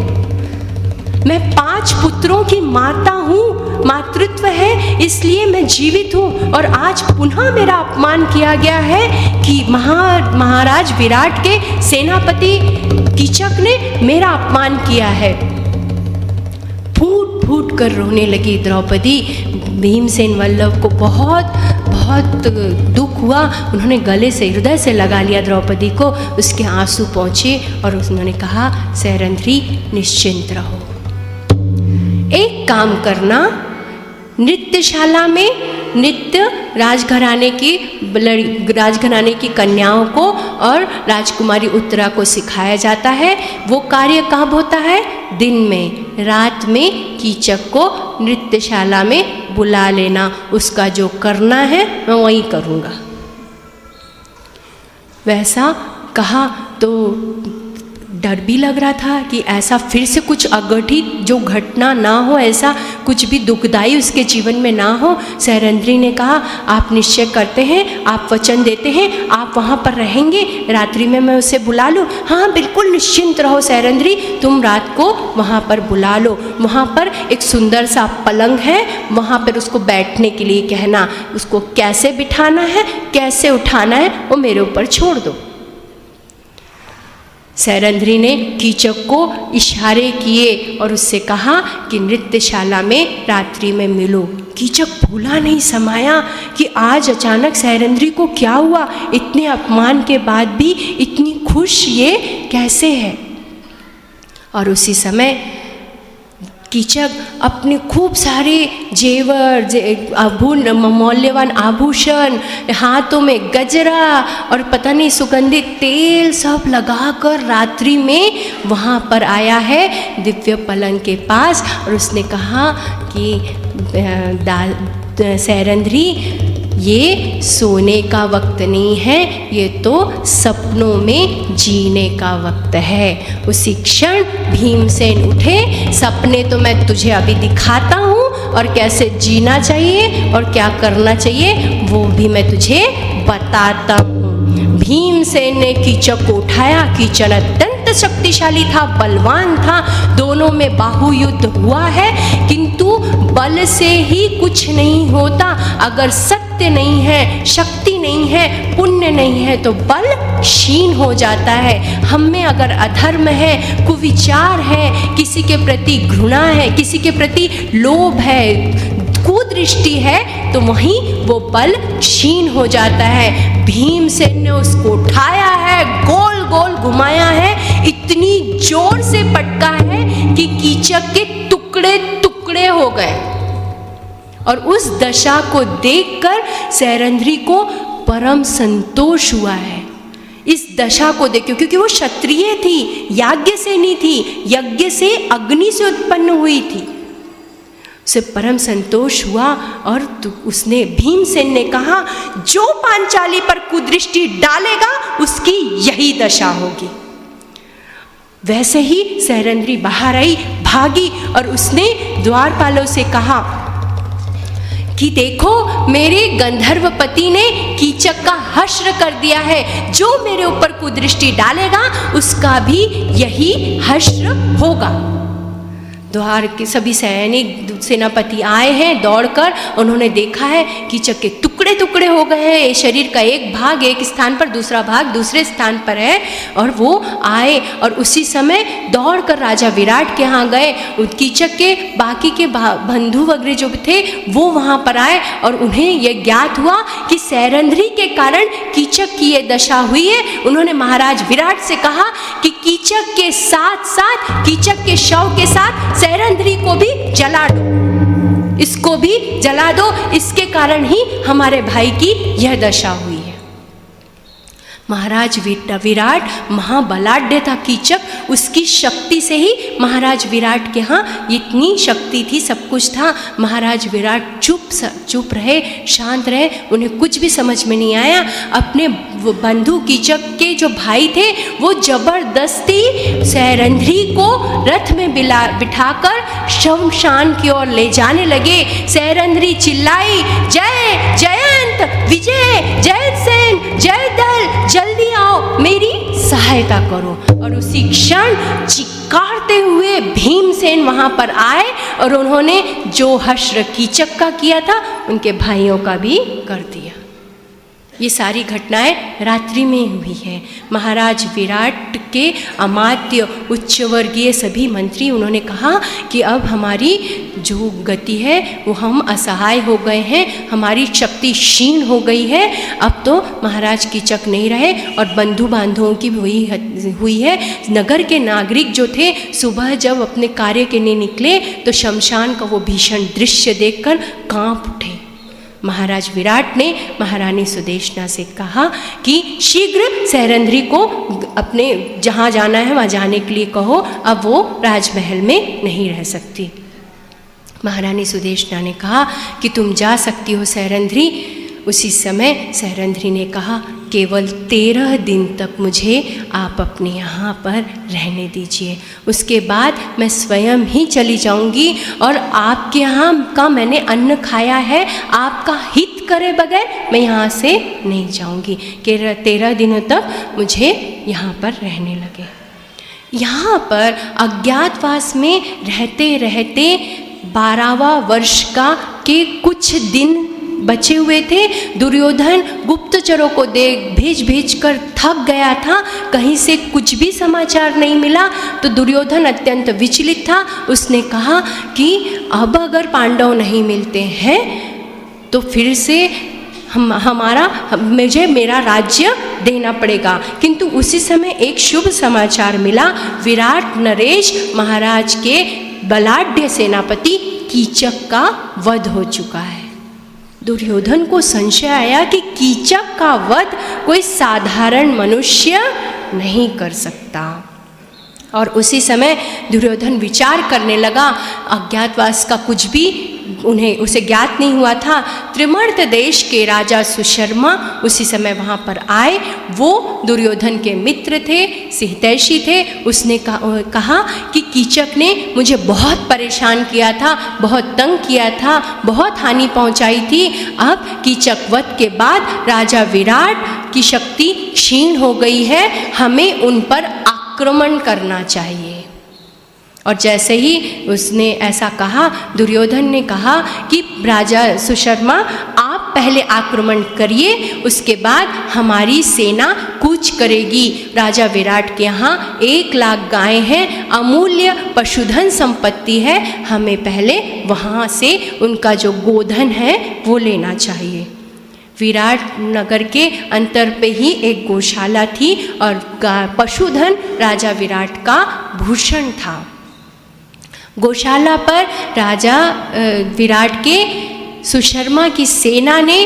मैं 5 पुत्रों की माता हूँ, मातृत्व है इसलिए मैं जीवित हूँ और आज पुनः मेरा अपमान किया गया है कि महाराज विराट के सेनापति कीचक ने मेरा अपमान किया है। फूट फूट कर रोने लगी द्रौपदी। भीमसेन वल्लभ को बहुत बहुत दुख हुआ, उन्होंने गले से हृदय से लगा लिया द्रौपदी को, उसके आंसू पहुँचे और उन्होंने कहा सैरंध्री निश्चिंत रहो, एक काम करना, नृत्यशाला में नृत्य राजघराने की कन्याओं को और राजकुमारी उत्तरा को सिखाया जाता है। वो कार्य कब होता है? दिन में। रात में कीचक को नृत्यशाला में बुला लेना, उसका जो करना है मैं वही करूँगा। वैसा कहा तो डर भी लग रहा था कि ऐसा फिर से कुछ अघटित जो घटना ना हो, ऐसा कुछ भी दुखदाई उसके जीवन में ना हो। सैरंध्री ने कहा आप निश्चय करते हैं, आप वचन देते हैं, आप वहाँ पर रहेंगे, रात्रि में मैं उसे बुला लूँ? हाँ बिल्कुल निश्चिंत रहो सैरंध्री, तुम रात को वहाँ पर बुला लो। वहाँ पर एक सुंदर सा पलंग है, वहाँ पर उसको बैठने के लिए कहना, उसको कैसे बिठाना है, कैसे उठाना है वो मेरे ऊपर छोड़ दो। सैरंध्री ने कीचक को इशारे किए और उससे कहा कि नृत्यशाला में रात्रि में मिलो। कीचक भूला नहीं समाया कि आज अचानक सैरंध्री को क्या हुआ, इतने अपमान के बाद भी इतनी खुश ये कैसे है। और उसी समय कीचक अपने खूब सारे जेवर मौल्यवान आभूषण, हाथों में गजरा और पता नहीं सुगंधित तेल सब लगाकर रात्रि में वहाँ पर आया है दिव्य पलंग के पास। और उसने कहा कि सैरंध्री, ये सोने का वक्त नहीं है, ये तो सपनों में जीने का वक्त है। उसी क्षण भीमसेन उठे, सपने तो मैं तुझे अभी दिखाता हूँ और कैसे जीना चाहिए और क्या करना चाहिए वो भी मैं तुझे बताता हूँ। भीमसेन ने कीचक को उठाया। कीचक अत्यंत शक्तिशाली था, बलवान था, दोनों में बाहु युद्ध हुआ है। किंतु बल से ही कुछ नहीं होता, अगर सत्य नहीं है, शक्ति नहीं है, पुण्य नहीं है तो बल क्षीण हो जाता है। हम में अगर अधर्म है, कुविचार है, किसी के प्रति घृणा है, किसी के प्रति लोभ है, कुदृष्टि है, तो वहीं वो बल क्षीण हो जाता है। भीमसेन ने उसको उठाया है, गोल गोल घुमाया है, इतनी जोर से पटका है कि कीचक के टुकड़े टुकड़े हो गए। और उस दशा को देखकर सैरंध्री को परम संतोष हुआ है। इस दशा को देखो, क्योंकि वो क्षत्रिय थी, याज्ञ से नहीं थी, यज्ञ से, अग्नि से उत्पन्न हुई थी। उसे परम संतोष हुआ और उसने, भीमसेन ने कहा, जो पांचाली पर कुदृष्टि डालेगा उसकी यही दशा होगी। वैसे ही सैरंध्री बाहर आई, भागी और उसने द्वारपालों से कहा कि देखो, मेरे गंधर्वपति ने कीचक का हश्र कर दिया है, जो मेरे ऊपर कुदृष्टि डालेगा उसका भी यही हश्र होगा। द्वार के सभी सैनिक, सेनापति आए हैं दौड़कर, उन्होंने देखा है कीचक के टुकड़े टुकड़े हो गए हैं, शरीर का एक भाग एक स्थान पर, दूसरा भाग दूसरे स्थान पर है। और वो आए और उसी समय दौड़कर राजा विराट के यहाँ गए। कीचक के बाकी के बंधु वगैरह जो थे वो वहाँ पर आए और उन्हें यह ज्ञात हुआ कि सैरंध्री के कारण कीचक की ये दशा हुई है। उन्होंने महाराज विराट से कहा कि कीचक के साथ साथ, कीचक के शव के साथ सैरंध्री को भी जला दो, इसको भी जला दो, इसके कारण ही हमारे भाई की यह दशा हुई है। महाराज विराट महाबलाढ्य था कीचक, उसकी शक्ति से ही महाराज विराट के यहाँ इतनी शक्ति थी, सब कुछ था। महाराज विराट चुप रहे, शांत रहे, उन्हें कुछ भी समझ में नहीं आया। अपने बंधु कीचक के जो भाई थे वो जबरदस्ती सैरंध्री को रथ में बिठाकर शमशान की ओर ले जाने लगे। सैरंध्री चिल्लाई, जय जयंत, विजय, जयसेन, जयदल, जल्दी आओ, मेरी सहायता करो। और उसी क्षण चिल्लाते हुए भीमसेन वहाँ पर आए और उन्होंने जो हश्र कीचक का किया था उनके भाइयों का भी कर दिया। ये सारी घटनाएं रात्रि में हुई है। महाराज विराट के अमात्य, उच्च वर्गीय सभी मंत्री, उन्होंने कहा कि अब हमारी जो गति है वो हम असहाय हो गए हैं, हमारी शक्ति क्षीण हो गई है, अब तो महाराज कीचक नहीं रहे और बंधु बांधवों की हुई है। नगर के नागरिक जो थे सुबह जब अपने कार्य के लिए निकले तो शमशान का वो भीषण दृश्य देखकर कांप उठे। महाराज विराट ने महारानी सुदेशना से कहा कि शीघ्र सैरंध्री को अपने जहाँ जाना है वहाँ जाने के लिए कहो, अब वो राजमहल में नहीं रह सकती। महारानी सुदेशना ने कहा कि तुम जा सकती हो सैरंध्री। उसी समय सैरंध्री ने कहा, केवल 13 दिन तक मुझे आप अपने यहाँ पर रहने दीजिए, उसके बाद मैं स्वयं ही चली जाऊँगी और आपके यहाँ का मैंने अन्न खाया है, आपका हित करे बगैर मैं यहाँ से नहीं जाऊँगी। 13 दिनों तक मुझे यहाँ पर रहने लगे। यहाँ पर अज्ञातवास में रहते रहते 12वां वर्ष का के कुछ दिन बचे हुए थे। दुर्योधन गुप्तचरों को भेज कर थक गया था, कहीं से कुछ भी समाचार नहीं मिला तो दुर्योधन अत्यंत विचलित था। उसने कहा कि अब अगर पांडव नहीं मिलते हैं तो फिर से मुझे मेरा राज्य देना पड़ेगा। किंतु उसी समय एक शुभ समाचार मिला। विराट नरेश महाराज के बलाढ्य सेनापति कीचक का वध हो चुका है। दुर्योधन को संशय आया कि कीचक का वध कोई साधारण मनुष्य नहीं कर सकता, और उसी समय दुर्योधन विचार करने लगा। अज्ञातवास का कुछ भी उसे ज्ञात नहीं हुआ था। त्रिमर्त देश के राजा सुशर्मा उसी समय वहाँ पर आए। वो दुर्योधन के मित्र थे, हितैषी थे। उसने कहा कि कीचक ने मुझे बहुत परेशान किया था, बहुत तंग किया था, बहुत हानि पहुँचाई थी। अब कीचक वध के बाद राजा विराट की शक्ति क्षीण हो गई है, हमें उन पर आक्रमण करना चाहिए। और जैसे ही उसने ऐसा कहा, दुर्योधन ने कहा कि राजा सुशर्मा आप पहले आक्रमण करिए, उसके बाद हमारी सेना कूच करेगी। राजा विराट के यहाँ 1 लाख गायें हैं, अमूल्य पशुधन संपत्ति है, हमें पहले वहाँ से उनका जो गोधन है वो लेना चाहिए। विराट नगर के अंतर पे ही एक गौशाला थी और पशुधन राजा विराट का भूषण था। गौशाला पर राजा विराट के सुशर्मा की सेना ने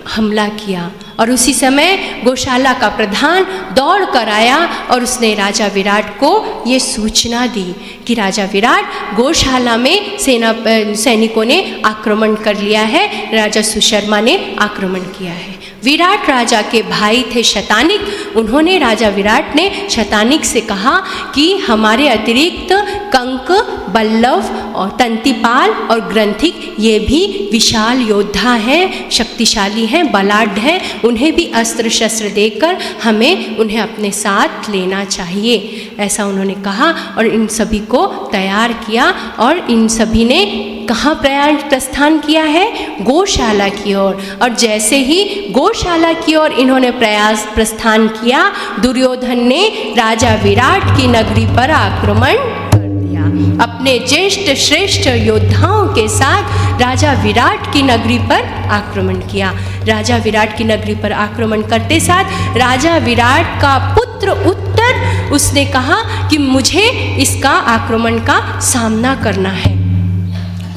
हमला किया और उसी समय गौशाला का प्रधान दौड़ कर आया और उसने राजा विराट को ये सूचना दी कि राजा विराट, गौशाला में सैनिकों ने आक्रमण कर लिया है, राजा सुशर्मा ने आक्रमण किया है। विराट राजा के भाई थे शतानिक। उन्होंने, राजा विराट ने शतानिक से कहा कि हमारे अतिरिक्त कंक, बल्लव और तंतिपाल और ग्रंथिक ये भी विशाल योद्धा हैं, शक्तिशाली हैं, बलाढ्य हैं, उन्हें भी अस्त्र शस्त्र देकर हमें उन्हें अपने साथ लेना चाहिए, ऐसा उन्होंने कहा। और इन सभी को तैयार किया और इन सभी ने कहाँ प्रस्थान किया है? गौशाला की ओर। और जैसे ही गौशाला की ओर इन्होंने प्रस्थान किया, दुर्योधन ने राजा विराट की नगरी पर आक्रमण कर दिया। अपने ज्येष्ठ श्रेष्ठ योद्धाओं के साथ राजा विराट की नगरी पर आक्रमण किया। राजा विराट की नगरी पर आक्रमण करते साथ राजा विराट का पुत्र उत्तर, उसने कहा कि मुझे इसका आक्रमण का सामना करना है,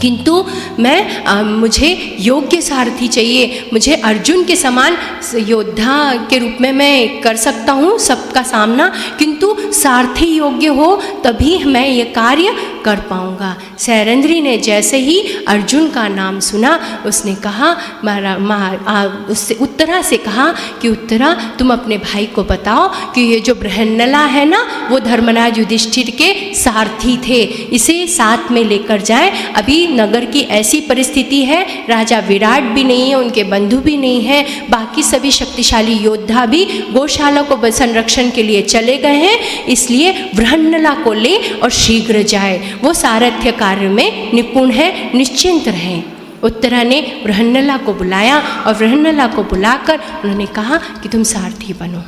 किंतु मुझे योग्य सारथी चाहिए, मुझे अर्जुन के समान योद्धा के रूप में मैं कर सकता हूँ सबका सामना, किंतु सारथी योग्य हो तभी मैं ये कार्य कर पाऊँगा। सैरंध्री ने जैसे ही अर्जुन का नाम सुना, उसने कहा, उससे उत्तरा से कहा कि उत्तरा, तुम अपने भाई को बताओ कि ये जो बृहन्नला है ना, वो धर्मराज युधिष्ठिर के सारथी थे, इसे साथ में लेकर जाए। अभी नगर की ऐसी परिस्थिति है, राजा विराट भी नहीं है, उनके बंधु भी नहीं है, बाकी सभी शक्तिशाली योद्धा भी गौशाला को संरक्षण के लिए चले गए हैं, इसलिए बृहन्नला को ले और शीघ्र जाए, वो सारथ्य कार्य में निपुण है, निश्चिंत रहें। उत्तरा ने बृहन्नला को बुलाया और बृहन्नला को बुलाकर उन्होंने कहा कि तुम सारथी बनो।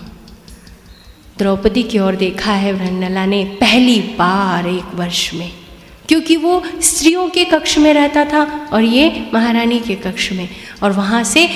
द्रौपदी की ओर देखा है बृहन्नला ने पहली बार 1 वर्ष में, क्योंकि वो स्त्रियों के कक्ष में रहता था और ये महारानी के कक्ष में, और वहाँ से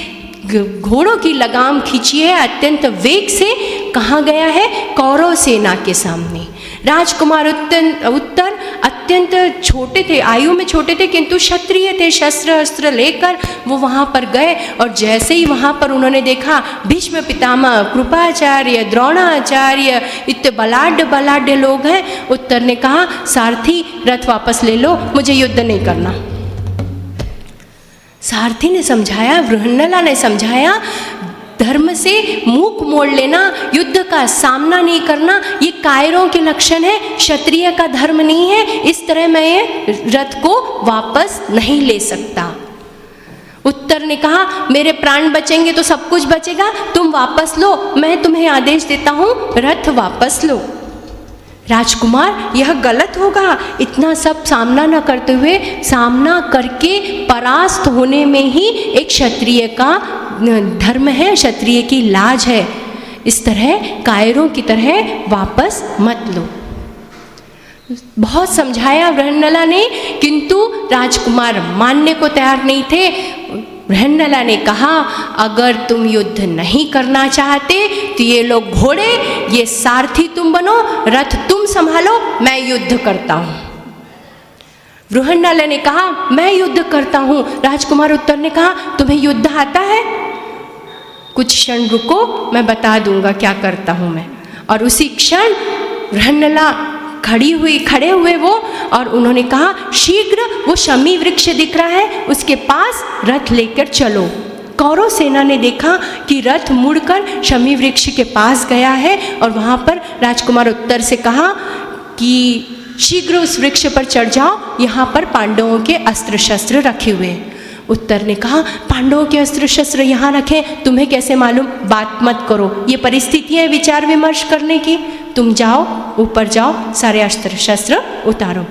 घोड़ों की लगाम खींची है, अत्यंत वेग से कहाँ गया है? कौरव सेना के सामने। राजकुमार उत्तर अत्यंत छोटे थे, आयु में छोटे थे, किंतु क्षत्रिय थे, शस्त्र अस्त्र लेकर वो वहाँ पर गए। और जैसे ही वहाँ पर उन्होंने देखा भीष्म पितामह, कृपाचार्य, द्रोणाचार्य, इतने बलाढ्य लोग हैं, उत्तर ने कहा, सारथी रथ वापस ले लो, मुझे युद्ध नहीं करना। सारथी ने समझाया, बृहन्नला ने समझाया, धर्म से मुख मोड़ लेना, युद्ध का सामना नहीं करना, ये कायरों के लक्षण है, क्षत्रिय का धर्म नहीं है, इस तरह मैं ये रथ को वापस नहीं ले सकता। उत्तर ने कहा, मेरे प्राण बचेंगे तो सब कुछ बचेगा, तुम वापस लो, मैं तुम्हें आदेश देता हूँ, रथ वापस लो। राजकुमार, यह गलत होगा, इतना सब सामना न करते हुए, सामना करके परास्त होने में ही एक क्षत्रिय का धर्म है, क्षत्रिय की लाज है, इस तरह कायरों की तरह वापस मत लो। बहुत समझाया बृहन्नला ने, किंतु राजकुमार मानने को तैयार नहीं थे। बृहन्नला ने कहा, अगर तुम युद्ध नहीं करना चाहते तो ये लोग घोड़े, ये सारथी तुम बनो, रथ तुम संभालो, मैं युद्ध करता हूँ। बृहन्नला ने कहा मैं युद्ध करता हूँ। राजकुमार उत्तर ने कहा तुम्हें युद्ध आता है? कुछ क्षण रुको, मैं बता दूंगा क्या करता हूँ मैं। और उसी क्षण बृहन्नला खड़े हुए वो, और उन्होंने कहा शीघ्र वो शमी वृक्ष दिख रहा है उसके पास रथ लेकर चलो। कौरव सेना ने देखा कि रथ मुड़कर शमी वृक्ष के पास गया है, और वहाँ पर राजकुमार उत्तर से कहा कि शीघ्र उस वृक्ष पर चढ़ जाओ, यहाँ पर पांडवों के अस्त्र शस्त्र रखे हुए हैं। उत्तर ने कहा पांडवों के अस्त्र शस्त्र यहाँ रखें, तुम्हें कैसे मालूम? बात मत करो, ये परिस्थिति है विचार विमर्श करने की। तुम जाओ, ऊपर जाओ, सारे अस्त्र शस्त्र उतारो।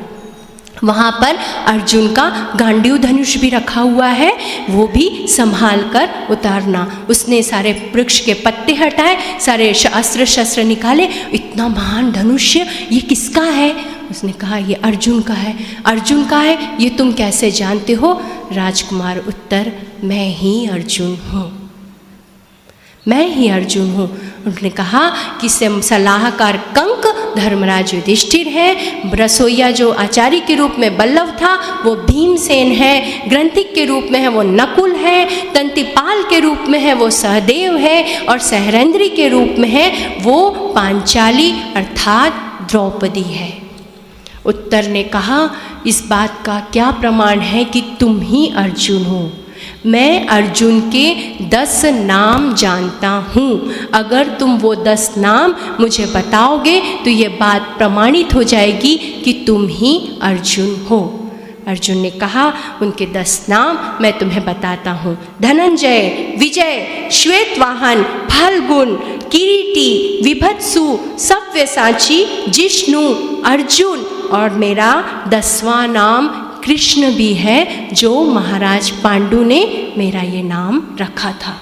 वहाँ पर अर्जुन का गांडीव धनुष भी रखा हुआ है, वो भी संभाल कर उतारना। उसने सारे वृक्ष के पत्ते हटाए, सारे अस्त्र शस्त्र निकाले। इतना महान धनुष्य ये किसका है? उसने कहा ये अर्जुन का है। अर्जुन का है, ये तुम कैसे जानते हो? राजकुमार उत्तर, मैं ही अर्जुन हूँ, मैं ही अर्जुन हूँ। उन्होंने कहा कि सलाहकार कंक धर्मराज युधिष्ठिर है, रसोईया जो आचार्य के रूप में बल्लभ था वो भीमसेन है, ग्रंथिक के रूप में है वो नकुल है, तंतिपाल के रूप में है वो सहदेव है, और सहरेंद्री के रूप में है वो पांचाली अर्थात द्रौपदी है। उत्तर ने कहा इस बात का क्या प्रमाण है कि तुम ही अर्जुन हो? मैं अर्जुन के 10 नाम जानता हूँ। अगर तुम वो 10 नाम मुझे बताओगे तो ये बात प्रमाणित हो जाएगी कि तुम ही अर्जुन हो। अर्जुन ने कहा उनके 10 नाम मैं तुम्हें बताता हूँ। धनंजय, विजय, श्वेतवाहन, फाल्गुन, किरीटी, विभत्सु, सव्यसाची, जिष्णु, अर्जुन, और मेरा 10वां नाम कृष्ण भी है, जो महाराज पांडु ने मेरा ये नाम रखा था।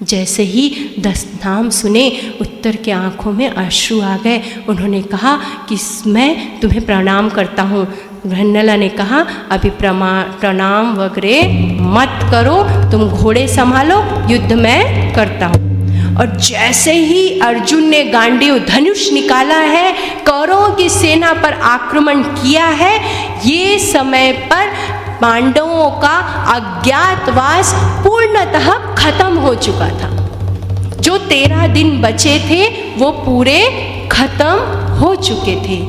जैसे ही 10 नाम सुने उत्तर के आंखों में अश्रु आ गए। उन्होंने कहा कि मैं तुम्हें प्रणाम करता हूँ। बृहन्नला ने कहा अभी प्रणाम वगैरह मत करो, तुम घोड़े संभालो, युद्ध मैं करता हूँ। और जैसे ही अर्जुन ने गांडीव धनुष निकाला है, कौरवों की सेना पर आक्रमण किया है, ये समय पर पांडवों का अज्ञातवास पूर्णतः खत्म हो चुका था। जो 13 दिन बचे थे वो पूरे खत्म हो चुके थे।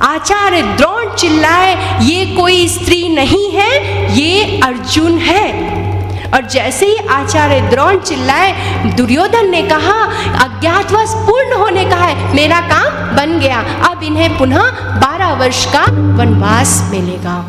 आचार्य द्रोण चिल्लाए ये कोई स्त्री नहीं है, ये अर्जुन है। और जैसे ही आचार्य द्रोण चिल्लाए, दुर्योधन ने कहा अज्ञातवास पूर्ण होने का है, मेरा काम बन गया, अब इन्हें पुनः 12 वर्ष का वनवास मिलेगा,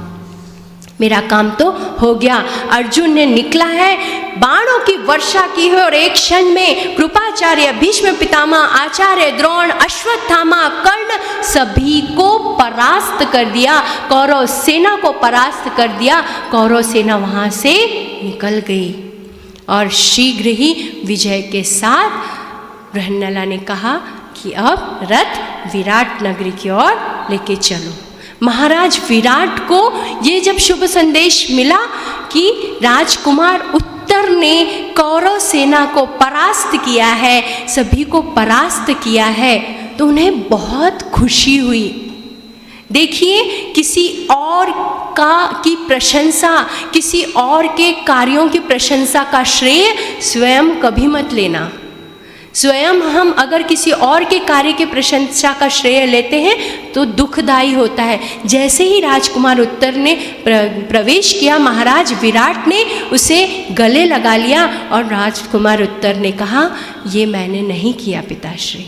मेरा काम तो हो गया। अर्जुन ने निकला है, बाणों की वर्षा की है, और एक क्षण में कृपाचार्य, भीष्म पितामह, आचार्य द्रोण, अश्वत्थामा, कर्ण सभी को परास्त कर दिया, कौरव सेना को परास्त कर दिया। कौरव सेना वहाँ से निकल गई और शीघ्र ही विजय के साथ बृहन्नला ने कहा कि अब रथ विराट नगरी की ओर लेके चलो। महाराज विराट को ये जब शुभ संदेश मिला कि राजकुमार उत्तर ने कौरव सेना को परास्त किया है, सभी को परास्त किया है, तो उन्हें बहुत खुशी हुई। देखिए, किसी और की प्रशंसा, किसी और के कार्यों की प्रशंसा का श्रेय स्वयं कभी मत लेना। स्वयं हम अगर किसी और के कार्य की प्रशंसा का श्रेय लेते हैं तो दुखदायी होता है। जैसे ही राजकुमार उत्तर ने प्रवेश किया, महाराज विराट ने उसे गले लगा लिया और राजकुमार उत्तर ने कहा ये मैंने नहीं किया पिताश्री,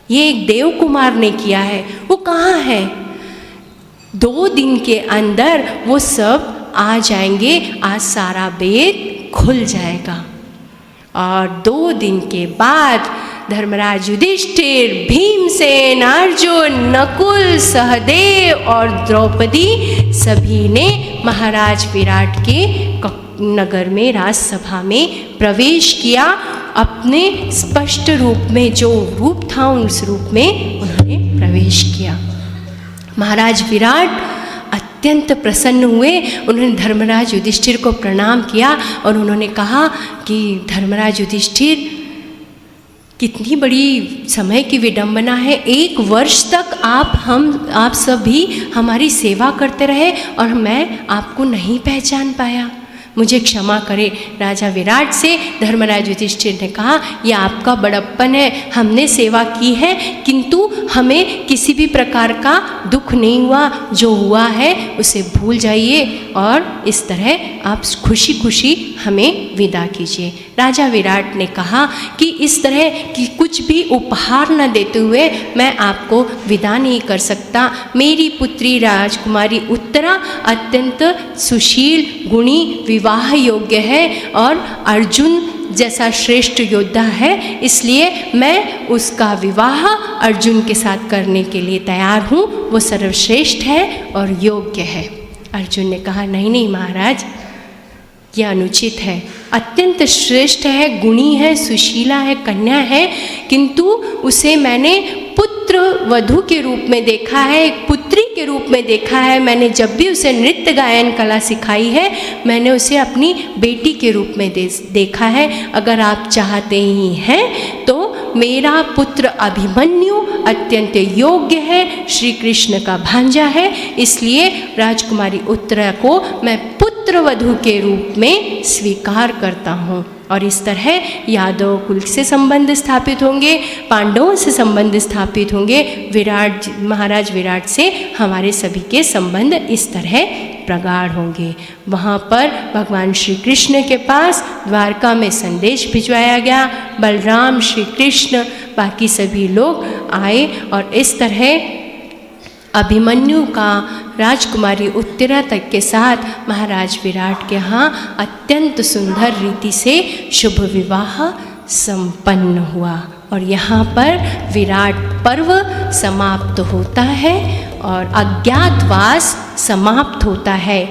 ये एक देव कुमार ने किया है। वो कहाँ है? 2 दिन के अंदर वो सब आ जाएंगे, आज सारा वेद खुल जाएगा। और 2 दिन के बाद धर्मराज युधिष्ठिर, भीमसेन, अर्जुन, नकुल, सहदेव और द्रौपदी सभी ने महाराज विराट के नगर में राजसभा में प्रवेश किया। अपने स्पष्ट रूप में, जो रूप था उस रूप में उन्होंने प्रवेश किया। महाराज विराट अत्यंत प्रसन्न हुए। उन्होंने धर्मराज युधिष्ठिर को प्रणाम किया और उन्होंने कहा कि धर्मराज युधिष्ठिर, कितनी बड़ी समय की विडंबना है। 1 वर्ष तक आप सभी हमारी सेवा करते रहे और मैं आपको नहीं पहचान पाया, मुझे क्षमा करें। राजा विराट से धर्मराज युधिष्ठिर ने कहा, यह आपका बड़प्पन है, हमने सेवा की है किंतु हमें किसी भी प्रकार का दुख नहीं हुआ, जो हुआ है उसे भूल जाइए और इस तरह आप खुशी खुशी हमें विदा कीजिए। राजा विराट ने कहा कि इस तरह की कुछ भी उपहार न देते हुए मैं आपको विदा नहीं कर सकता। मेरी पुत्री राजकुमारी उत्तरा अत्यंत सुशील, गुणी, विवाह योग्य है और अर्जुन जैसा श्रेष्ठ योद्धा है, इसलिए मैं उसका विवाह अर्जुन के साथ करने के लिए तैयार हूँ। वो सर्वश्रेष्ठ है और योग्य है। अर्जुन ने कहा, नहीं नहीं महाराज, यह अनुचित है। अत्यंत श्रेष्ठ है, गुणी है, सुशीला है, कन्या है, किंतु उसे मैंने पुत्र वधू के रूप में देखा है, एक पुत्री के रूप में देखा है। मैंने जब भी उसे नृत्य गायन कला सिखाई है, मैंने उसे अपनी बेटी के रूप में देखा है। अगर आप चाहते ही हैं तो मेरा पुत्र अभिमन्यु अत्यंत योग्य है, श्री कृष्ण का भांजा है, इसलिए राजकुमारी उत्तरा को मैं पुत्र वधू के रूप में स्वीकार करता हूँ। और इस तरह यादव कुल से संबंध स्थापित होंगे, पांडवों से संबंध स्थापित होंगे, महाराज विराट से हमारे सभी के संबंध इस तरह प्रगाढ़ होंगे। वहाँ पर भगवान श्री कृष्ण के पास द्वारका में संदेश भिजवाया गया। बलराम, श्री कृष्ण, बाकी सभी लोग आए और इस तरह अभिमन्यु का राजकुमारी उत्तरा तक के साथ महाराज विराट के यहाँ अत्यंत सुंदर रीति से शुभ विवाह संपन्न हुआ। और यहाँ पर विराट पर्व समाप्त होता है और अज्ञातवास समाप्त होता है।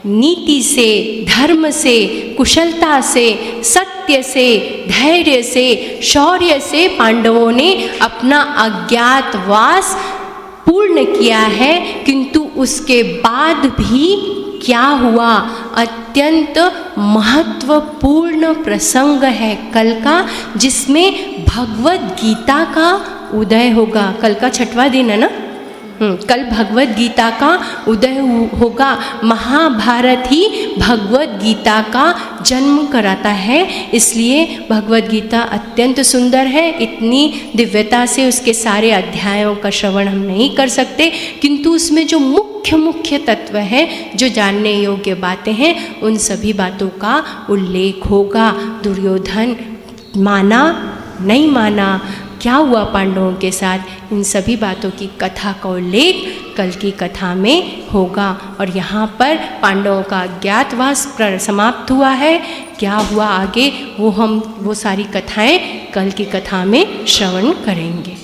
नीति से, धर्म से, कुशलता से, सत्य से, धैर्य से, शौर्य से पांडवों ने अपना अज्ञातवास पूर्ण किया है, किंतु उसके बाद भी क्या हुआ, अत्यंत महत्वपूर्ण प्रसंग है कल का, जिसमें भगवद गीता का उदय होगा। कल का 6वां दिन है ना, कल भगवद गीता का उदय होगा। महाभारत ही भगवद गीता का जन्म कराता है, इसलिए भगवद गीता अत्यंत सुंदर है। इतनी दिव्यता से उसके सारे अध्यायों का श्रवण हम नहीं कर सकते, किंतु उसमें जो मुख्य तत्व हैं, जो जानने योग्य बातें हैं, उन सभी बातों का उल्लेख होगा। दुर्योधन माना, नहीं माना, क्या हुआ पांडवों के साथ, इन सभी बातों की कथा का उल्लेख कल की कथा में होगा। और यहाँ पर पांडवों का अज्ञातवास समाप्त हुआ है। क्या हुआ आगे वो सारी कथाएं कल की कथा में श्रवण करेंगे।